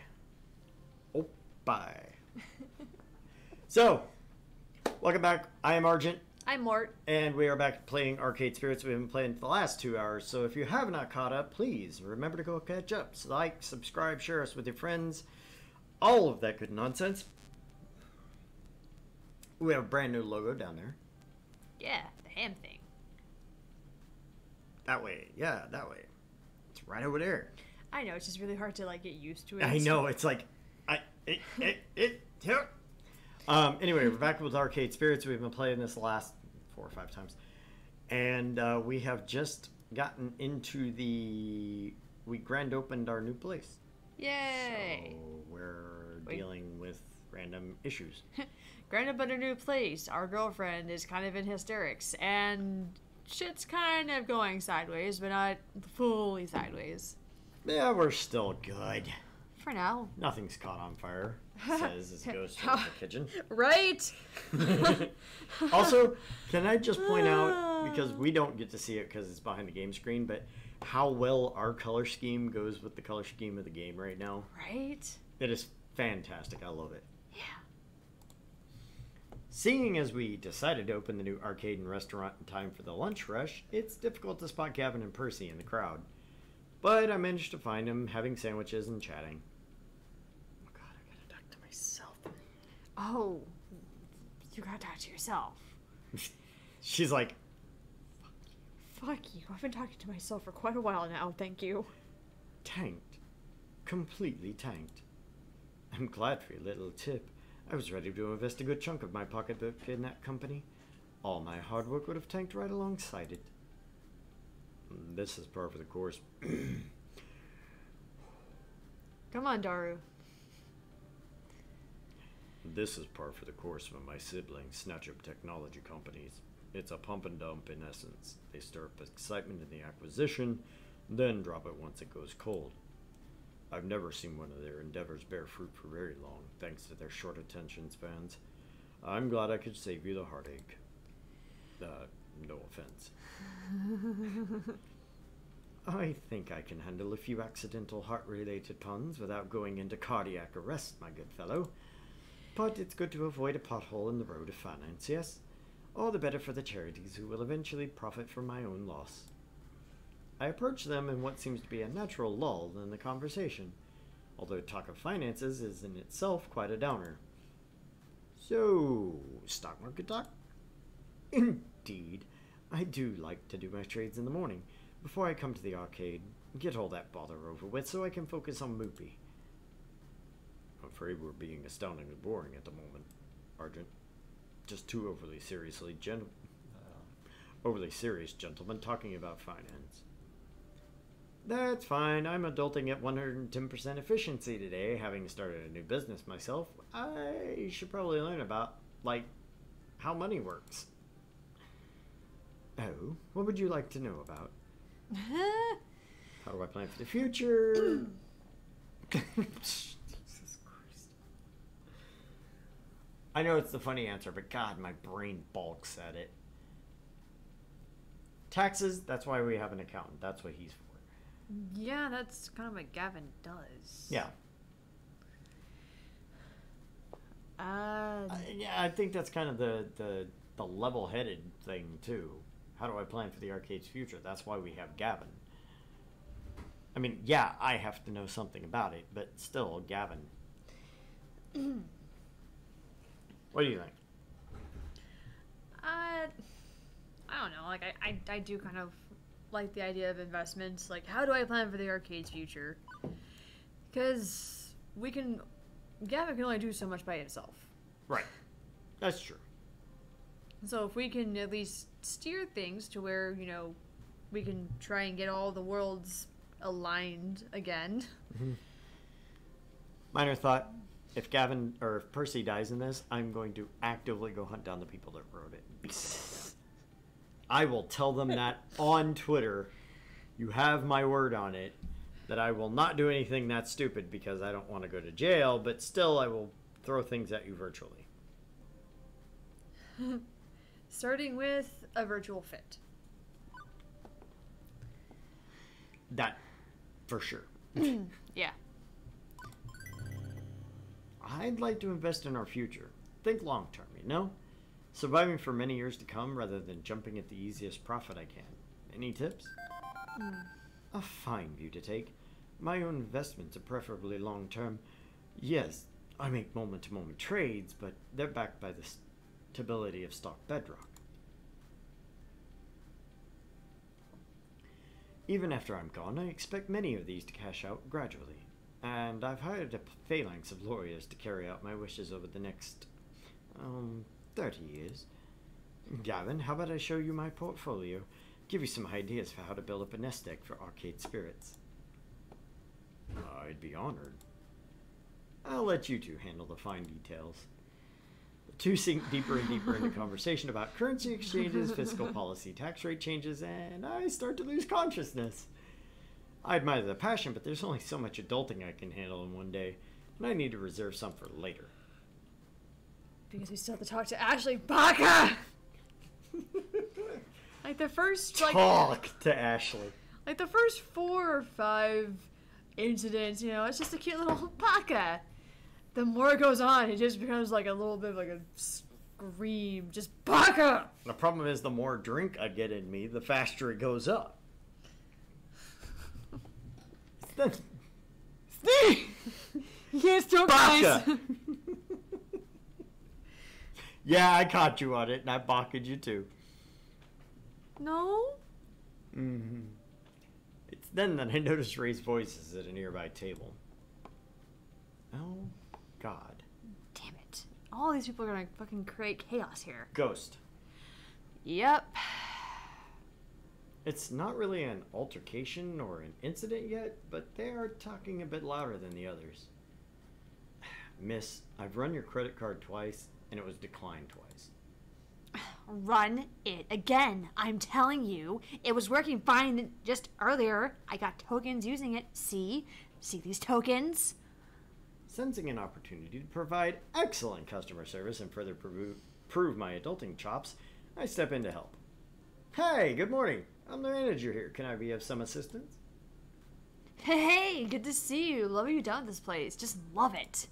S1: Oh, pie. So, welcome back. I am Argent.
S2: I'm Mort.
S1: And we are back playing Arcade Spirits. We've been playing for the last 2 hours. So if you have not caught up, please remember to go catch up. So like, subscribe, share us with your friends. All of that good nonsense. We have a brand new logo down there.
S2: Yeah, the ham thing.
S1: That way. Yeah, that way. It's right over there.
S2: I know, it's just really hard to, like, get used to it.
S1: I know, it's like... Anyway, we're back with Arcade Spirits. We've been playing this the last 4 or 5 times. And we have just gotten into the... We grand opened our new place.
S2: Yay!
S1: So we're dealing with random issues.
S2: Grand opened a new place. Our girlfriend is kind of in hysterics. And shit's kind of going sideways, but not fully sideways.
S1: Yeah, we're still good.
S2: For now.
S1: Nothing's caught on fire, says as it goes to the kitchen.
S2: Right?
S1: Also, can I just point out, because we don't get to see it because it's behind the game screen, but how well our color scheme goes with the color scheme of the game right now.
S2: Right?
S1: It is fantastic. I love it.
S2: Yeah.
S1: Seeing as we decided to open the new arcade and restaurant in time for the lunch rush, it's difficult to spot Gavin and Percy in the crowd. But I managed to find them having sandwiches and chatting. Oh god, I gotta talk to myself.
S2: Oh, you gotta talk to yourself.
S1: She's like,
S2: Fuck you. I've been talking to myself for quite a while now, thank you.
S1: tanked. Completely tanked. I'm glad for your little tip. I was ready to invest a good chunk of my pocketbook in that company. All my hard work would have tanked right alongside it. This is par for the course.
S2: Come on, Daru.
S1: This is par for the course when my siblings snatch up technology companies. It's a pump and dump in essence. They stir up excitement in the acquisition, then drop it once it goes cold. I've never seen one of their endeavors bear fruit for very long, thanks to their short attention spans. I'm glad I could save you the heartache. No offense. I think I can handle a few accidental heart-related puns without going into cardiac arrest, my good fellow. But it's good to avoid a pothole in the road of finance, yes? All the better for the charities who will eventually profit from my own loss. I approach them in what seems to be a natural lull in the conversation, although talk of finances is in itself quite a downer. So, stock market talk? Indeed. I do like to do my trades in the morning, before I come to the arcade, and get all that bother over with so I can focus on Moopy. I'm afraid we're being astoundingly boring at the moment, Argent. Just two overly serious gentlemen talking about finance. That's fine. I'm adulting at 110% efficiency today, having started a new business myself. I should probably learn about, like, how money works. Oh, what would you like to know about? How do I plan for the future? Jesus Christ. I know it's the funny answer, but God, my brain balks at it. Taxes, that's why we have an accountant. That's what he's for.
S2: Yeah, that's kind of what Gavin does.
S1: Yeah. Yeah, I think that's kind of the level-headed thing, too. How do I plan for the arcade's future? That's why we have Gavin. I mean, yeah, I have to know something about it, but still, Gavin. What do you think?
S2: I don't know. Like, I do kind of like the idea of investments. Like, how do I plan for the arcade's future? Because Gavin can only do so much by himself.
S1: Right. That's true.
S2: So if we can at least steer things to where, we can try and get all the worlds aligned again.
S1: Mm-hmm. Minor thought. If Gavin or if Percy dies in this, I'm going to actively go hunt down the people that wrote it and beat them to death. I will tell them that on Twitter. You have my word on it that I will not do anything that stupid because I don't want to go to jail, but still I will throw things at you virtually.
S2: Starting with a virtual fit.
S1: That For sure.
S2: Yeah.
S1: I'd like to invest in our future. Think long term, you know? Surviving for many years to come rather than jumping at the easiest profit I can. Any tips? A fine view to take. My own investments are preferably long term. Yes, I make moment to moment trades, but they're backed by the stability of stock bedrock. Even after I'm gone, I expect many of these to cash out gradually. And I've hired a phalanx of lawyers to carry out my wishes over the next, 30 years. Gavin, how about I show you my portfolio? Give you some ideas for how to build up a nest egg for arcade spirits. I'd be honored. I'll let you two handle the fine details. The two sink deeper and deeper into conversation about currency exchanges, fiscal policy, tax rate changes, and I start to lose consciousness. I admire the passion, but there's only so much adulting I can handle in one day, and I need to reserve some for later.
S2: Because we still have to talk to Ashley. Baka! Like the first,
S1: Talk to Ashley.
S2: like the first 4 or 5 incidents, you know, it's just a cute little baka. The more it goes on, it just becomes like a little bit of like a scream, just baka!
S1: The problem is the more drink I get in me, the faster it goes up.
S2: You can't still guys.
S1: Baka! Yeah, I caught you on it, and I baked you too.
S2: No?
S1: Mm-hmm. It's then that I noticed raised voices at a nearby table. Oh, God.
S2: Damn it. All these people are gonna fucking create chaos here.
S1: Ghost.
S2: Yep.
S1: It's not really an altercation or an incident yet, but they are talking a bit louder than the others. Miss, I've run your credit card twice, and it was declined twice.
S3: Run it again. I'm telling you, it was working fine just earlier. I got tokens using it. See? See these tokens?
S1: Sensing an opportunity to provide excellent customer service and further prove my adulting chops, I step in to help. Hey, good morning. I'm the manager here. Can I be of some assistance?
S2: Hey, good to see you. Love what you've done with this place. Just love it.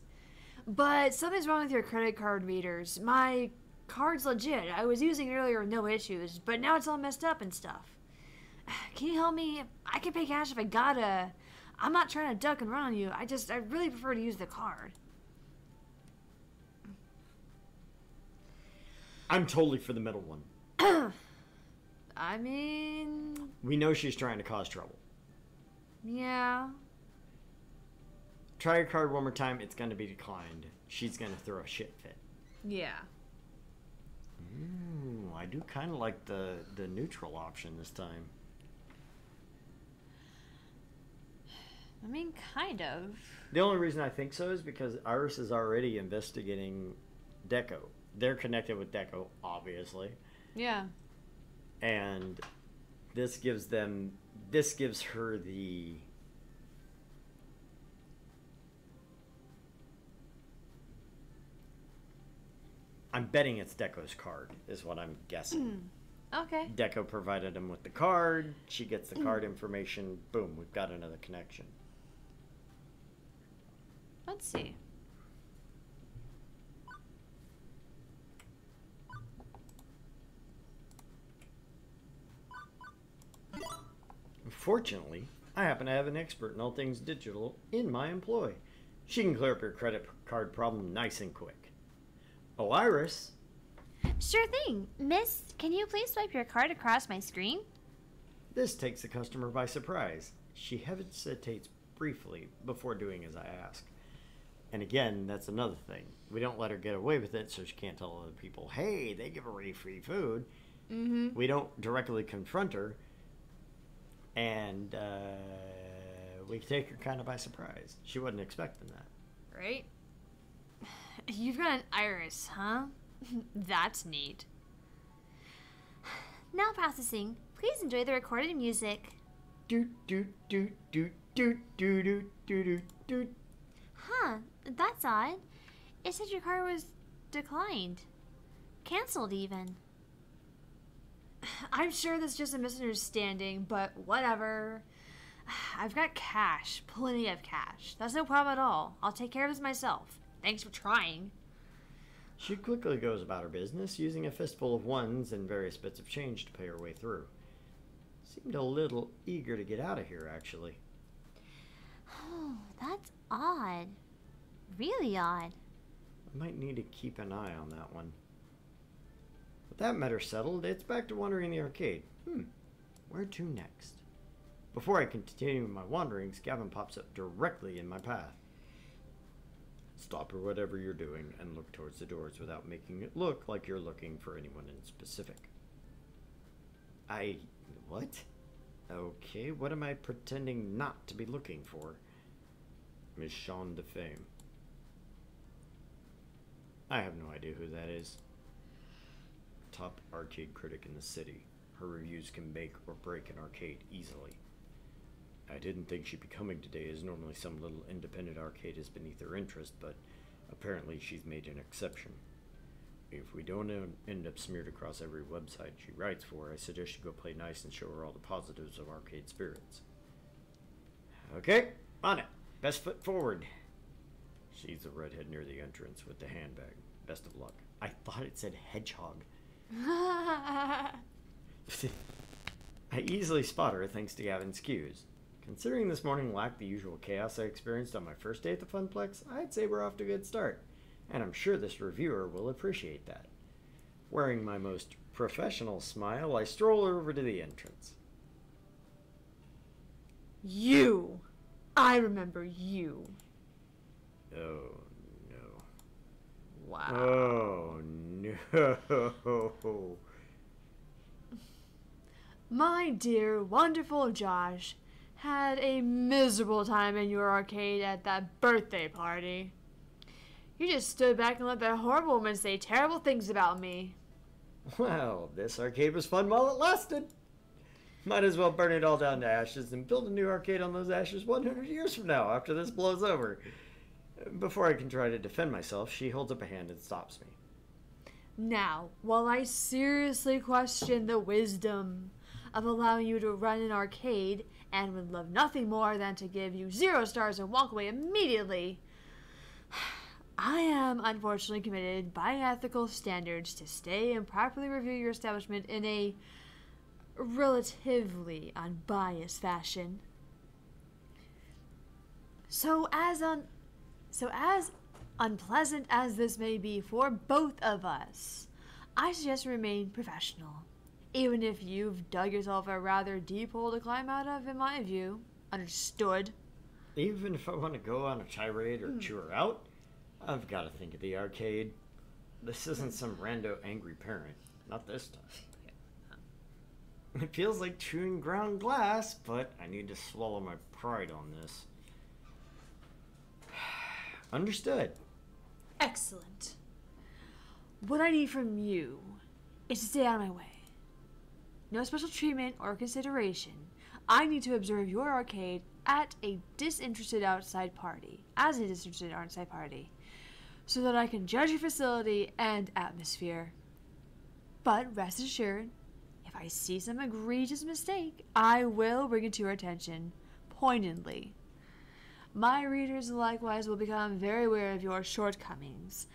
S2: But something's wrong with your credit card readers. My card's legit. I was using it earlier with no issues, but now it's all messed up and stuff. Can you help me? I can pay cash if I gotta. I'm not trying to duck and run on you. I really prefer to use the card.
S1: I'm totally for the middle one.
S2: I mean...
S1: We know she's trying to cause trouble.
S2: Yeah.
S1: Try your card one more time, it's going to be declined. She's going to throw a shit fit.
S2: Yeah.
S1: Ooh, I do kind of like the neutral option this time.
S2: I mean, kind of.
S1: The only reason I think so is because Iris is already investigating Deco. They're connected with Deco, obviously.
S2: Yeah.
S1: And this gives her the... I'm betting it's Deco's card, is what I'm guessing.
S2: Okay.
S1: Deco provided him with the card. She gets the card information. Boom, we've got another connection.
S2: Let's see.
S1: Fortunately, I happen to have an expert in all things digital in my employ. She can clear up your credit card problem nice and quick. Oh, Iris.
S3: Sure thing. Miss, can you please swipe your card across my screen?
S1: This takes the customer by surprise. She hesitates briefly before doing as I ask. And again, that's another thing. We don't let her get away with it so she can't tell other people, hey, they give away free food.
S2: Mm-hmm.
S1: We don't directly confront her. And we take her kind of by surprise. She wasn't expecting that.
S2: Right? You've got an iris, huh? That's neat.
S3: Now processing. Please enjoy the recorded music.
S1: Doot doot doot doot doot doot doot doot doot.
S3: Huh, that's odd. It said your card was declined. Cancelled even.
S2: I'm sure that's just a misunderstanding, but whatever. I've got cash. Plenty of cash. That's no problem at all. I'll take care of this myself. Thanks for trying.
S1: She quickly goes about her business, using a fistful of ones and various bits of change to pay her way through. Seemed a little eager to get out of here, actually.
S3: Oh, that's odd. Really odd.
S1: I might need to keep an eye on that one. With that matter settled, it's back to wandering the arcade. Where to next? Before I continue my wanderings, Gavin pops up directly in my path. Stop or whatever you're doing and look towards the doors without making it look like you're looking for anyone in specific. What? Okay, what am I pretending not to be looking for? Miss Shawn DeFame. I have no idea who that is. Top arcade critic in the city. Her reviews can make or break an arcade easily. I didn't think she'd be coming today, as normally some little independent arcade is beneath her interest, but apparently she's made an exception. If we don't end up smeared across every website she writes for, I suggest you go play nice and show her all the positives of arcade spirits. Okay, on it. Best foot forward. She's the redhead near the entrance with the handbag. Best of luck. I thought it said hedgehog. I easily spot her thanks to Gavin's cues. Considering this morning lacked the usual chaos I experienced on my first day at the Funplex, I'd say we're off to a good start, and I'm sure this reviewer will appreciate that. Wearing my most professional smile, I stroll over to the entrance.
S2: You! I remember you.
S1: Oh, no.
S2: Wow.
S1: Oh, no.
S2: My dear, wonderful Josh had a miserable time in your arcade at that birthday party. You just stood back and let that horrible woman say terrible things about me.
S1: Well, this arcade was fun while it lasted. Might as well burn it all down to ashes and build a new arcade on those ashes 100 years from now after this blows over. Before I can try to defend myself, she holds up a hand and stops me.
S2: Now, while I seriously question the wisdom of allowing you to run an arcade and would love nothing more than to give you 0 stars and walk away immediately, I am unfortunately committed by ethical standards to stay and properly review your establishment in a relatively unbiased fashion. So as unpleasant as this may be for both of us, I suggest remain professional, even if you've dug yourself a rather deep hole to climb out of, in my view. Understood?
S1: Even if I want to go on a tirade or chew her out, I've got to think of the arcade. This isn't some rando angry parent. Not this time. It feels like chewing ground glass, but I need to swallow my pride on this. Understood.
S2: Excellent. What I need from you is to stay out of my way. No special treatment or consideration. I need to observe your arcade as a disinterested outside party, so that I can judge your facility and atmosphere. But rest assured, if I see some egregious mistake, I will bring it to your attention, pointedly. My readers likewise will become very aware of your shortcomings.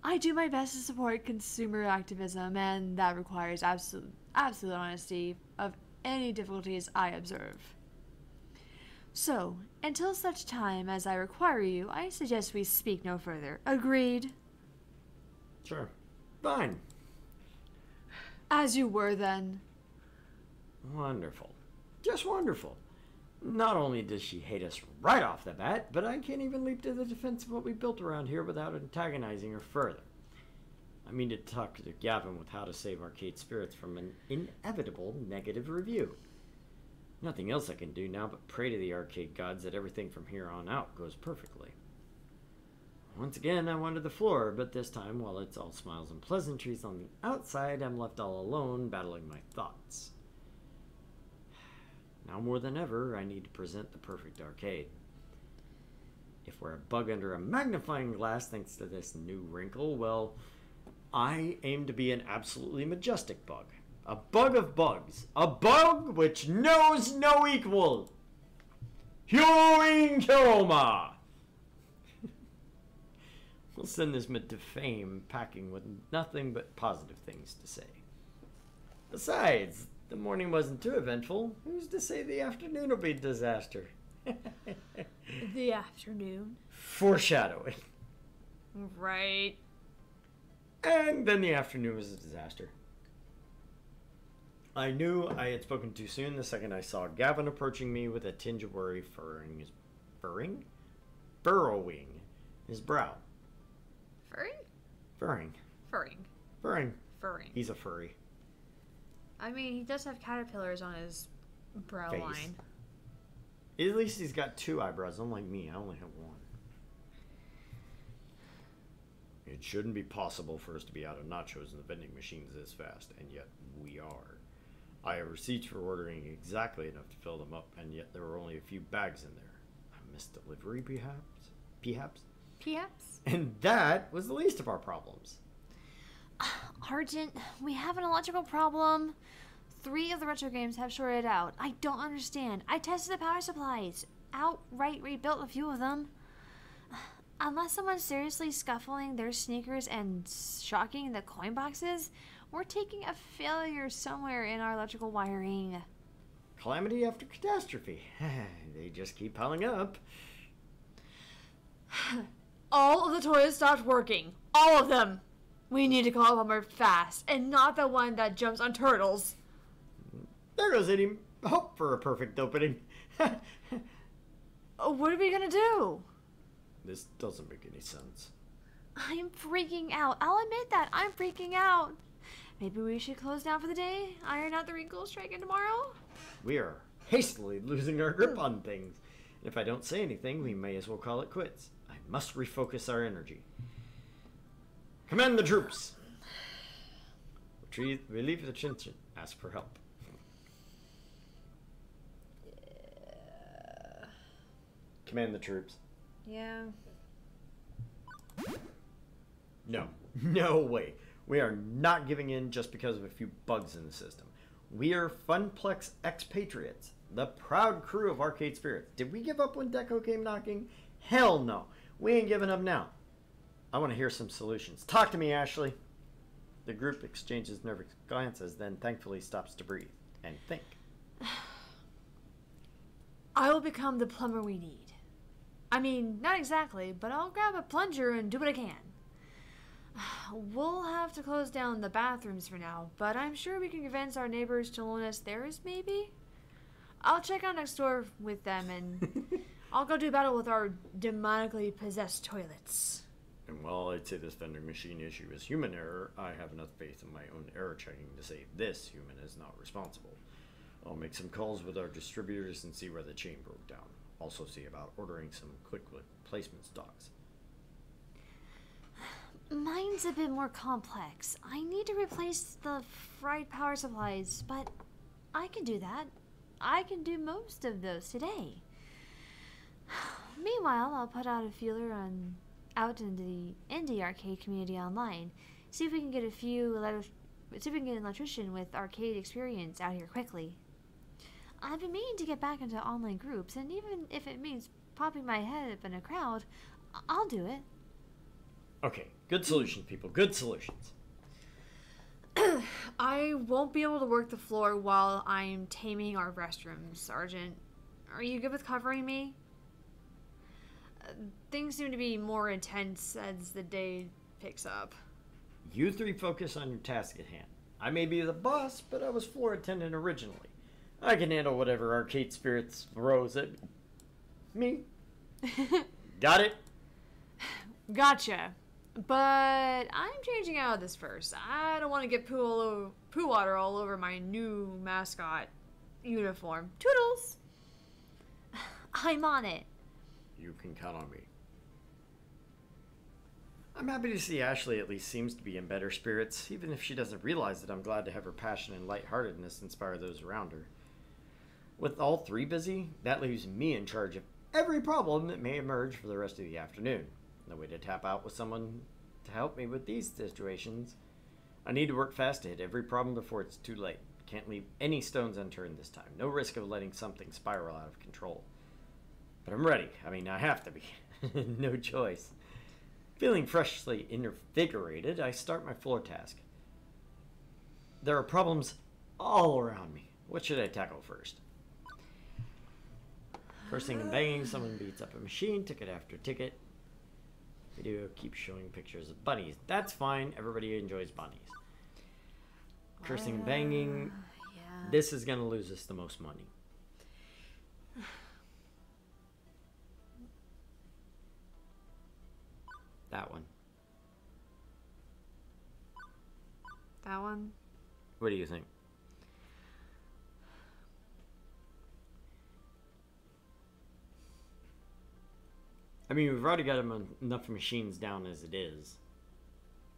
S2: I do my best to support consumer activism, and that requires absolute honesty of any difficulties I observe. So, until such time as I require you, I suggest we speak no further. Agreed?
S1: Sure. Fine.
S2: As you were, then.
S1: Wonderful. Just wonderful. Not only does she hate us right off the bat, but I can't even leap to the defense of what we built around here without antagonizing her further. I mean to talk to Gavin with how to save arcade spirits from an inevitable negative review. Nothing else I can do now but pray to the arcade gods that everything from here on out goes perfectly. Once again, I wandered the floor, but this time, while it's all smiles and pleasantries on the outside, I'm left all alone, battling my thoughts. Now more than ever, I need to present the perfect arcade. If we're a bug under a magnifying glass thanks to this new wrinkle, well, I aim to be an absolutely majestic bug. A bug of bugs. A bug which knows no equal. Hyoing Kyoma! We'll send this mid to fame packing with nothing but positive things to say. Besides, the morning wasn't too eventful. Who's to say the afternoon will be a disaster?
S2: The afternoon.
S1: Foreshadowing.
S2: Right.
S1: And then the afternoon was a disaster. I knew I had spoken too soon the second I saw Gavin approaching me with a tinge of worry burrowing his brow.
S2: Furry?
S1: Furring.
S2: Furring.
S1: Furring.
S2: Furring.
S1: He's a furry.
S2: I mean, he does have caterpillars on his brow
S1: Face.
S2: line.
S1: At least he's got two eyebrows, unlike me. I only have one. It shouldn't be possible for us to be out of nachos in the vending machines this fast, and yet we are. I have receipts for ordering exactly enough to fill them up, and yet there were only a few bags in there. A missed delivery, perhaps? Perhaps?
S2: Perhaps?
S1: And that was the least of our problems.
S3: Argent, we have an electrical problem. 3 of the retro games have shorted out. I don't understand. I tested the power supplies. Outright rebuilt a few of them. Unless someone's seriously scuffling their sneakers and shocking the coin boxes, we're taking a failure somewhere in our electrical wiring.
S1: Calamity after catastrophe. They just keep piling up.
S2: All of the toys stopped working. All of them. We need to call a plumber fast, and not the one that jumps on turtles.
S1: There goes any hope for a perfect opening.
S2: What are we gonna do?
S1: This doesn't make any sense.
S3: I'm freaking out. I'll admit that. I'm freaking out. Maybe we should close down for the day, iron out the wrinkles, strike in tomorrow?
S1: We are hastily losing our grip on things. And if I don't say anything, we may as well call it quits. I must refocus our energy. Command the troops! Relieve the tension. Ask for help.
S2: Yeah.
S1: Command the troops.
S2: Yeah.
S1: No. No way. We are not giving in just because of a few bugs in the system. We are Funplex expatriates, the proud crew of Arcade Spirits. Did we give up when Deco came knocking? Hell no. We ain't giving up now. I want to hear some solutions. Talk to me, Ashley. The group exchanges nervous glances, then thankfully stops to breathe and think.
S2: I will become the plumber we need. I mean, not exactly, but I'll grab a plunger and do what I can. We'll have to close down the bathrooms for now, but I'm sure we can convince our neighbors to loan us theirs, maybe? I'll check out next door with them, and I'll go do battle with our demonically possessed toilets.
S1: And while I'd say this vending machine issue is human error, I have enough faith in my own error checking to say this human is not responsible. I'll make some calls with our distributors and see where the chain broke down. Also see about ordering some quick replacement stocks.
S3: Mine's a bit more complex. I need to replace the fried power supplies, but I can do that. I can do most of those today. Meanwhile, I'll put out a feeler out into the indie arcade community online. See if we can get an electrician with arcade experience out here quickly. I've been meaning to get back into online groups, and even if it means popping my head up in a crowd, I'll do it.
S1: Okay, good solutions, people. Good solutions.
S2: I won't be able to work the floor while I'm taming our restrooms, Argent. Are you good with covering me? Things seem to be more intense as the day picks up.
S1: You 3 focus on your task at hand. I may be the boss, but I was floor attendant originally. I can handle whatever Arcade Spirits throws at me. Got it?
S2: Gotcha. But I'm changing out of this first. I don't want to get poo water all over my new mascot uniform. Toodles!
S3: I'm on it.
S1: You can count on me. I'm happy to see Ashley at least seems to be in better spirits, even if she doesn't realize it. I'm glad to have her passion and lightheartedness inspire those around her. With all 3 busy, that leaves me in charge of every problem that may emerge for the rest of the afternoon. No way to tap out with someone to help me with these situations. I need to work fast to hit every problem before it's too late. Can't leave any stones unturned this time. No risk of letting something spiral out of control. But I'm ready. I mean, I have to be. No choice. Feeling freshly invigorated, I start my floor task. There are problems all around me. What should I tackle first? Cursing and banging, someone beats up a machine, ticket after ticket. Video keeps showing pictures of bunnies. That's fine. Everybody enjoys bunnies. Cursing and banging.
S2: Yeah.
S1: This is going to lose us the most money. That one.
S2: That one?
S1: What do you think? I mean, we've already got enough machines down as it is.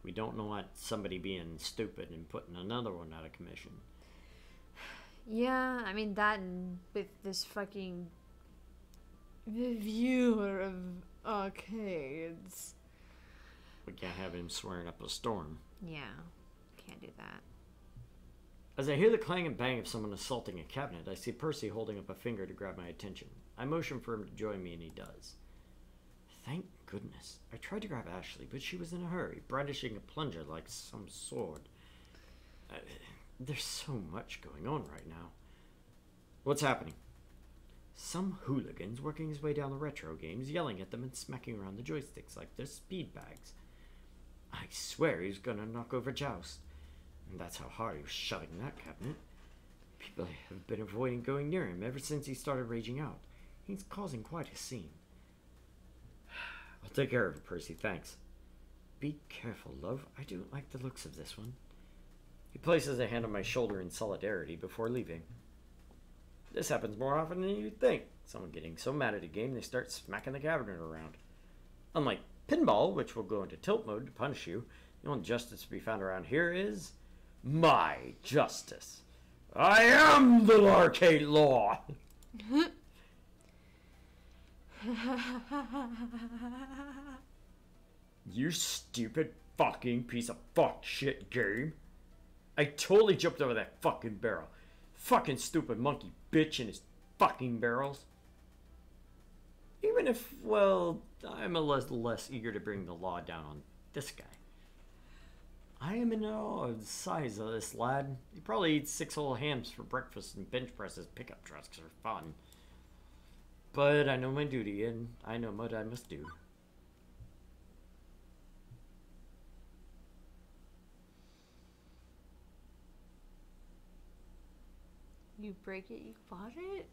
S1: We don't want somebody being stupid and putting another one out of commission.
S2: Yeah, I mean, that and with this fucking reviewer of arcades.
S1: We can't have him swearing up a storm.
S2: Yeah, can't do that.
S1: As I hear the clang and bang of someone assaulting a cabinet, I see Percy holding up a finger to grab my attention. I motion for him to join me, and he does. Thank goodness. I tried to grab Ashley, but she was in a hurry, brandishing a plunger like some sword. There's so much going on right now. What's happening? Some hooligan's working his way down the retro games, yelling at them and smacking around the joysticks like they're speed bags. I swear he's gonna knock over Joust. And that's how hard he was shoving that cabinet. People have been avoiding going near him ever since he started raging out. He's causing quite a scene. I'll take care of it, Percy, thanks. Be careful, love. I don't like the looks of this one. He places a hand on my shoulder in solidarity before leaving. This happens more often than you'd think. Someone getting so mad at a game they start smacking the cabinet around. Unlike pinball, which will go into tilt mode to punish you, the only justice to be found around here is my justice. I am the arcade law. You stupid fucking piece of fuck shit game. I totally jumped over that fucking barrel. Fucking stupid monkey bitch and his fucking barrels. Even if, well, I'm a less eager to bring the law down on this guy. I am in awe of the size of this lad. He probably eats 6 whole hams for breakfast and bench presses pickup trucks are fun. But I know my duty and I know what I must do.
S2: You break it, you bought it?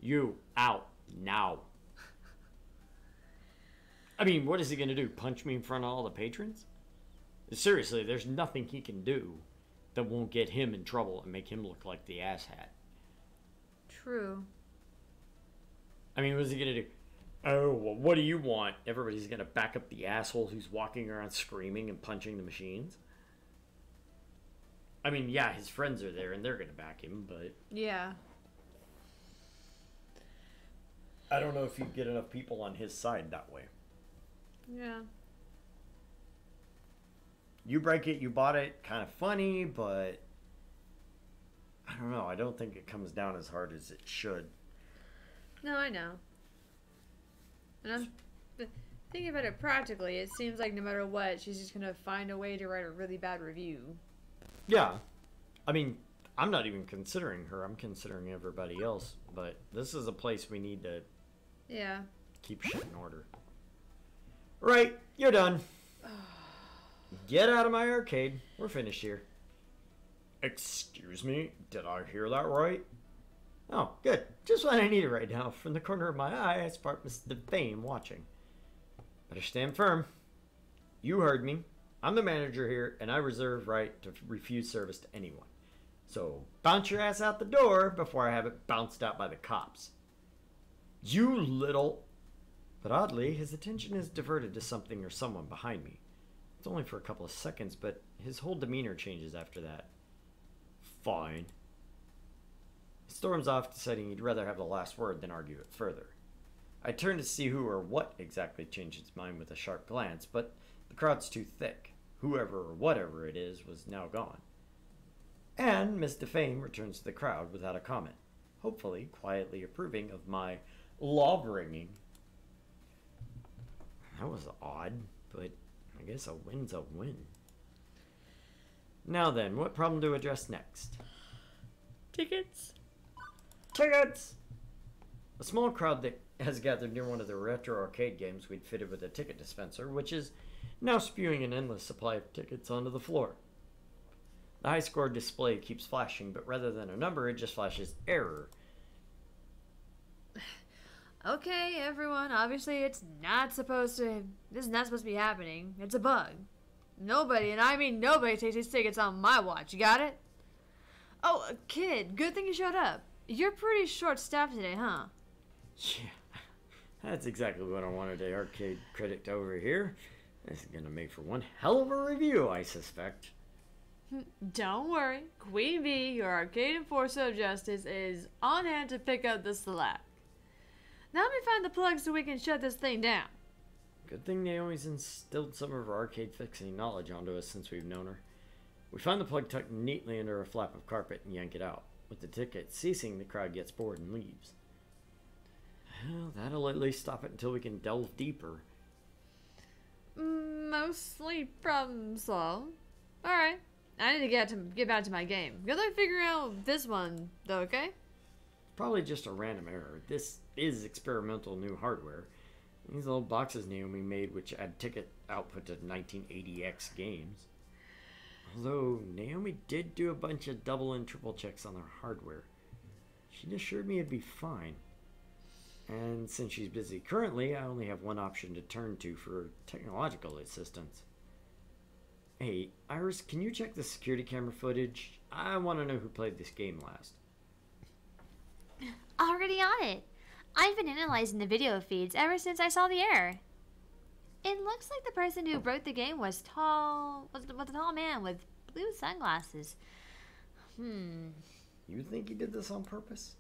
S1: You out now. I mean, what is he gonna do? Punch me in front of all the patrons? Seriously, there's nothing he can do that won't get him in trouble and make him look like the asshat.
S2: True.
S1: I mean, what is he gonna do? Oh, well, what do you want? Everybody's gonna back up the asshole who's walking around screaming and punching the machines? I mean, yeah, his friends are there and they're gonna back him, but
S2: Yeah.
S1: I don't know if you get enough people on his side that way.
S2: Yeah.
S1: You break it, you bought it, kind of funny, but I don't know. I don't think it comes down as hard as it should.
S2: No, I know. And I'm thinking about it practically. It seems like no matter what, she's just gonna find a way to write a really bad review.
S1: Yeah. I mean, I'm not even considering her. I'm considering everybody else. But this is a place we need to
S2: Yeah.
S1: keep shit in order. Right, you're done. Get out of my arcade. We're finished here. Excuse me, did I hear that right? Oh, good. Just what I needed right now. From the corner of my eye, I spot Mr. Fame watching. Better stand firm. You heard me. I'm the manager here, and I reserve right to refuse service to anyone. So bounce your ass out the door before I have it bounced out by the cops. You little... But oddly, his attention is diverted to something or someone behind me. It's only for a couple of seconds, but his whole demeanor changes after that. Fine. He storms off, deciding he'd rather have the last word than argue it further. I turn to see who or what exactly changed its mind with a sharp glance, but the crowd's too thick. Whoever or whatever it is was now gone. And Miss Defame returns to the crowd without a comment, hopefully quietly approving of my law-bringing. That was odd, but I guess a win's a win. Now then, what problem to address next?
S2: Tickets?
S1: Tickets! A small crowd that has gathered near one of the retro arcade games we'd fitted with a ticket dispenser, which is now spewing an endless supply of tickets onto the floor. The high score display keeps flashing, but rather than a number, it just flashes error.
S2: Okay, everyone, obviously this is not supposed to be happening. It's a bug. Nobody, and I mean nobody, takes these tickets on my watch. You got it? Oh, kid, good thing you showed up. You're pretty short-staffed today, huh?
S1: Yeah, that's exactly what I wanted the arcade critic over here. This is gonna make for one hell of a review, I suspect.
S2: Don't worry. Queen Bee, your arcade enforcer of justice, is on hand to pick up the slack. Now let me find the plug so we can shut this thing down.
S1: Good thing Naomi's instilled some of her arcade fixing knowledge onto us since we've known her. We find the plug tucked neatly under a flap of carpet and yank it out. With the ticket ceasing, the crowd gets bored and leaves. Well, that'll at least stop it until we can delve deeper.
S2: Mostly problem solved. Alright. I need to get back to my game. Good luck figuring out this one, though, okay?
S1: Probably just a random error. This is experimental new hardware. These little boxes Naomi made, which add ticket output to 1980X games. Although, Naomi did do a bunch of double and triple checks on her hardware. She assured me it'd be fine. And since she's busy currently, I only have one option to turn to for technological assistance. Hey, Iris, can you check the security camera footage? I want to know who played this game last.
S3: Already on it. I've been analyzing the video feeds ever since I saw the error. It looks like the person who wrote the game was a tall man with blue sunglasses.
S1: You think he did this on purpose?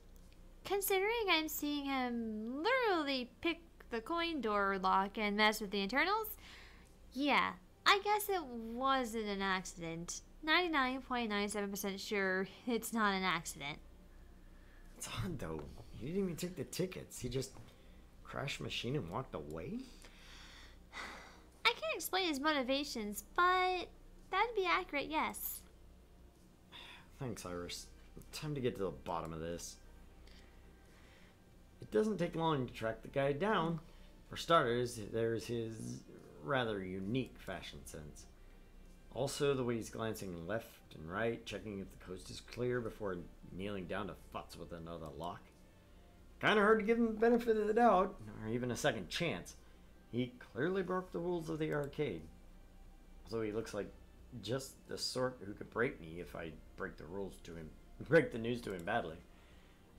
S3: Considering I'm seeing him literally pick the coin door lock and mess with the internals, yeah, I guess it wasn't an accident. 99.97% sure it's not an accident.
S1: It's odd though. He didn't even take the tickets. He just crashed the machine and walked away?
S3: I can't explain his motivations, but that'd be accurate, yes.
S1: Thanks, Iris. Time to get to the bottom of this. It doesn't take long to track the guy down. For starters, there's his rather unique fashion sense. Also, the way he's glancing left and right, checking if the coast is clear before kneeling down to futz with another lock. Kinda hard to give him the benefit of the doubt, or even a second chance. He clearly broke the rules of the arcade. Although he looks like just the sort who could break me if I break the news to him badly.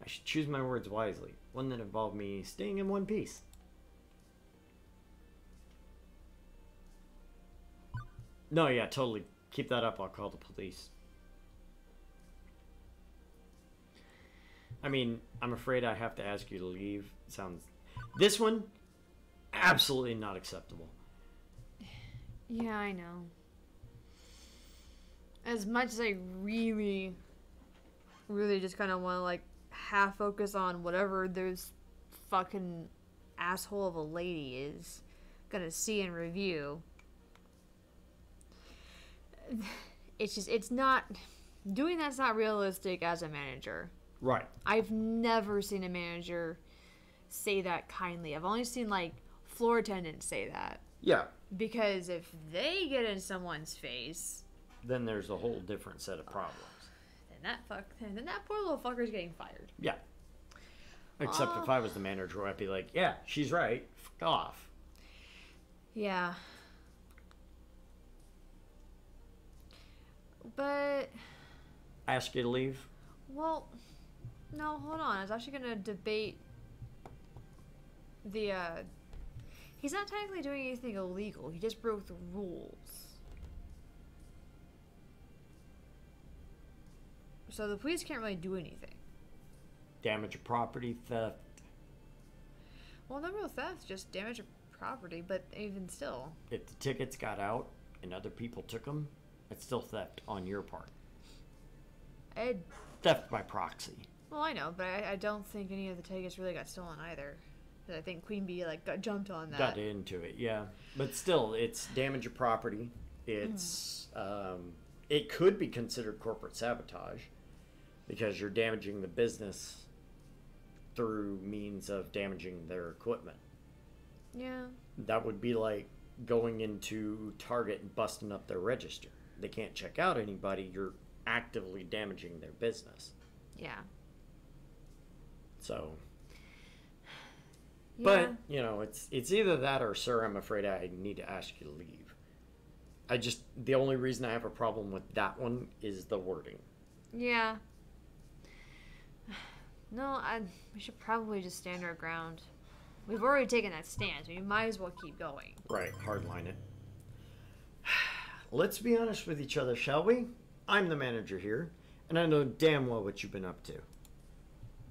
S1: I should choose my words wisely, one that involved me staying in one piece. No, yeah, totally. Keep that up, I'll call the police. I mean, I'm afraid I have to ask you to leave. This one, absolutely not acceptable.
S2: Yeah, I know. As much as I really just kind of want to, like, half focus on whatever this fucking asshole of a lady is gonna see and review, it's not, doing that's not realistic as a manager.
S1: Right.
S2: I've never seen a manager say that kindly. I've only seen, like, floor attendants say that.
S1: Yeah.
S2: Because if they get in someone's face,
S1: then there's a whole different set of problems.
S2: Then that poor little fucker's getting fired.
S1: Yeah. Except if I was the manager, I'd be like, yeah, she's right. Fuck off.
S2: Yeah. But...
S1: Ask you to leave?
S2: Well, no, hold on. I was actually going to debate the, he's not technically doing anything illegal. He just broke the rules. So the police can't really do anything.
S1: Damage of property, theft.
S2: Well, not real theft, just damage of property, but even still.
S1: If the tickets got out and other people took them, it's still theft on your part.
S2: I,
S1: Theft by proxy.
S2: well, I know, but I don't think any of the tickets really got stolen either. 'Cause I think Queen Bee like got jumped on that.
S1: Got into it, yeah. But still, it's damage of property. It's it could be considered corporate sabotage because you're damaging the business through means of damaging their equipment.
S2: Yeah.
S1: That would be like going into Target and busting up their register. They can't check out anybody. You're actively damaging their business.
S2: Yeah.
S1: So,
S2: Yeah.
S1: but you know, it's either that or, sir, I'm afraid I need to ask you to leave. The only reason I have a problem with that one is the wording.
S2: Yeah. No, we should probably just stand our ground. We've already taken that stance. We might as well keep going.
S1: Right, hardline it. Let's be honest with each other, shall we? I'm the manager here, and I know damn well what you've been up to.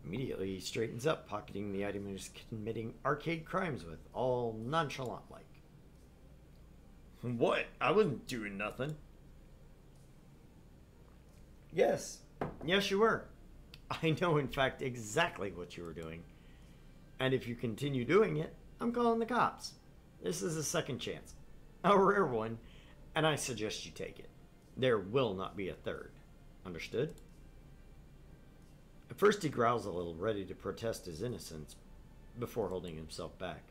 S1: Immediately, he straightens up, pocketing the item he's committing arcade crimes with, all nonchalant-like. What? I wasn't doing nothing. Yes. Yes, you were. I know, in fact, exactly what you were doing. And if you continue doing it, I'm calling the cops. This is a second chance. A rare one, and I suggest you take it. There will not be a third. Understood? At first he growls a little, ready to protest his innocence, before holding himself back.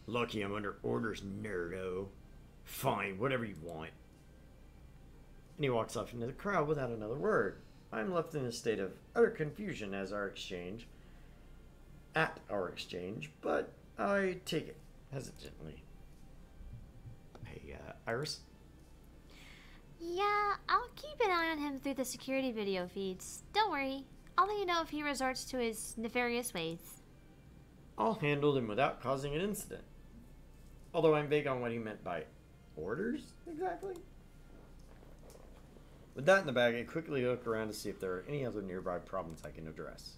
S1: Lucky I'm under orders, nerdo. Fine, whatever you want. And he walks off into the crowd without another word. I'm left in a state of utter confusion at our exchange, but I take it hesitantly. Hey, Iris?
S3: Yeah, I'll keep an eye on him through the security video feeds. Don't worry. I'll let you know if he resorts to his nefarious ways.
S1: I'll handle him without causing an incident. Although I'm vague on what he meant by orders, exactly. With that in the bag, I quickly look around to see if there are any other nearby problems I can address.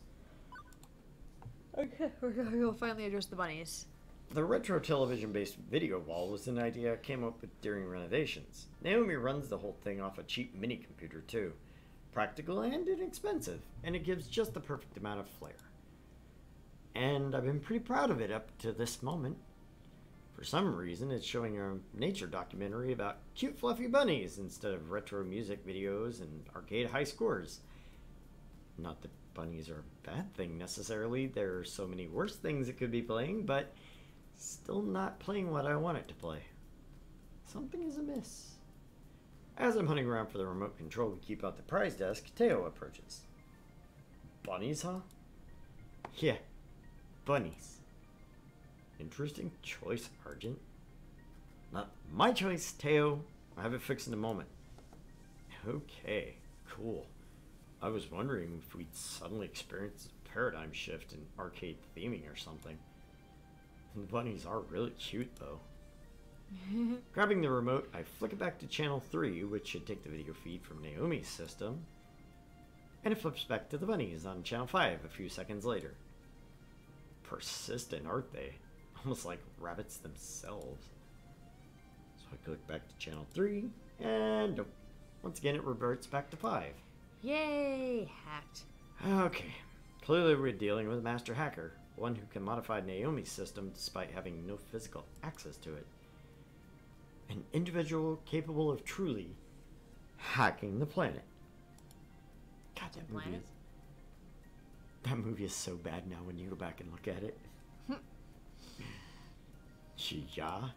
S2: Okay, we'll finally address the bunnies.
S1: The retro television-based video wall was an idea I came up with during renovations. Naomi runs the whole thing off a cheap mini-computer, too. Practical and inexpensive, and it gives just the perfect amount of flair. And I've been pretty proud of it up to this moment. For some reason, it's showing a nature documentary about cute fluffy bunnies instead of retro music videos and arcade high scores. Not that bunnies are a bad thing necessarily, there are so many worse things it could be playing, but still not playing what I want it to play. Something is amiss. As I'm hunting around for the remote control to keep out the prize desk, Teo approaches. Bunnies, huh? Yeah, bunnies. Interesting choice, Argent. Not my choice, Teo. I'll have it fixed in a moment. Okay, cool. I was wondering if we'd suddenly experienced a paradigm shift in arcade theming or something. The bunnies are really cute, though. Grabbing the remote, I flick it back to channel 3, which should take the video feed from Naomi's system. And it flips back to the bunnies on channel 5 a few seconds later. Persistent, aren't they? Almost like rabbits themselves. So I click back to channel 3, and nope. Once again it reverts back to 5.
S2: Yay, hacked.
S1: Okay, clearly we're dealing with a master hacker, one who can modify Naomi's system despite having no physical access to it. An individual capable of truly hacking the planet. God, that movie
S2: planet?
S1: that movie is so bad now when you go back and look at it. Yeah.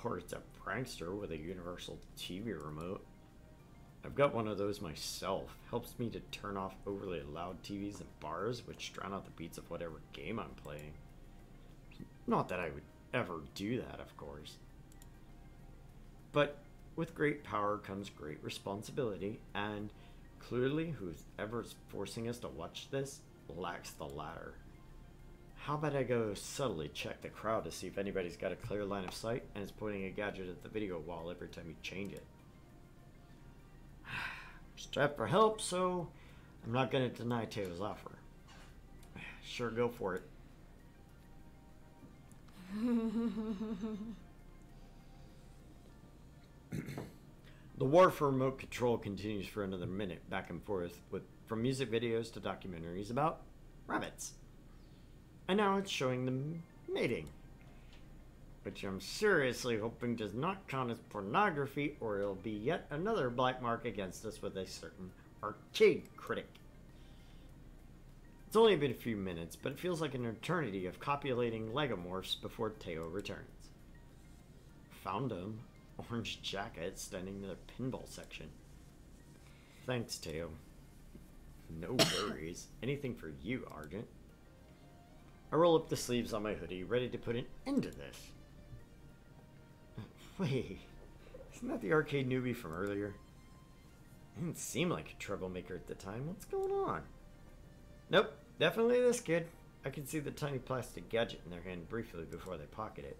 S1: Or it's a prankster with a universal TV remote. I've got one of those myself. Helps me to turn off overly loud TVs in bars, which drown out the beats of whatever game I'm playing. Not that I would ever do that, of course. But with great power comes great responsibility, and clearly whoever's forcing us to watch this lacks the latter. How about I go subtly check the crowd to see if anybody's got a clear line of sight and is pointing a gadget at the video wall every time you change it. Strapped for help, so I'm not going to deny Teo's offer. Sure, go for it. The The war for remote control continues for another minute, back and forth, from music videos to documentaries about rabbits. And now it's showing them mating, which I'm seriously hoping does not count as pornography, or it'll be yet another black mark against us with a certain arcade critic. It's only been a few minutes, but it feels like an eternity of copulating Legomorphs before Teo returns. Found him. Orange jacket standing in the pinball section. Thanks, Teo. No worries. Anything for you, Argent. I roll up the sleeves on my hoodie, ready to put an end to this. Wait, isn't that the arcade newbie from earlier? Didn't seem like a troublemaker at the time. What's going on? Nope, definitely this kid. I can see the tiny plastic gadget in their hand briefly before they pocket it.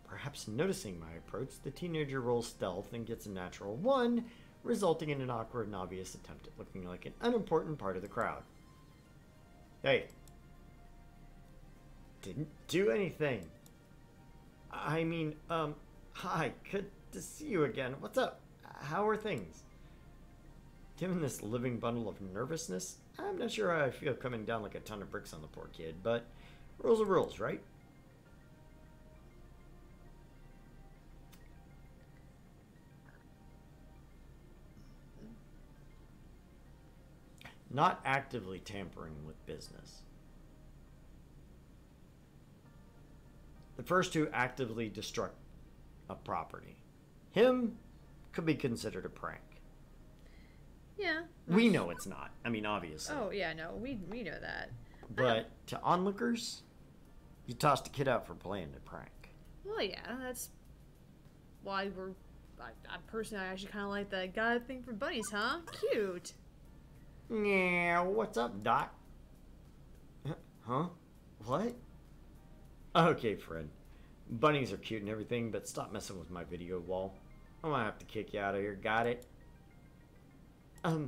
S1: Perhaps noticing my approach, the teenager rolls stealth and gets a natural 1, resulting in an awkward and obvious attempt at looking like an unimportant part of the crowd. Hey. Didn't do anything. I mean, hi, good to see you again. What's up? How are things? Given this living bundle of nervousness, I'm not sure how I feel coming down like a ton of bricks on the poor kid, but rules are rules, right? Not actively tampering with business. The first two actively destruct a property. Him could be considered a prank.
S2: Yeah.
S1: We know it's not. I mean, obviously.
S2: Oh, yeah, no, we know that.
S1: But to onlookers, you tossed a kid out for playing a prank.
S2: Well, yeah, that's why I personally actually kind of like the God thing for bunnies, huh? Cute.
S1: Yeah, what's up, Doc? Huh? What? Okay, friend. Bunnies are cute and everything, but stop messing with my video wall. I'm gonna have to kick you out of here. Got it? Okay,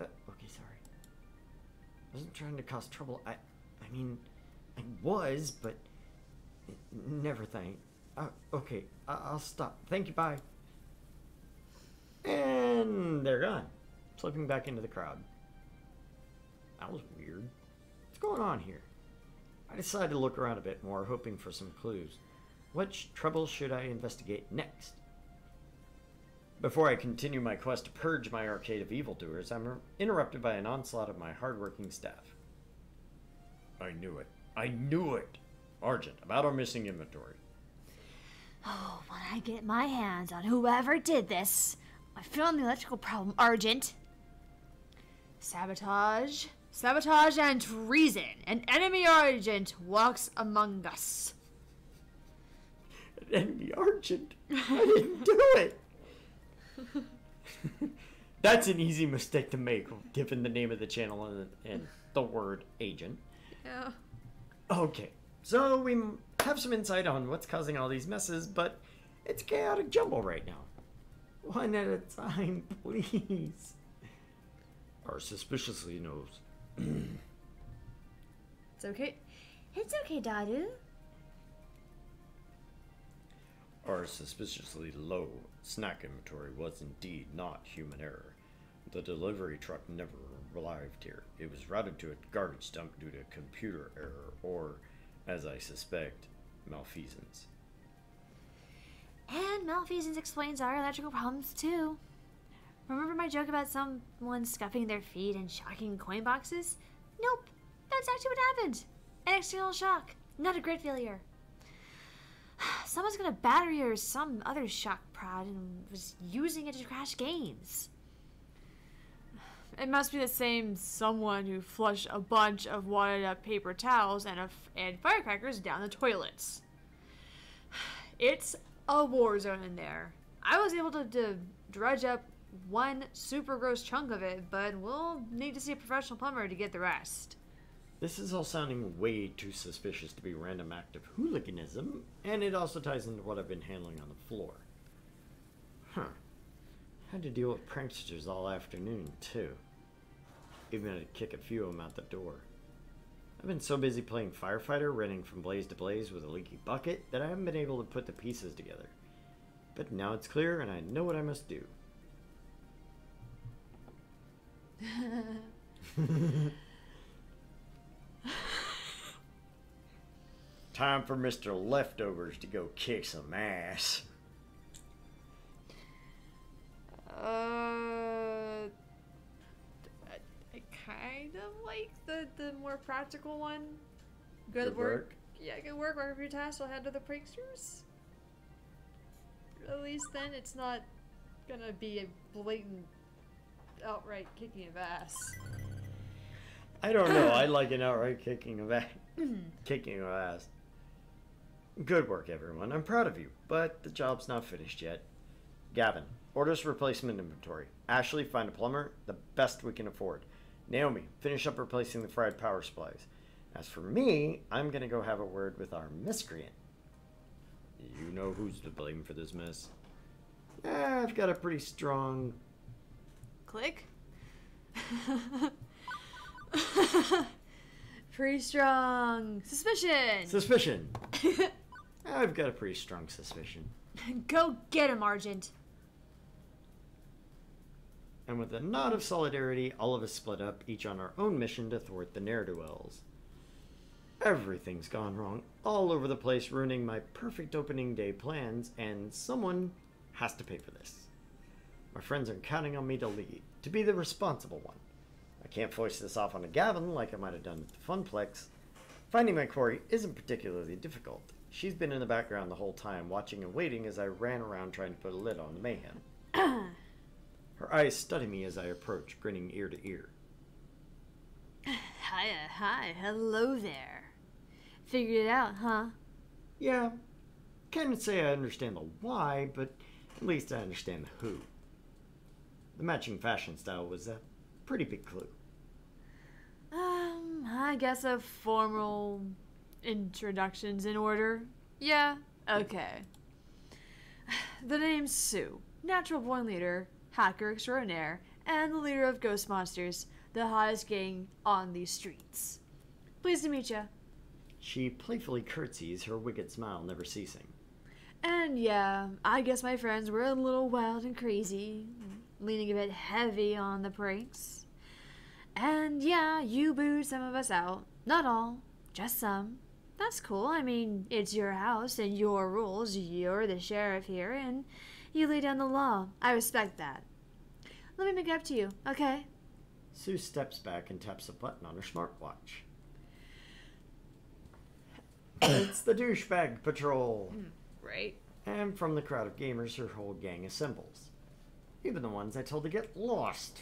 S1: sorry. I wasn't trying to cause trouble. I mean, I was, but never think. Okay, I'll stop. Thank you, bye. And they're gone. Slipping back into the crowd. That was weird. What's going on here? I decided to look around a bit more, hoping for some clues. What trouble should I investigate next? Before I continue my quest to purge my arcade of evildoers, I'm interrupted by an onslaught of my hard-working staff. I knew it. I knew it! Argent, about our missing inventory.
S3: Oh, when I get my hands on whoever did this, I found the electrical problem, Argent.
S2: Sabotage. Sabotage and treason. An enemy Argent walks among us.
S1: An enemy Argent? I didn't do it! That's an easy mistake to make, given the name of the channel and the word agent.
S2: Yeah.
S1: Okay, so we have some insight on what's causing all these messes, but it's chaotic jumble right now. One at a time, please. Our suspiciously knows.
S2: It's okay.
S3: It's okay, Dadu.
S1: Our suspiciously low snack inventory was indeed not human error. The delivery truck never arrived here. It was routed to a garbage dump due to computer error or, as I suspect, malfeasance.
S3: And malfeasance explains our electrical problems, too. Remember my joke about someone scuffing their feet and shocking coin boxes? Nope. That's actually what happened. An external shock. Not a grid failure. Someone's got a battery or some other shock prod and was using it to crash games.
S2: It must be the same someone who flushed a bunch of wadded up paper towels and firecrackers down the toilets. It's a war zone in there. I was able to dredge up one super gross chunk of it, but we'll need to see a professional plumber to get the rest.
S1: This is all sounding way too suspicious to be random act of hooliganism, and it also ties into what I've been handling on the floor. Huh. Had to deal with pranksters all afternoon, too. Even had to kick a few of them out the door. I've been so busy playing firefighter, running from blaze to blaze with a leaky bucket, that I haven't been able to put the pieces together. But now it's clear and I know what I must do. Time for Mr. Leftovers to go kick some ass.
S2: I kind of like the more practical one. Good work. Yeah, good work. Mark of your task will head to the pranksters. At least then it's not gonna be a blatant, outright kicking of ass.
S1: I don't know. I like an outright kicking of ass. Kicking of ass. Good work, everyone. I'm proud of you, but the job's not finished yet. Gavin, orders replacement inventory. Ashley, find a plumber, the best we can afford. Naomi, finish up replacing the fried power supplies. As for me, I'm gonna go have a word with our miscreant. You know who's to blame for this mess. I've got a pretty strong...
S2: Click? Pretty strong suspicion!
S1: Suspicion! I've got a pretty strong suspicion.
S3: Go get him, Argent.
S1: And with a nod of solidarity, all of us split up, each on our own mission to thwart the ne'er-do-wells. Everything's gone wrong all over the place, ruining my perfect opening day plans, and someone has to pay for this. My friends are counting on me to lead, to be the responsible one. I can't voice this off on a Gavin like I might have done at the Funplex. Finding my quarry isn't particularly difficult. She's been in the background the whole time, watching and waiting as I ran around trying to put a lid on the mayhem. Her eyes study me as I approach, grinning ear to ear.
S3: Hi, hello there. Figured it out, huh?
S1: Yeah, can't say I understand the why, but at least I understand the who. The matching fashion style was a pretty big clue.
S2: I guess a formal introduction's in order. Yeah, okay. The name's Sue, natural born leader, hacker extraordinaire, and the leader of Ghost Monsters, the hottest gang on these streets. Pleased to meet ya.
S1: She playfully curtsies, her wicked smile never ceasing.
S2: And yeah, I guess my friends were a little wild and crazy, leaning a bit heavy on the pranks. And yeah, you booed some of us out. Not all, just some. That's cool. I mean, it's your house and your rules. You're the sheriff here, and you lay down the law. I respect that. Let me make it up to you, okay?
S1: Sue steps back and taps a button on her smartwatch. It's the douchebag patrol.
S2: Right.
S1: And from the crowd of gamers, her whole gang assembles. Even the ones I told to get lost.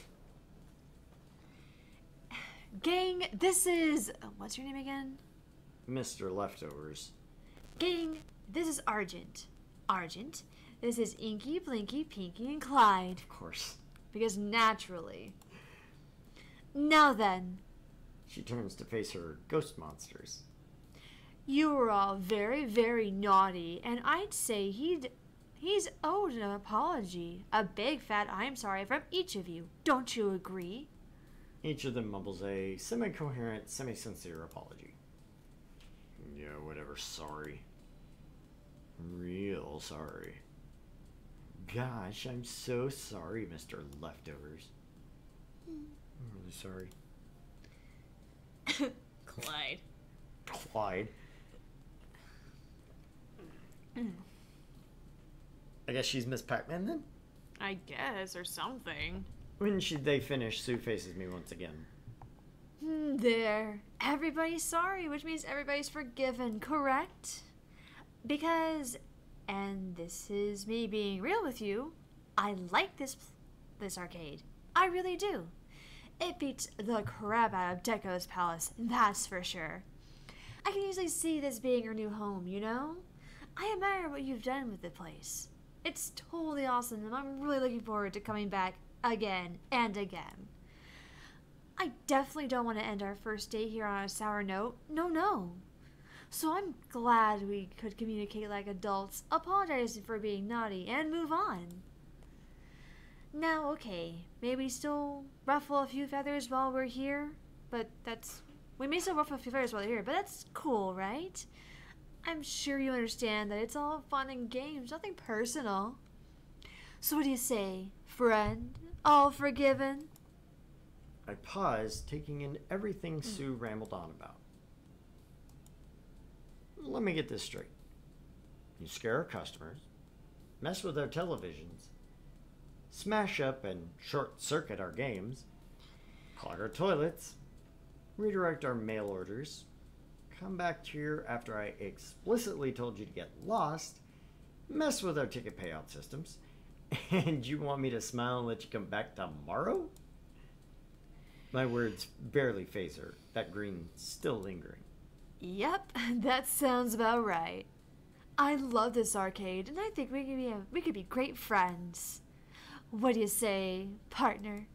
S2: Gang, this is... what's your name again?
S1: Mr. Leftovers.
S2: Gang, this is Argent. Argent, this is Inky, Blinky, Pinky, and Clyde.
S1: Of course.
S2: Because naturally. Now then.
S1: She turns to face her ghost monsters.
S2: You were all very, very naughty, and I'd say he's owed an apology. A big fat I'm sorry from each of you. Don't you agree?
S1: Each of them mumbles a semi-coherent, semi-sincere apology. Yeah, whatever, sorry. Real sorry. Gosh, I'm so sorry, Mr. Leftovers. I'm really sorry.
S2: Clyde.
S1: Clyde. I guess she's Miss Pac-Man then?
S2: I guess, or something.
S1: When they finish, Sue faces me once again.
S2: There. Everybody's sorry, which means everybody's forgiven, correct? Because, and this is me being real with you, I like this arcade. I really do. It beats the crap out of Deco's Palace, that's for sure. I can easily see this being your new home, you know? I admire what you've done with the place. It's totally awesome, and I'm really looking forward to coming back again and again. I definitely don't want to end our first day here on a sour note. No. So I'm glad we could communicate like adults, apologize for being naughty, and move on. Now, okay, maybe still ruffle a few feathers while we're here, but we may still ruffle a few feathers while we're here, but that's cool, right? I'm sure you understand that it's all fun and games, nothing personal.
S3: So what do you say, friend? All forgiven?
S1: I paused, taking in everything Sue rambled on about. Let me get this straight. You scare our customers, mess with our televisions, smash up and short-circuit our games, clog our toilets, redirect our mail orders, come back here after I explicitly told you to get lost, mess with our ticket payout systems, and you want me to smile and let you come back tomorrow? My words barely phase her, that grin still lingering.
S2: Yep, that sounds about right. I love this arcade, and I think we could be great friends. What do you say, partner?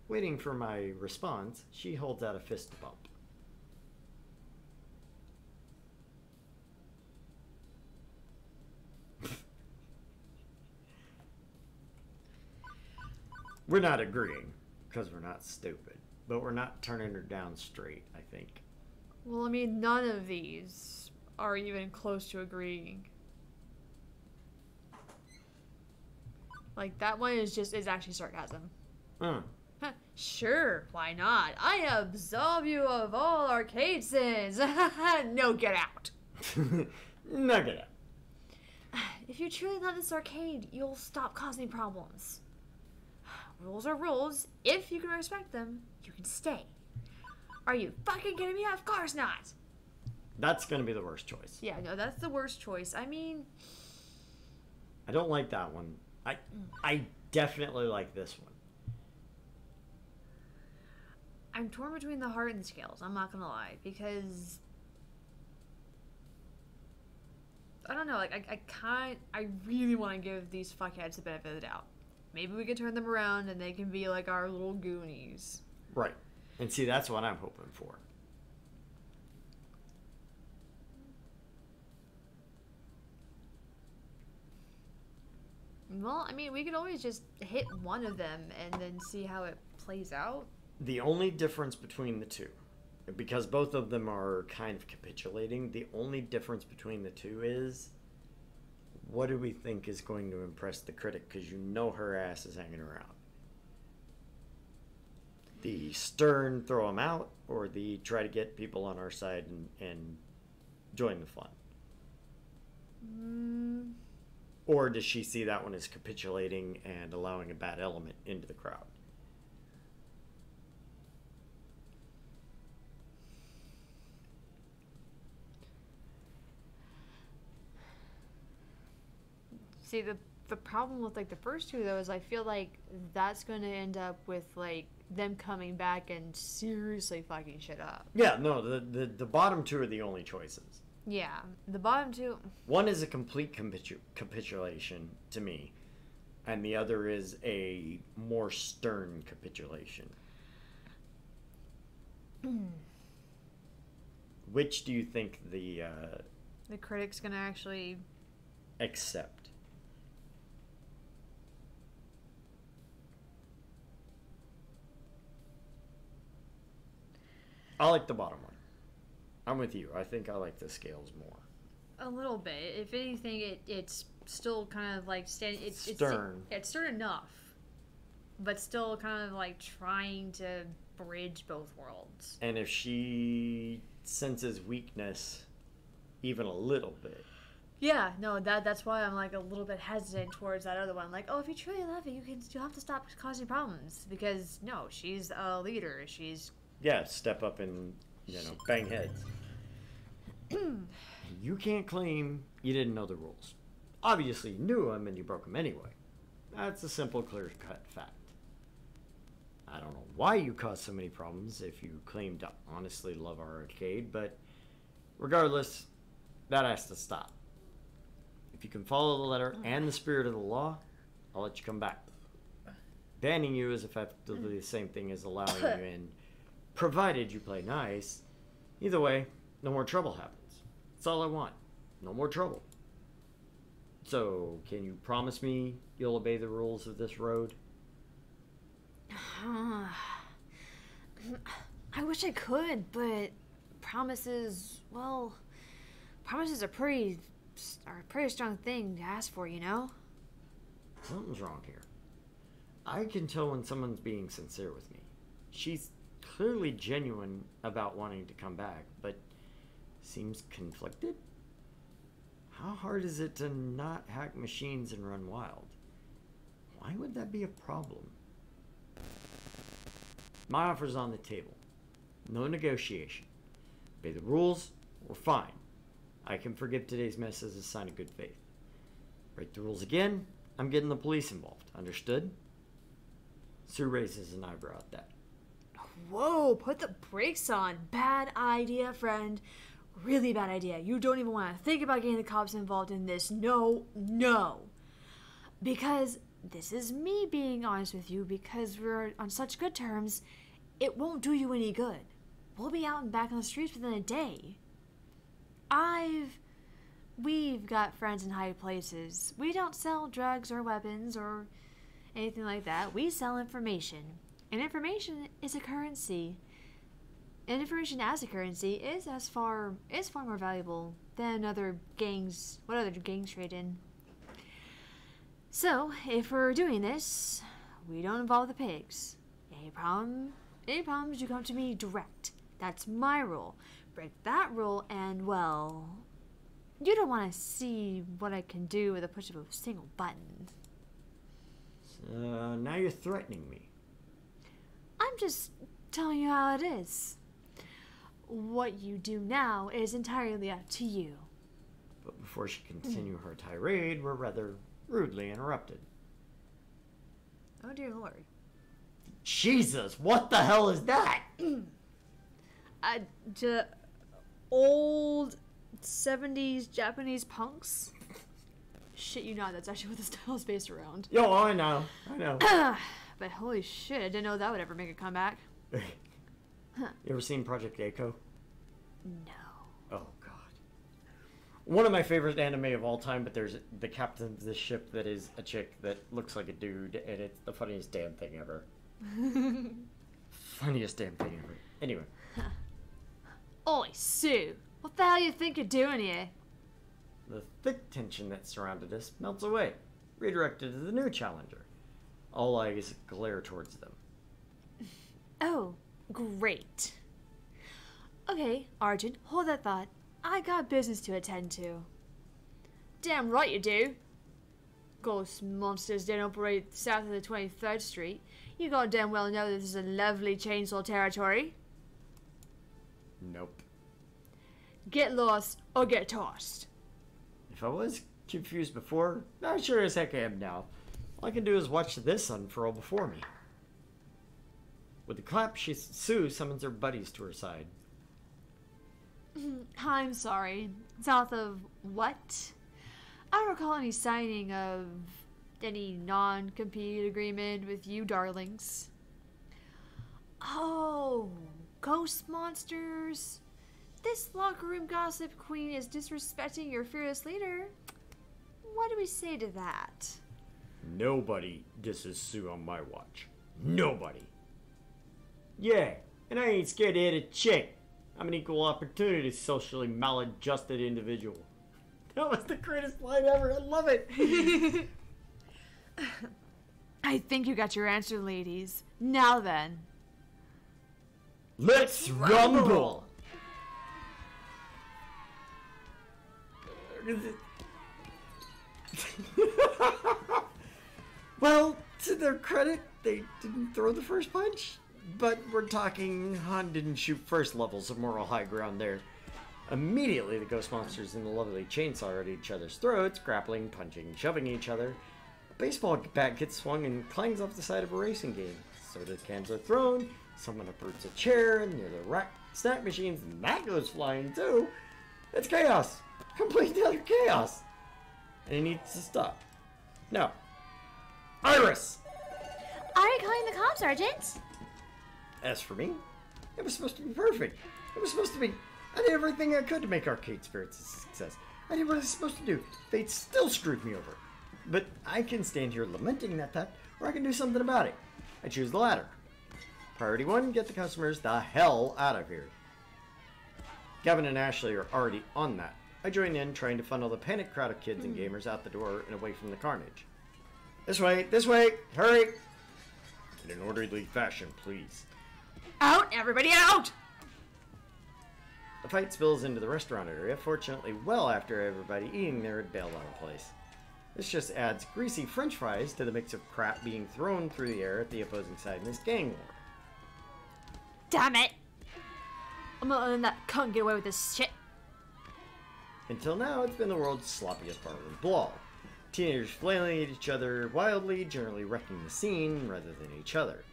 S1: Waiting for my response, she holds out a fist bump. We're not agreeing, because we're not stupid. But we're not turning her down straight, I think.
S2: Well, I mean, none of these are even close to agreeing. Like, that one is actually sarcasm. Sure, why not? I absolve you of all arcade sins. No, get out.
S1: No, get out.
S3: If you truly love this arcade, you'll stop causing problems. Rules are rules. If you can respect them, you can stay. Are you fucking kidding me? Of course not.
S1: That's going to be the worst choice.
S2: Yeah, no, that's the worst choice. I mean...
S1: I don't like that one. I definitely like this one.
S2: I'm torn between the heart and the scales, I'm not gonna lie, because... I don't know, like, I really want to give these fuckheads the benefit of the doubt. Maybe we can turn them around and they can be like our little Goonies.
S1: Right. And see, that's what I'm hoping for.
S2: Well, I mean, we could always just hit one of them and then see how it plays out.
S1: The only difference between the two, because both of them are kind of capitulating, the only difference between the two is, what do we think is going to impress the critic? Because you know her ass is hanging around. The stern throw them out, or the try to get people on our side and join the fun? Or does she see that one as capitulating and allowing a bad element into the crowd?
S2: See, the problem with, like, the first two, though, is I feel like that's going to end up with, like, them coming back and seriously fucking shit up.
S1: Yeah, no, the bottom two are the only choices.
S2: Yeah, the bottom two...
S1: One is a complete capitulation to me, and the other is a more stern capitulation. Which do you think the
S2: critic's gonna actually
S1: accept? I like the bottom one. I'm with you. I think I like the scales more.
S2: A little bit. If anything, it's still kind of like
S1: stern.
S2: It's stern enough, but still kind of like trying to bridge both worlds.
S1: And if she senses weakness, even a little bit.
S2: Yeah, no, that's why I'm like a little bit hesitant towards that other one. Like, oh, if you truly love it, you have to stop causing problems, because no, she's a leader. She's
S1: step up and bang heads. You can't claim you didn't know the rules. Obviously you knew them and you broke them anyway. That's a simple, clear-cut fact. I don't know why you caused so many problems if you claim to honestly love our arcade, but regardless, that has to stop. If you can follow the letter and the spirit of the law, I'll let you come back. Banning you is effectively the same thing as allowing you in, provided you play nice. Either way, no more trouble happens. That's all I want. No more trouble. So, can you promise me you'll obey the rules of this road?
S3: I wish I could, but promises are a pretty strong thing to ask for, you know?
S1: Something's wrong here. I can tell when someone's being sincere with me. She's clearly genuine about wanting to come back, but seems conflicted? How hard is it to not hack machines and run wild? Why would that be a problem? My offer's on the table. No negotiation. Obey the rules, we're fine. I can forgive today's mess as a sign of good faith. Break the rules again, I'm getting the police involved. Understood? Sue raises an eyebrow at that.
S2: Whoa, put the brakes on. Bad idea, friend. Really bad idea. You don't even want to think about getting the cops involved in this. No, no. Because this is me being honest with you, because we're on such good terms, it won't do you any good. We'll be out and back on the streets within a day. We've got friends in high places. We don't sell drugs or weapons or anything like that. We sell information. And information is a currency. And information as a currency is far more valuable than other gangs, what other gangs trade in. So, if we're doing this, we don't involve the pigs. Any problems, you come to me direct. That's my rule. Break that rule and, well, you don't want to see what I can do with a push of a single button.
S1: So, now you're threatening me.
S2: I'm just telling you how it is. What you do now is entirely up to you.
S1: But before she continued her tirade, we're rather rudely interrupted.
S2: Oh dear Lord.
S1: Jesus, what the hell is that?
S2: Old 70s Japanese punks? Shit, you know, that's actually what the style is based around.
S1: Yo, I know.
S2: But holy shit, I didn't know that would ever make a comeback.
S1: You ever seen Project Echo?
S2: No.
S1: Oh, God. One of my favorite anime of all time, but there's the captain of this ship that is a chick that looks like a dude, and it's the funniest damn thing ever. Funniest damn thing ever. Anyway.
S2: Oi, Sue, what the hell you think you're doing here?
S1: The thick tension that surrounded us melts away, redirected to the new challenger. All eyes glare towards them.
S2: Oh, great. Okay, Argent, hold that thought. I got business to attend to. Damn right you do. Ghost monsters don't operate south of the 23rd Street. You goddamn well know this is a lovely chainsaw territory.
S1: Nope.
S2: Get lost or get tossed.
S1: If I was confused before, I sure as heck am now. All I can do is watch this unfurl before me. With a clap, Sue summons her buddies to her side.
S2: I'm sorry. South of what? I don't recall any signing of any non-compete agreement with you darlings. Oh, ghost monsters? This locker room gossip queen is disrespecting your fearless leader. What do we say to that?
S1: Nobody disses Sue on my watch. Nobody. Yeah, and I ain't scared to hit a chick. I'm an equal opportunity socially maladjusted individual. That was the greatest line ever. I love it.
S2: I think you got your answer, ladies. Now then.
S1: Let's rumble! Well, to their credit, they didn't throw the first punch. But we're talking Han didn't shoot first levels of moral high ground there. Immediately, the ghost monsters and the lovely chainsaw are at each other's throats, grappling, punching, shoving each other. A baseball bat gets swung and clangs off the side of a racing game. Soda cans are thrown, someone uproots a chair near the rack snack machines, and that goes flying too. It's chaos. Complete utter chaos. And it needs to stop. Now, Iris!
S3: Are you calling the cops, Argent?
S1: As for me, it was supposed to be perfect. It was supposed to be... I did everything I could to make Arcade Spirits a success. I did what I was supposed to do. Fate still screwed me over. But I can stand here lamenting that fact, or I can do something about it. I choose the latter. Priority 1, get the customers the hell out of here. Gavin and Ashley are already on that. I join in, trying to funnel the panicked crowd of kids and gamers out the door and away from the carnage. This way, hurry! In an orderly fashion, please.
S2: Out! Everybody out!
S1: The fight spills into the restaurant area, fortunately well after everybody eating there had bailed on the place. This just adds greasy french fries to the mix of crap being thrown through the air at the opposing side in this gang war.
S3: Damn it! I'm not letting that cunt get away with this shit.
S1: Until now, it's been the world's sloppiest barroom brawl. Teenagers flailing at each other wildly, generally wrecking the scene rather than each other.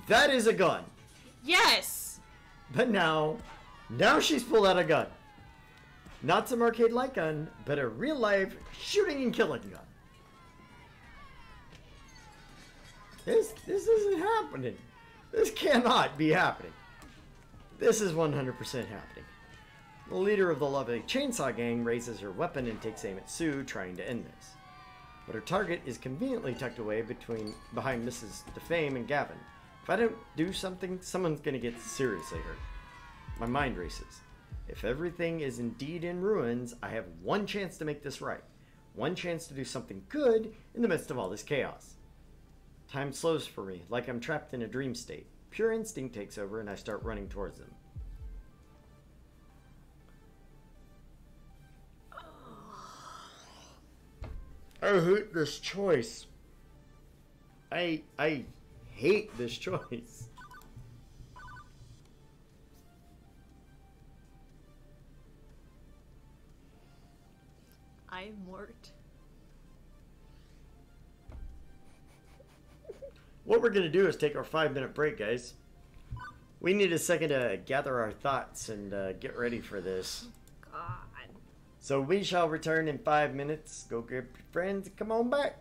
S1: That is a gun!
S2: Yes!
S1: But now she's pulled out a gun. Not some arcade-like gun, but a real-life shooting and killing gun. This isn't happening. This cannot be happening. This is 100% happening. The leader of the lovely chainsaw gang raises her weapon and takes aim at Sue, trying to end this. But her target is conveniently tucked away behind Mrs. Defame and Gavin. If I don't do something, someone's gonna get seriously hurt. My mind races. If everything is indeed in ruins, I have one chance to make this right. One chance to do something good in the midst of all this chaos. Time slows for me, like I'm trapped in a dream state. Pure instinct takes over and I start running towards them. I hate this choice. I hate this choice.
S2: I'm Mort.
S1: What we're going to do is take our 5-minute break, guys. We need a second to gather our thoughts and get ready for this.
S2: God.
S1: So we shall return in 5 minutes. Go grab your friends and come on back.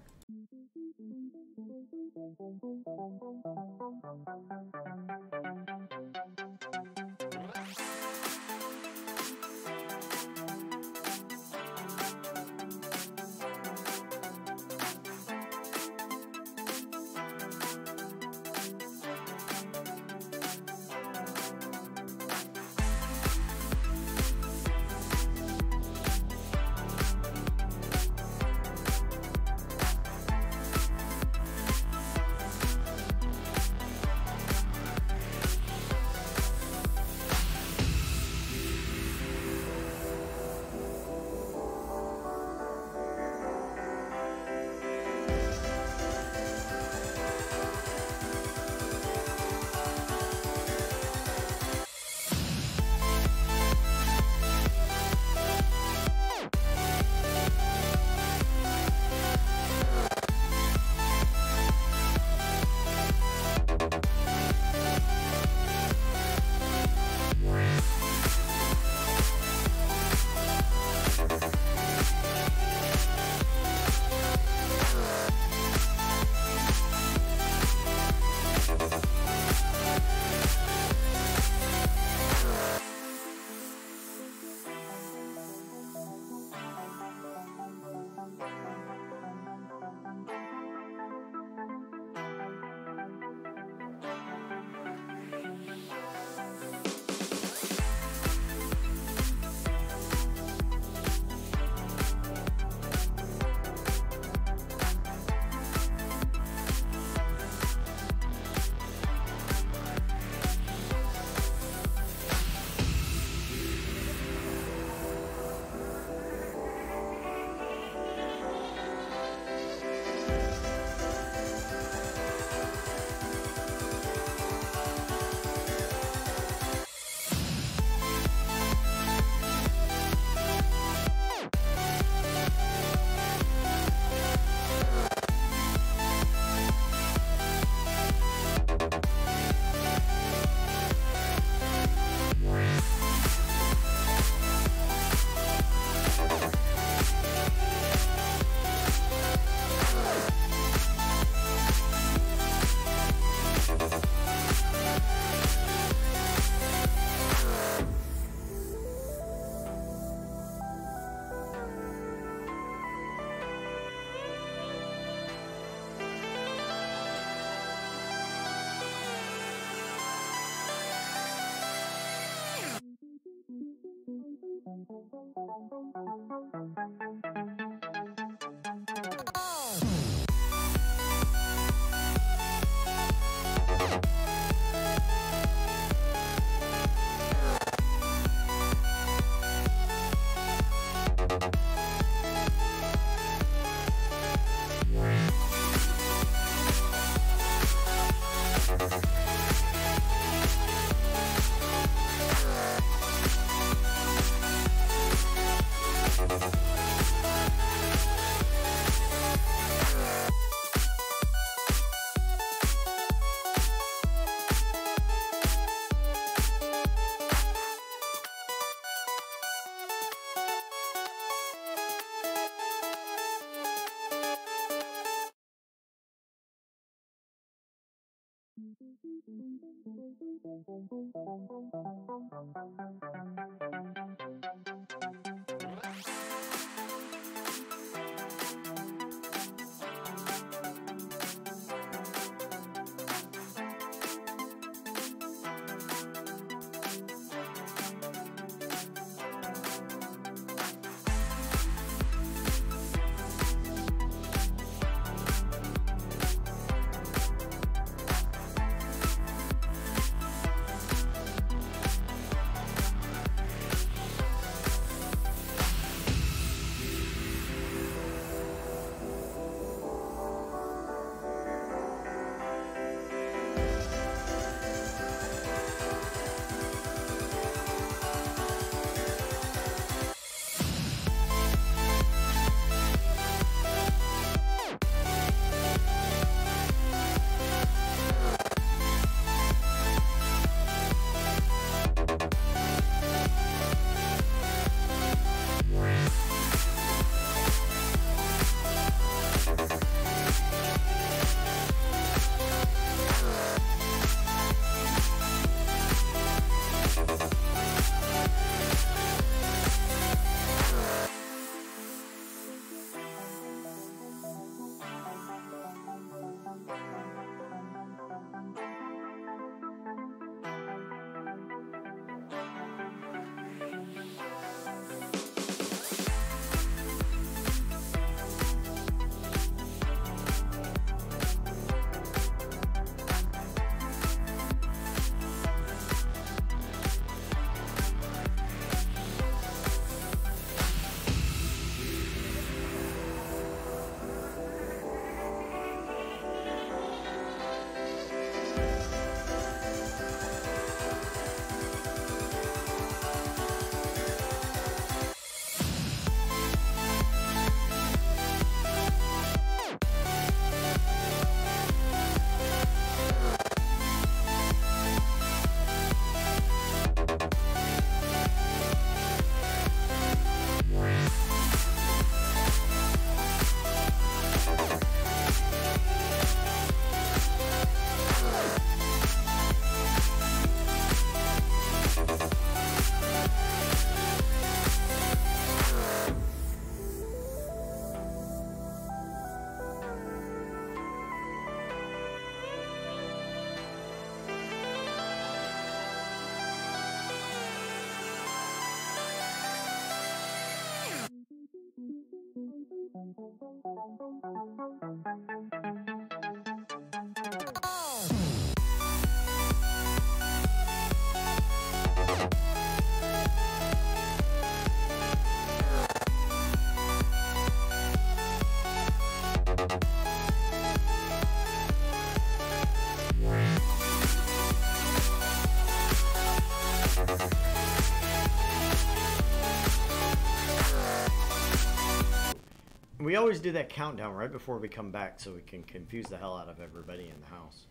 S1: We always do that countdown right before we come back so we can confuse the hell out of everybody in the house.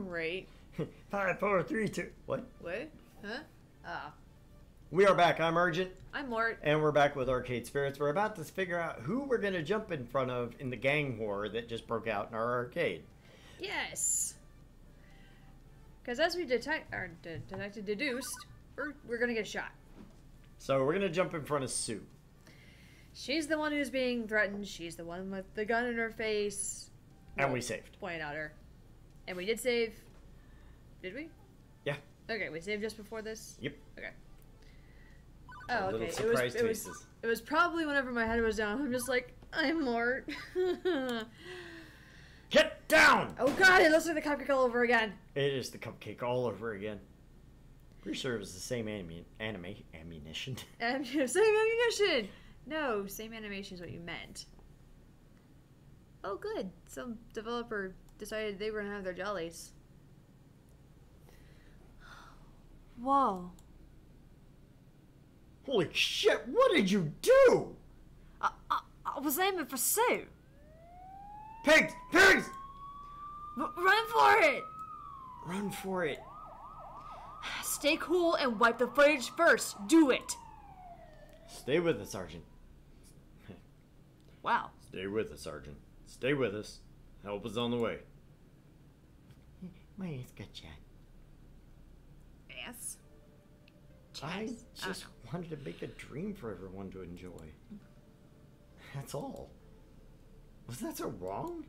S2: Right.
S1: 5, 4, 3, 2. What?
S2: What? Huh? Ah.
S1: We are back. I'm Argent.
S2: I'm Mort.
S1: And we're back with Arcade Spirits. We're about to figure out who we're going to jump in front of in the gang war that just broke out in our arcade.
S2: Yes. Because as we deduced, we're going to get shot.
S1: So we're going to jump in front of Sue.
S2: She's the one who's being threatened. She's the one with the gun in her face.
S1: And we saved.
S2: Pointing at her. And we did save. Did we?
S1: Yeah.
S2: Okay, we saved just before this?
S1: Yep.
S2: Okay.
S1: Our
S2: Oh, okay.
S1: surprise faces.
S2: It was probably whenever my head was down. I'm just like, I'm Mort.
S1: Get down!
S2: Oh god, it looks like the cupcake all over again.
S1: It is the cupcake all over again. Pretty sure it was the same ammunition.
S2: Same ammunition! No, same animation is what you meant. Oh good, some developer decided they were gonna have their jollies. Whoa.
S1: Holy shit, what did you do?
S2: I was aiming for Sue.
S1: Pigs! Pigs!
S2: Run for it!
S1: Run for it.
S2: Stay cool and wipe the footage first. Do it.
S1: Stay with us, Argent.
S2: Wow.
S1: Stay with us, Argent. Stay with us. Help is on the way. My ass got shot.
S2: Ass.
S1: I just wanted to make a dream for everyone to enjoy. That's all. Was that so wrong?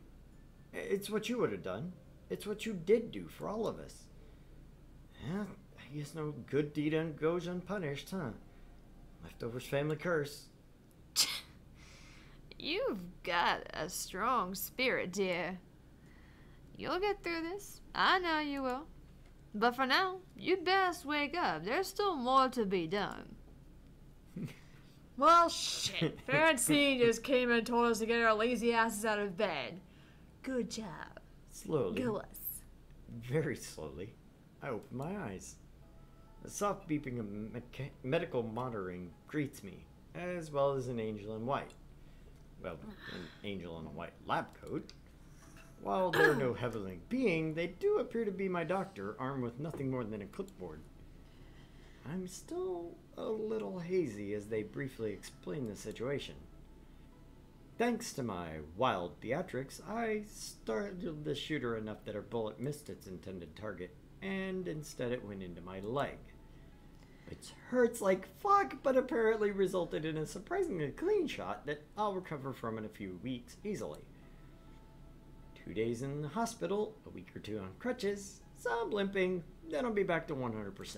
S1: It's what you would have done. It's what you did do for all of us. Yeah, I guess no good deed goes unpunished, huh? Leftovers family curse.
S2: You've got a strong spirit, dear. You'll get through this. I know you will. But for now, you best wake up. There's still more to be done. Well, shit. Francine just came and told us to get our lazy asses out of bed. Good job.
S1: Slowly.
S2: Go us.
S1: Very slowly, I open my eyes. A soft beeping of medical monitoring greets me, as well as an angel in white. Well, an angel in a white lab coat. While they're no heavenly being, they do appear to be my doctor, armed with nothing more than a clipboard. I'm still a little hazy as they briefly explain the situation. Thanks to my wild theatrics, I startled the shooter enough that her bullet missed its intended target, and instead it went into my leg. It hurts like fuck, but apparently resulted in a surprisingly clean shot that I'll recover from in a few weeks easily. 2 days in the hospital, a week or two on crutches, some limping, then I'll be back to 100%.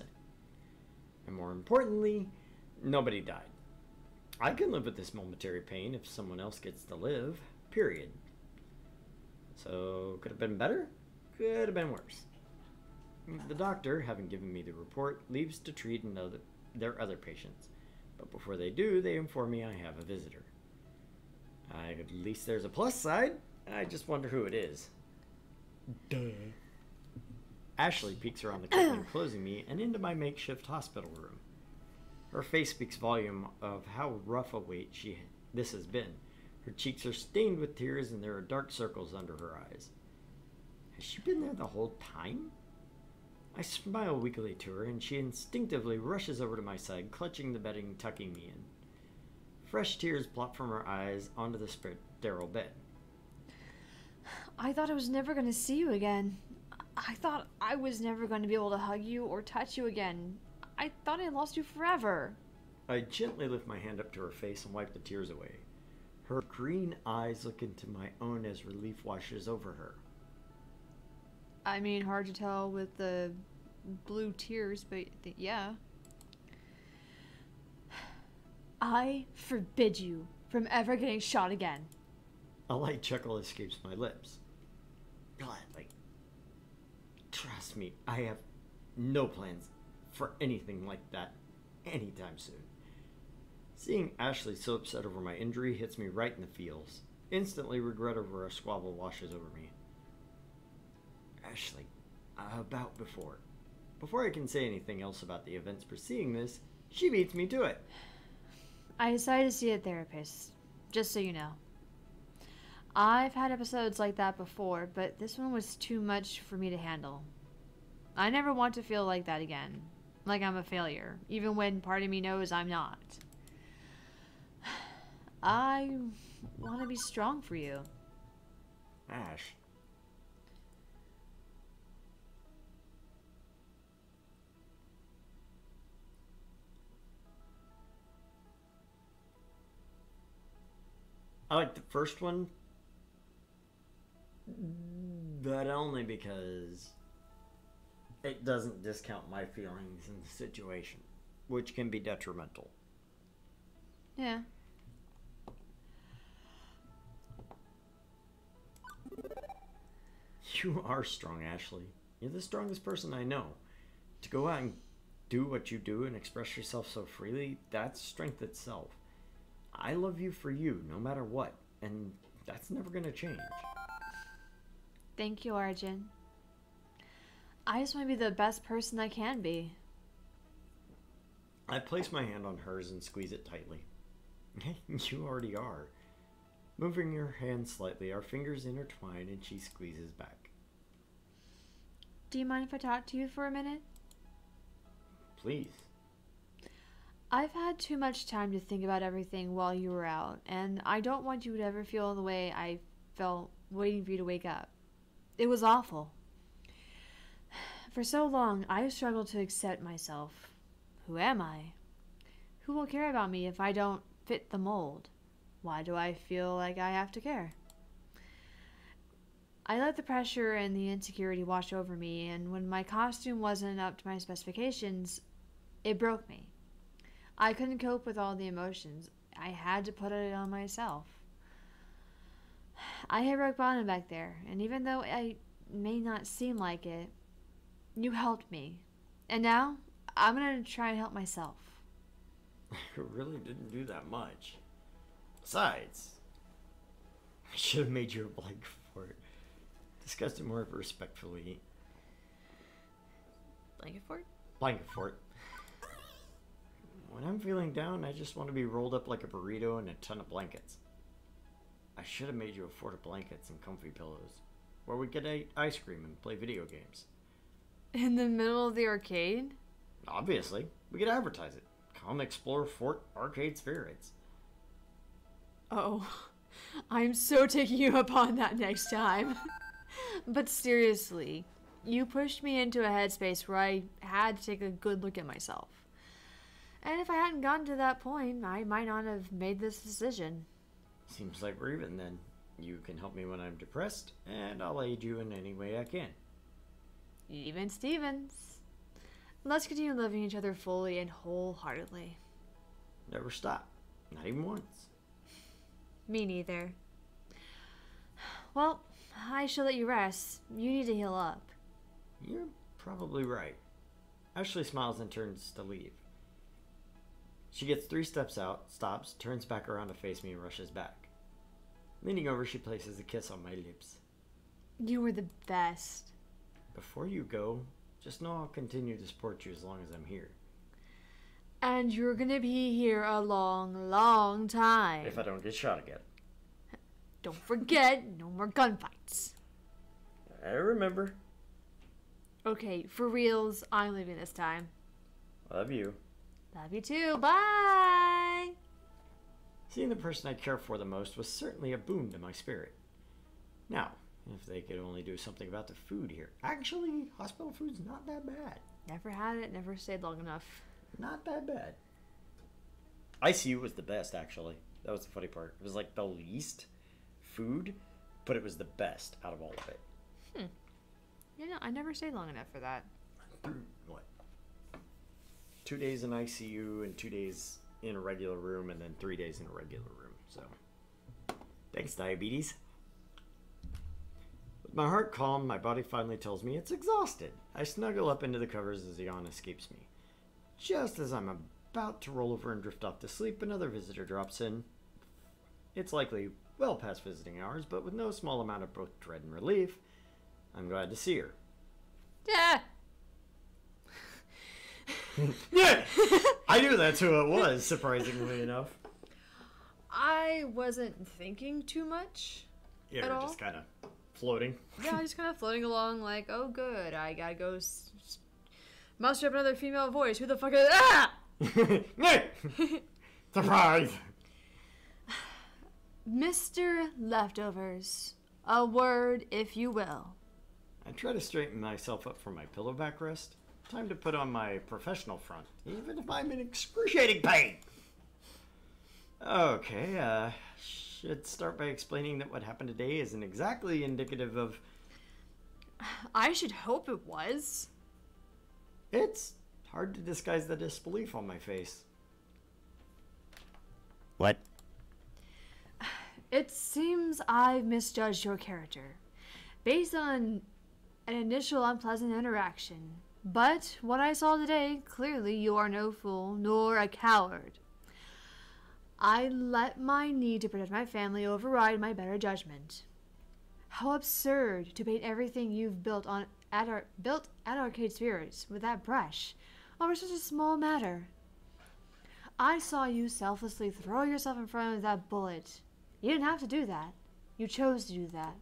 S1: And more importantly, nobody died. I can live with this momentary pain if someone else gets to live, period. So, could have been better? Could have been worse. The doctor, having given me the report, leaves to treat their other patients. But before they do, they inform me I have a visitor. At least there's a plus side. I just wonder who it is. Duh. Ashley peeks around the curtain, enclosing me and into my makeshift hospital room. Her face speaks volume of how rough a wait this has been. Her cheeks are stained with tears and there are dark circles under her eyes. Has she been there the whole time? I smile weakly to her and she instinctively rushes over to my side, clutching the bedding, tucking me in. Fresh tears plop from her eyes onto the sterile bed.
S2: I thought I was never going to see you again. I thought I was never going to be able to hug you or touch you again. I thought I lost you forever.
S1: I gently lift my hand up to her face and wipe the tears away. Her green eyes look into my own as relief washes over her.
S2: I mean, hard to tell with the blue tears, but yeah. I forbid you from ever getting shot again.
S1: A light chuckle escapes my lips. Gladly. Trust me, I have no plans for anything like that anytime soon. Seeing Ashley so upset over my injury hits me right in the feels. Instantly, regret over a squabble washes over me. Ashley, about before. Before I can say anything else about the events preceding this, she beats me to it.
S2: I decided to see a therapist, just so you know. I've had episodes like that before, but this one was too much for me to handle. I never want to feel like that again. Like I'm a failure, even when part of me knows I'm not. I want to be strong for you.
S1: Ash. I like the first one, but only because it doesn't discount my feelings in the situation, which can be detrimental.
S2: Yeah.
S1: You are strong, Ashley. You're the strongest person I know. To go out and do what you do and express yourself so freely, that's strength itself. I love you for you, no matter what, and that's never going to change.
S2: Thank you, Argent. I just want to be the best person I can be.
S1: I place my hand on hers and squeeze it tightly. You already are. Moving her hand slightly, our fingers intertwine and she squeezes back.
S2: Do you mind if I talk to you for a minute?
S1: Please.
S2: I've had too much time to think about everything while you were out, and I don't want you to ever feel the way I felt waiting for you to wake up. It was awful. For so long, I've struggled to accept myself. Who am I? Who will care about me if I don't fit the mold? Why do I feel like I have to care? I let the pressure and the insecurity wash over me, and when my costume wasn't up to my specifications, it broke me. I couldn't cope with all the emotions. I had to put it on myself. I hit rock bottom back there, and even though I may not seem like it, you helped me. And now, I'm gonna try and help myself.
S1: I really didn't do that much. Besides, I should have made you a blank fort. Discussed it more respectfully.
S2: Blanket fort?
S1: Blanket fort. When I'm feeling down, I just want to be rolled up like a burrito in a ton of blankets. I should have made you a fort of blankets and comfy pillows, where we could eat ice cream and play video games.
S2: In the middle of the arcade?
S1: Obviously, we could advertise it. Come explore Fort Arcade Spirits.
S2: Oh, I'm so taking you up on that next time. But seriously, you pushed me into a headspace where I had to take a good look at myself. And if I hadn't gotten to that point, I might not have made this decision.
S1: Seems like we're even then. You can help me when I'm depressed, and I'll aid you in any way I can.
S2: Even Stevens. Let's continue loving each other fully and wholeheartedly.
S1: Never stop. Not even once.
S2: Me neither. Well, I shall let you rest. You need to heal up.
S1: You're probably right. Ashley smiles and turns to leave. She gets 3 steps out, stops, turns back around to face me, and rushes back. Leaning over, she places a kiss on my lips.
S2: You were the best.
S1: Before you go, just know I'll continue to support you as long as I'm here.
S2: And you're gonna be here a long, long time.
S1: If I don't get shot again.
S2: Don't forget, no more gunfights.
S1: I remember.
S2: Okay, for reals, I'm leaving this time.
S1: Love you.
S2: Love you too. Bye!
S1: Seeing the person I care for the most was certainly a boon to my spirit. Now, if they could only do something about the food here. Actually, hospital food's not that bad.
S2: Never had it, never stayed long enough.
S1: Not that bad. ICU was the best, actually. That was the funny part. It was like the least food, but it was the best out of all of it.
S2: You know, I never stayed long enough for that.
S1: What? 2 days in ICU and 2 days in a regular room and then 3 days in a regular room. So, thanks, diabetes. With my heart calm, my body finally tells me it's exhausted. I snuggle up into the covers as a yawn escapes me. Just as I'm about to roll over and drift off to sleep, another visitor drops in. It's likely well past visiting hours, but with no small amount of both dread and relief, I'm glad to see her.
S2: Yeah.
S1: Yeah, I knew that's who it was, surprisingly enough.
S2: I wasn't thinking too much.
S1: Yeah,
S2: At
S1: we're
S2: all?
S1: just kind of floating.
S2: Yeah, just kind of floating along like, oh good, I gotta go muster up another female voice. Who the fuck is ah?
S1: Surprise!
S2: Mr. Leftovers. A word, if you will.
S1: I try to straighten myself up from my pillow backrest. Time to put on my professional front, even if I'm in excruciating pain. Okay, should start by explaining that what happened today isn't exactly indicative of...
S2: I should hope it was.
S1: It's hard to disguise the disbelief on my face. What?
S2: It seems I've misjudged your character, based on an initial unpleasant interaction. But what I saw today, clearly you are no fool, nor a coward. I let my need to protect my family override my better judgment. How absurd to paint everything you've built at Arcade Spirits with that brush over such a small matter. I saw you selflessly throw yourself in front of that bullet. You didn't have to do that. You chose to do that.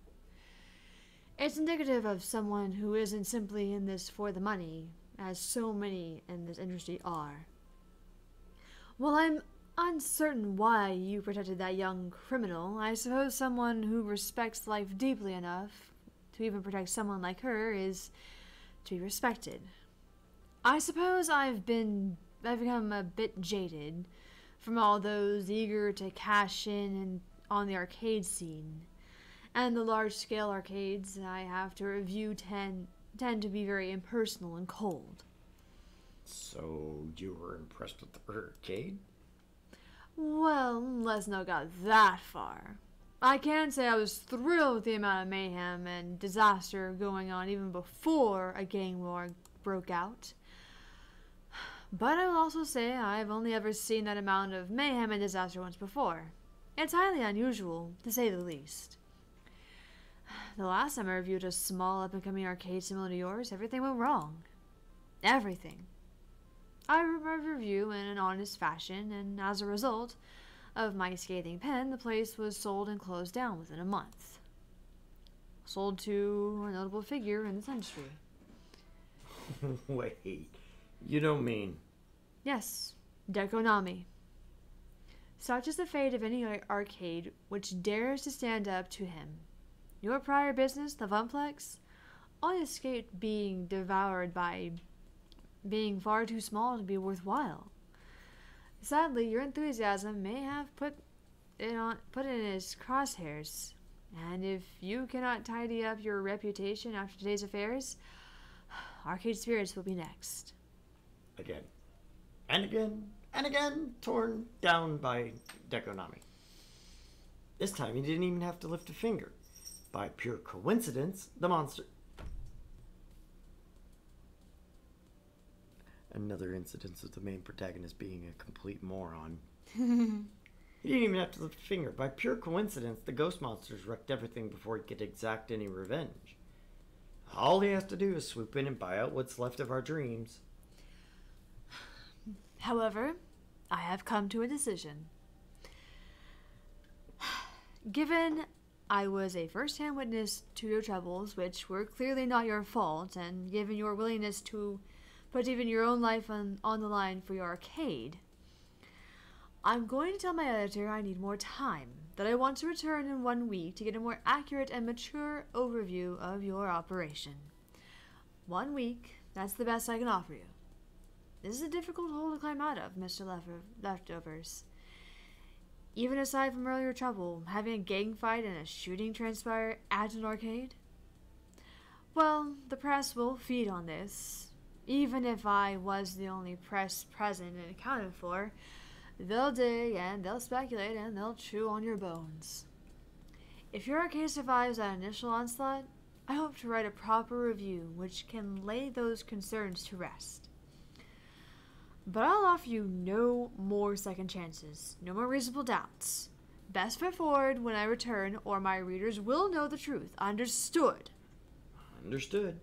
S2: It's indicative of someone who isn't simply in this for the money, as so many in this industry are. While I'm uncertain why you protected that young criminal, I suppose someone who respects life deeply enough to even protect someone like her is to be respected. I suppose I've become a bit jaded from all those eager to cash in on the arcade scene. And the large-scale arcades I have to review tend to be very impersonal and cold.
S1: So, you were impressed with the arcade?
S2: Well, let's not go that far. I can say I was thrilled with the amount of mayhem and disaster going on even before a gang war broke out. But I will also say I've only ever seen that amount of mayhem and disaster once before. It's highly unusual, to say the least. The last time I reviewed a small up-and-coming arcade similar to yours, everything went wrong. Everything. I wrote my review in an honest fashion, and as a result of my scathing pen, the place was sold and closed down within a month. Sold to a notable figure in this industry.
S1: Wait, you don't mean...
S2: Yes, Dekonami. Such is the fate of any arcade which dares to stand up to him. Your prior business, the Funplex, only escaped being devoured by being far too small to be worthwhile. Sadly, your enthusiasm may have put it in his crosshairs, and if you cannot tidy up your reputation after today's affairs, Arcade Spirits will be next.
S1: Again. And again. And again. Torn down by Dekonami. This time he didn't even have to lift a finger. By pure coincidence, the monster... Another incidence of the main protagonist being a complete moron. He didn't even have to lift a finger. By pure coincidence, the ghost monsters wrecked everything before he could exact any revenge. All he has to do is swoop in and buy out what's left of our dreams.
S2: However, I have come to a decision. Given I was a first-hand witness to your troubles, which were clearly not your fault, and given your willingness to put even your own life on the line for your arcade, I'm going to tell my editor I need more time, that I want to return in 1 week to get a more accurate and mature overview of your operation. 1 week, that's the best I can offer you. This is a difficult hole to climb out of, Mr. Leftovers. Even aside from earlier trouble, having a gang fight and a shooting transpire at an arcade? Well, the press will feed on this. Even if I was the only press present and accounted for, they'll dig and they'll speculate and they'll chew on your bones. If your arcade survives that initial onslaught, I hope to write a proper review which can lay those concerns to rest. But I'll offer you no more second chances, no more reasonable doubts. Best foot forward when I return, or my readers will know the truth. Understood?
S1: Understood.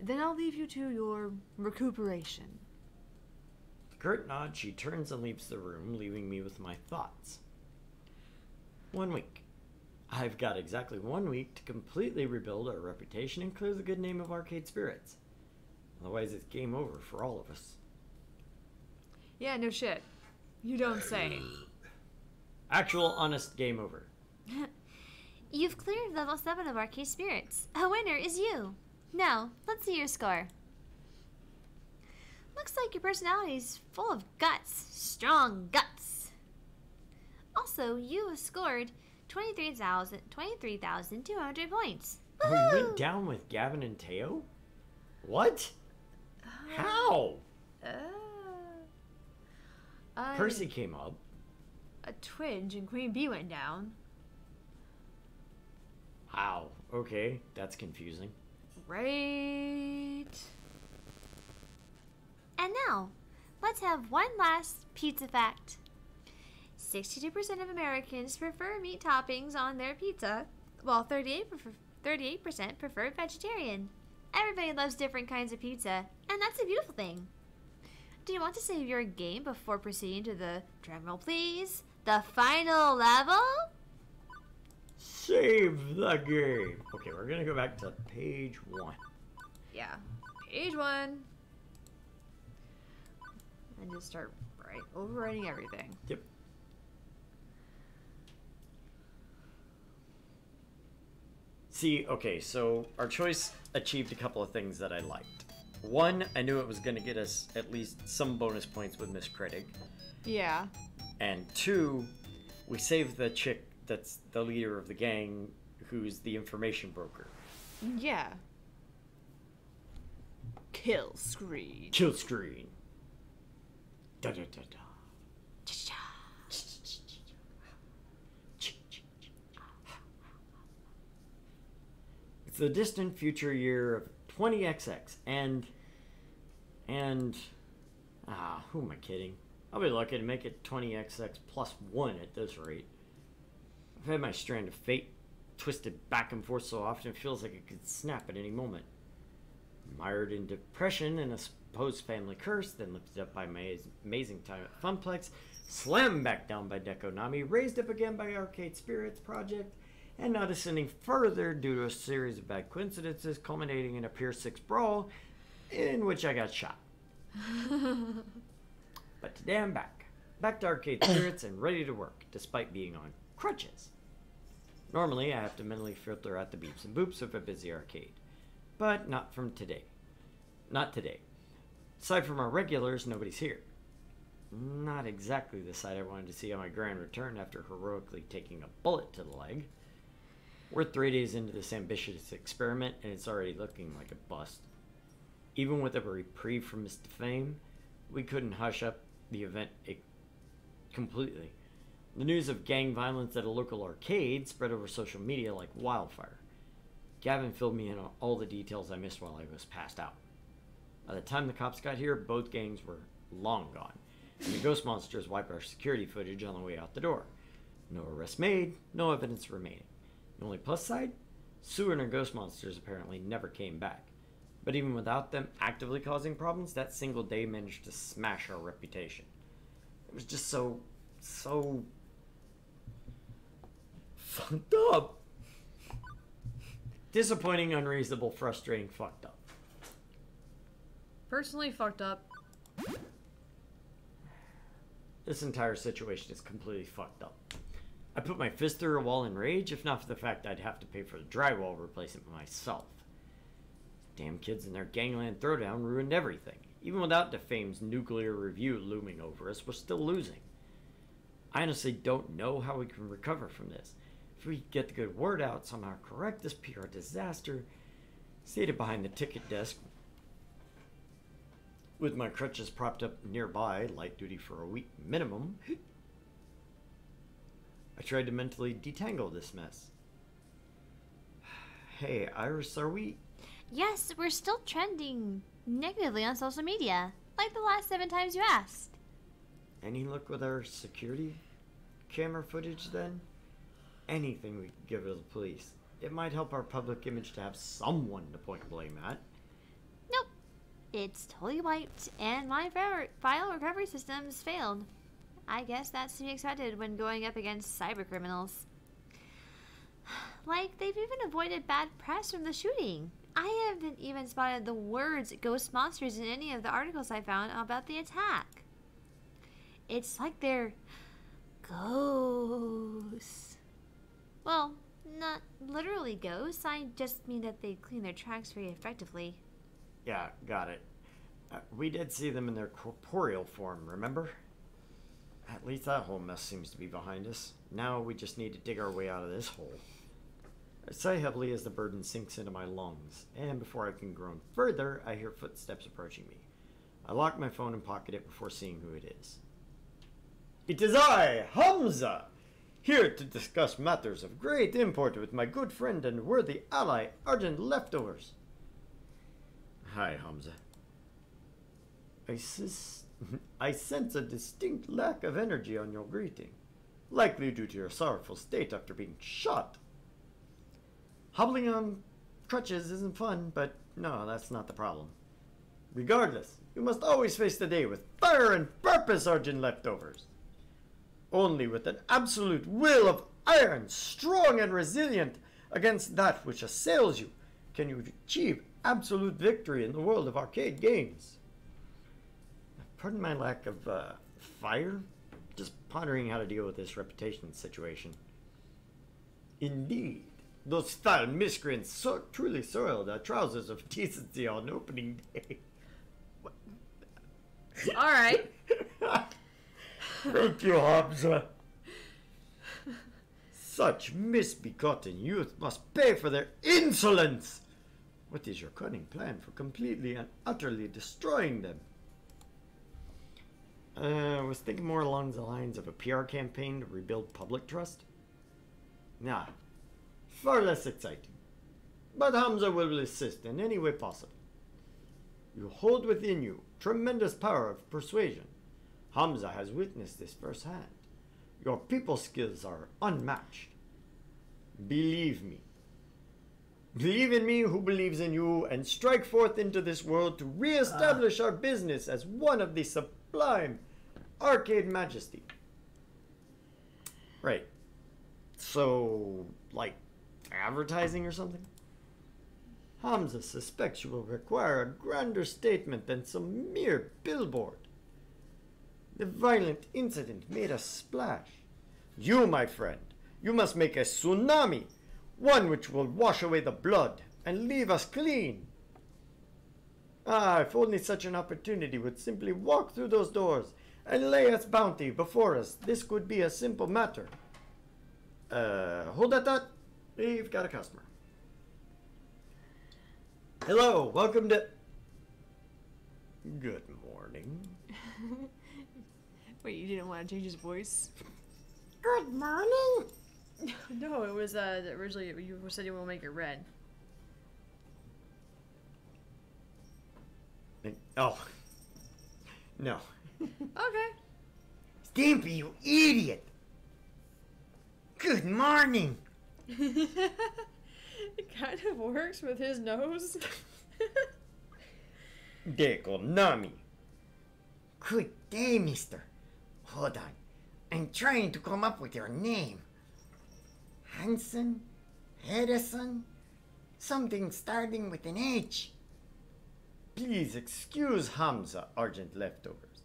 S2: Then I'll leave you to your recuperation.
S1: Curt nod, she turns and leaves the room, leaving me with my thoughts. 1 week. I've got exactly 1 week to completely rebuild our reputation and clear the good name of Arcade Spirits. Otherwise, it's game over for all of us.
S2: Yeah, no shit. You don't say.
S1: Actual, honest game over.
S3: You've cleared level 7 of Arcade Spirits. A winner is you. Now, let's see your score. Looks like your personality's full of guts. Strong guts. Also, you have scored 23,200 points.
S1: We
S3: Woohoo!
S1: went down with Gavin and Teo? What? How? Percy came up.
S2: A twinge and Queen Bee went down.
S1: How? Okay, that's confusing.
S2: Right.
S3: And now, let's have one last pizza fact. 62% of Americans prefer meat toppings on their pizza, while 38% prefer vegetarian. Everybody loves different kinds of pizza, and that's a beautiful thing. Do you want to save your game before proceeding to the, drumroll please, the final level?
S1: Save the game. Okay, we're gonna go back to page 1.
S2: Yeah. Page 1. And just start overwriting everything.
S1: Yep. See, okay, so our choice achieved a couple of things that I liked. One, I knew it was going to get us at least some bonus points with Miss Critic.
S2: Yeah.
S1: And two, we saved the chick that's the leader of the gang, who's the information broker.
S2: Yeah. Kill screen.
S1: Kill screen. Da da da da. It's the distant future year of 20XX, and who am I kidding? I'll be lucky to make it 20XX plus 1 at this rate. I've had my strand of fate twisted back and forth so often it feels like it could snap at any moment. Mired in depression and a supposed family curse, then lifted up by my amazing time at Funplex, slammed back down by Dekonami, raised up again by Arcade Spirits Project, and now descending further due to a series of bad coincidences culminating in a Pier 6 brawl in which I got shot. But today I'm back. Back to Arcade Spirits and ready to work, despite being on crutches. Normally I have to mentally filter out the beeps and boops of a busy arcade. But not from today. Not today. Aside from our regulars, nobody's here. Not exactly the sight I wanted to see on my grand return after heroically taking a bullet to the leg. We're 3 days into this ambitious experiment, and it's already looking like a bust. Even with a reprieve from Mr. Fame, we couldn't hush up the event completely. The news of gang violence at a local arcade spread over social media like wildfire. Gavin filled me in on all the details I missed while I was passed out. By the time the cops got here, both gangs were long gone, and the ghost monsters wiped our security footage on the way out the door. No arrests made, no evidence remaining. The only plus side? Sue and her ghost monsters apparently never came back. But even without them actively causing problems, that single day managed to smash our reputation. It was just so fucked up. Disappointing, unreasonable, frustrating, fucked up.
S2: Personally fucked up.
S1: This entire situation is completely fucked up. I put my fist through a wall in rage, if not for the fact I'd have to pay for the drywall replacement myself. Damn kids and their gangland throwdown ruined everything. Even without Defame's nuclear review looming over us, we're still losing. I honestly don't know how we can recover from this. If we get the good word out, somehow correct this PR disaster, seated behind the ticket desk, with my crutches propped up nearby, light duty for a week minimum, I tried to mentally detangle this mess. Hey, Iris, are we...
S3: Yes, we're still trending negatively on social media, like the last 7 times you asked.
S1: Any luck with our security camera footage, then? Anything we could give to the police. It might help our public image to have someone to point blame at.
S3: Nope. It's totally wiped, and my file recovery systems failed. I guess that's to be expected when going up against cybercriminals. Like, they've even avoided bad press from the shooting. I haven't even spotted the words ghost monsters in any of the articles I found about the attack. It's like they're ghosts. Well, not literally ghosts. I just mean that they clean their tracks very effectively.
S1: Yeah, got it. We did see them in their corporeal form, remember? At least that whole mess seems to be behind us. Now we just need to dig our way out of this hole. I sigh heavily as the burden sinks into my lungs, and before I can groan further, I hear footsteps approaching me. I lock my phone and pocket it before seeing who it is. It is I, Hamza, here to discuss matters of great import with my good friend and worthy ally, Argent Leftovers. Hi, Hamza. I sense a distinct lack of energy on your greeting, likely due to your sorrowful state after being shot. Hobbling on crutches isn't fun, but no, that's not the problem. Regardless, you must always face the day with fire and purpose, Argent Leftovers. Only with an absolute will of iron, strong and resilient against that which assails you, can you achieve absolute victory in the world of arcade games. Pardon my lack of fire. Just pondering how to deal with this reputation situation. Indeed. Those foul miscreants truly soiled our trousers of decency on opening day.
S2: All right.
S1: Thank you, Hamza. Such misbegotten youth must pay for their insolence. What is your cunning plan for completely and utterly destroying them? I was thinking more along the lines of a PR campaign to rebuild public trust. Nah, far less exciting. But Hamza will assist in any way possible. You hold within you tremendous power of persuasion. Hamza has witnessed this firsthand. Your people skills are unmatched. Believe me. Believe in me who believes in you, and strike forth into this world to re-establish our business as one of the sublime arcade majesty. Right. So, like, advertising or something? Hamza suspects you will require a grander statement than some mere billboard. The violent incident made a splash. You, my friend, you must make a tsunami, one which will wash away the blood and leave us clean. Ah, if only such an opportunity would simply walk through those doors and lay its bounty before us, this could be a simple matter. Hold that thought. We've got a customer. Hello, welcome to... Good morning.
S2: Wait, you didn't want to change his voice?
S1: Good morning.
S2: No, it was originally you said you want to make it red.
S1: Oh. No.
S2: Okay.
S1: Stimpy, you idiot. Good morning.
S2: It kind of works with his nose.
S1: Dekonami. Good day, mister. Hold on. I'm trying to come up with your name. Hanson? Edison? Something starting with an H. Please excuse Hamza, Argent leftovers.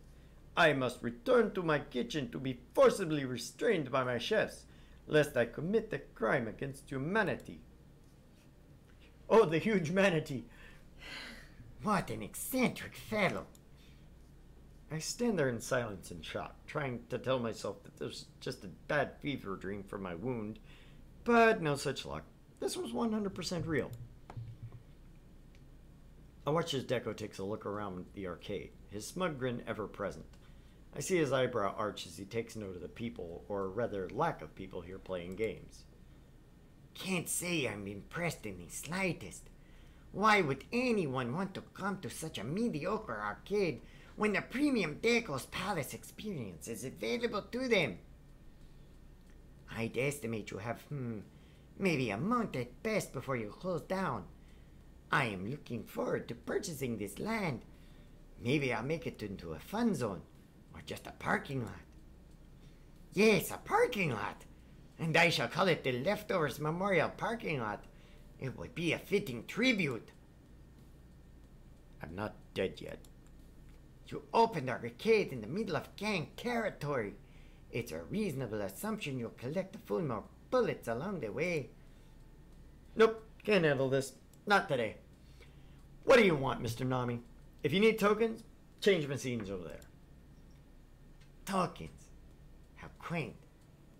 S1: I must return to my kitchen to be forcibly restrained by my chefs, lest I commit a crime against humanity. Oh, the huge manatee. What an eccentric fellow. I stand there in silence and shock, trying to tell myself that this was just a bad fever dream from my wound, but no such luck. This was 100% real. I watch as Deco takes a look around the arcade, his smug grin ever present. I see his eyebrow arch as he takes note of the people, or rather lack of people here playing games. Can't say I'm impressed in the slightest. Why would anyone want to come to such a mediocre arcade when the premium Deco's Palace experience is available to them? I'd estimate you have, maybe a month at best before you close down. I am looking forward to purchasing this land. Maybe I'll make it into a fun zone, or just a parking lot. Yes, a parking lot. And I shall call it the Leftovers Memorial Parking Lot. It would be a fitting tribute. I'm not dead yet. You opened our arcade in the middle of gang territory. It's a reasonable assumption you'll collect a full more bullets along the way. Nope, can't handle this. Not today. What do you want, Mr. Nami? If you need tokens, change machines over there. Tokens? How quaint.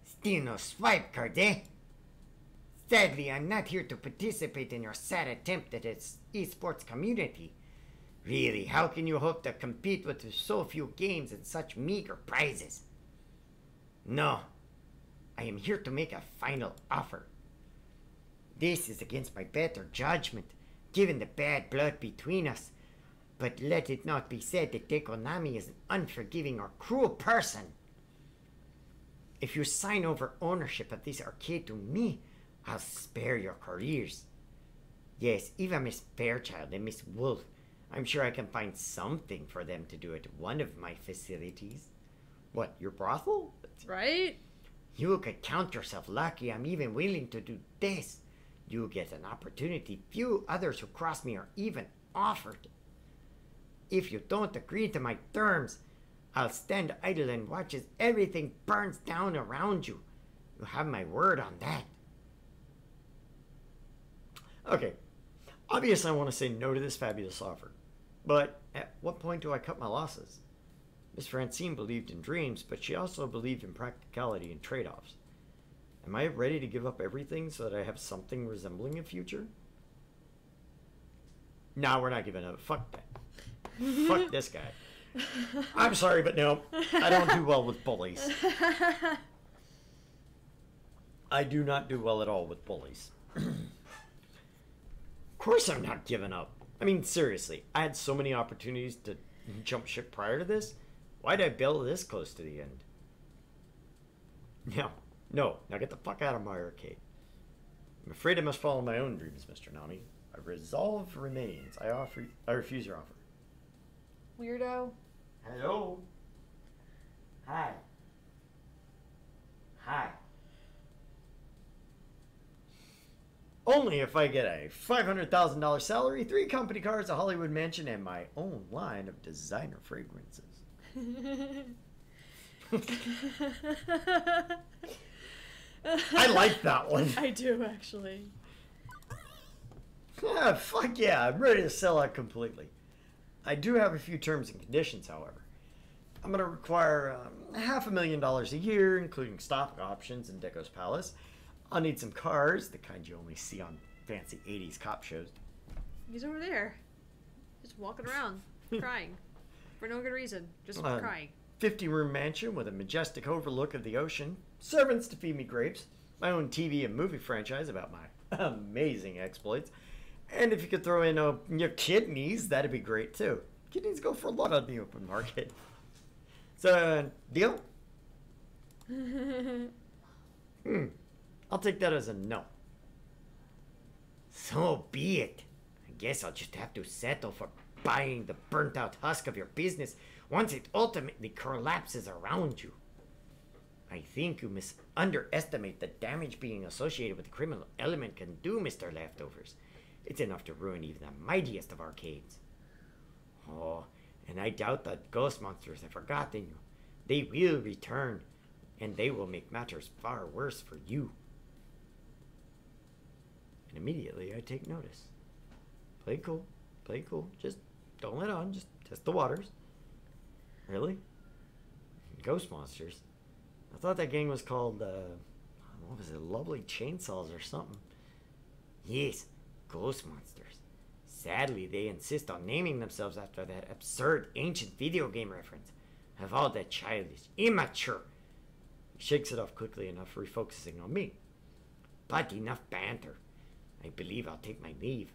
S1: Still no swipe card, eh? Sadly, I'm not here to participate in your sad attempt at its esports community. Really, how can you hope to compete with so few games and such meager prizes? No, I am here to make a final offer. This is against my better judgment, given the bad blood between us. But let it not be said that Dekonami is an unforgiving or cruel person. If you sign over ownership of this arcade to me, I'll spare your careers. Yes, even Miss Fairchild and Miss Wolf, I'm sure I can find something for them to do at one of my facilities. What, your brothel?
S2: Right?
S1: You could count yourself lucky I'm even willing to do this. You get an opportunity few others who cross me are even offered. If you don't agree to my terms, I'll stand idle and watch as everything burns down around you. You have my word on that. Okay, obviously I want to say no to this fabulous offer. But at what point do I cut my losses? Miss Francine believed in dreams, but she also believed in practicality and trade-offs. Am I ready to give up everything so that I have something resembling a future? No, we're not giving up. Fuck that. Fuck this guy. I'm sorry, but no. I don't do well with bullies. I do not do well at all with bullies. Of course I'm not giving up. I mean, seriously, I had so many opportunities to jump ship prior to this. Why'd I bail this close to the end? No, now get the fuck out of my arcade. I'm afraid I must follow my own dreams, Mr. Nami. A resolve remains. I refuse your offer.
S4: Weirdo.
S1: Hello? Hi. Hi. Only if I get a $500,000 salary, 3 company cars, a Hollywood mansion, and my own line of designer fragrances. I like that one.
S2: I do, actually.
S1: Yeah, fuck yeah, I'm ready to sell out completely. I do have a few terms and conditions, however. I'm going to require $500,000 a year, including stock options in Deco's Palace. I'll need some cars, the kind you only see on fancy 80s cop shows.
S2: He's over there. Just walking around, crying. For no good reason. Just crying.
S1: 50-room mansion with a majestic overlook of the ocean. Servants to feed me grapes. My own TV and movie franchise about my amazing exploits. And if you could throw in your kidneys, that'd be great too. Kidneys go for a lot on the open market. So, deal? I'll take that as a no. So be it. I guess I'll just have to settle for buying the burnt-out husk of your business once it ultimately collapses around you. I think you underestimate the damage being associated with the criminal element can do, Mr. Leftovers. It's enough to ruin even the mightiest of arcades. Oh, and I doubt that ghost monsters have forgotten you. They will return, and they will make matters far worse for you. And immediately I take notice. Play cool. Play cool. Just don't let on. Just test the waters. Really? Ghost monsters? I thought that gang was called, what was it? Lovely Chainsaws or something. Yes, ghost monsters. Sadly, they insist on naming themselves after that absurd ancient video game reference. Of all that childish, immature. He shakes it off quickly enough, refocusing on me. But enough banter. I believe I'll take my leave.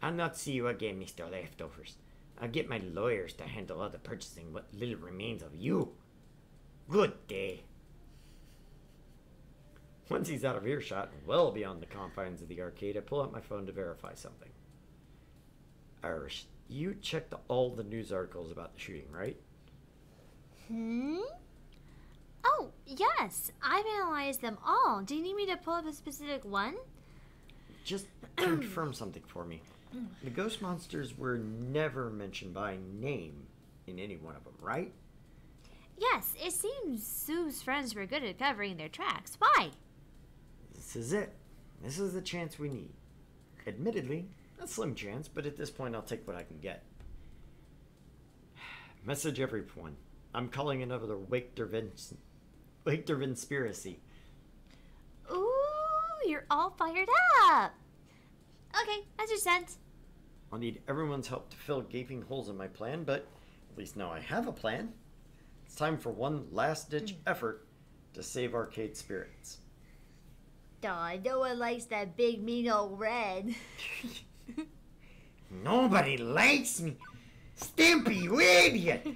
S1: I'll not see you again, Mr. Leftovers. I'll get my lawyers to handle all the purchasing what little remains of you. Good day. Once he's out of earshot and well beyond the confines of the arcade, I pull out my phone to verify something. Irish, you checked all the news articles about the shooting, right?
S3: Oh, yes. I've analyzed them all. Do you need me to pull up a specific one?
S1: Just confirm something for me. The ghost monsters were never mentioned by name in any one of them, right?
S3: Yes, it seems Sue's friends were good at covering their tracks. Why?
S1: This is it. This is the chance we need. Admittedly, a slim chance, but at this point I'll take what I can get. Message everyone. I'm calling another Waketervinspiracy.
S3: Ooh, you're all fired up. Okay, that's your sent.
S1: I'll need everyone's help to fill gaping holes in my plan, but at least now I have a plan. It's time for one last-ditch effort to save arcade spirits.
S3: Duh, no one likes that big mean old red.
S1: Nobody likes me. Stimpy, you idiot!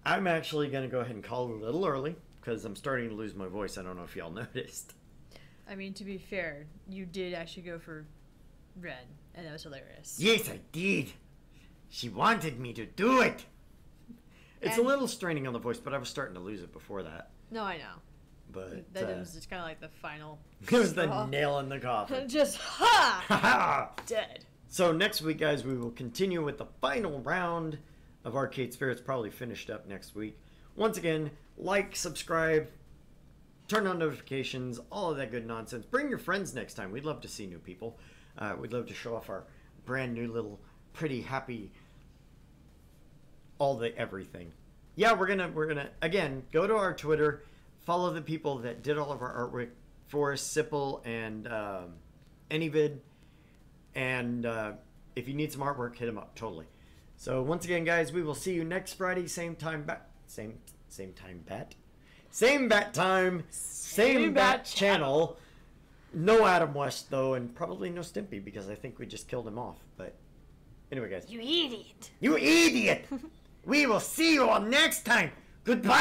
S1: I'm actually going to go ahead and call it a little early, because I'm starting to lose my voice. I don't know if y'all noticed.
S2: I mean, to be fair, you did actually go for red, and that was hilarious.
S1: Yes, I did. She wanted me to do it. It's a little straining on the voice, but I was starting to lose it before that.
S2: No, I know.
S1: But
S2: That was just kind of like the final
S1: it was the
S2: straw.
S1: nail in the coffin.
S2: Just, ha!
S1: Ha!
S2: Dead.
S1: So next week, guys, we will continue with the final round of Arcade Spirits, probably finished up next week. Once again, like, subscribe, turn on notifications, all of that good nonsense. Bring your friends next time. We'd love to see new people. We'd love to show off our brand new little pretty happy all the everything. Yeah, we're gonna again go to our Twitter, follow the people that did all of our artwork for us, Sipple and Anyvid, and if you need some artwork, hit them up totally. So once again, guys, we will see you next Friday, same time bat channel. No Adam West though, and probably no Stimpy because I think we just killed him off. But anyway, guys.
S3: You idiot.
S1: You idiot! We will see you all next time. Goodbye!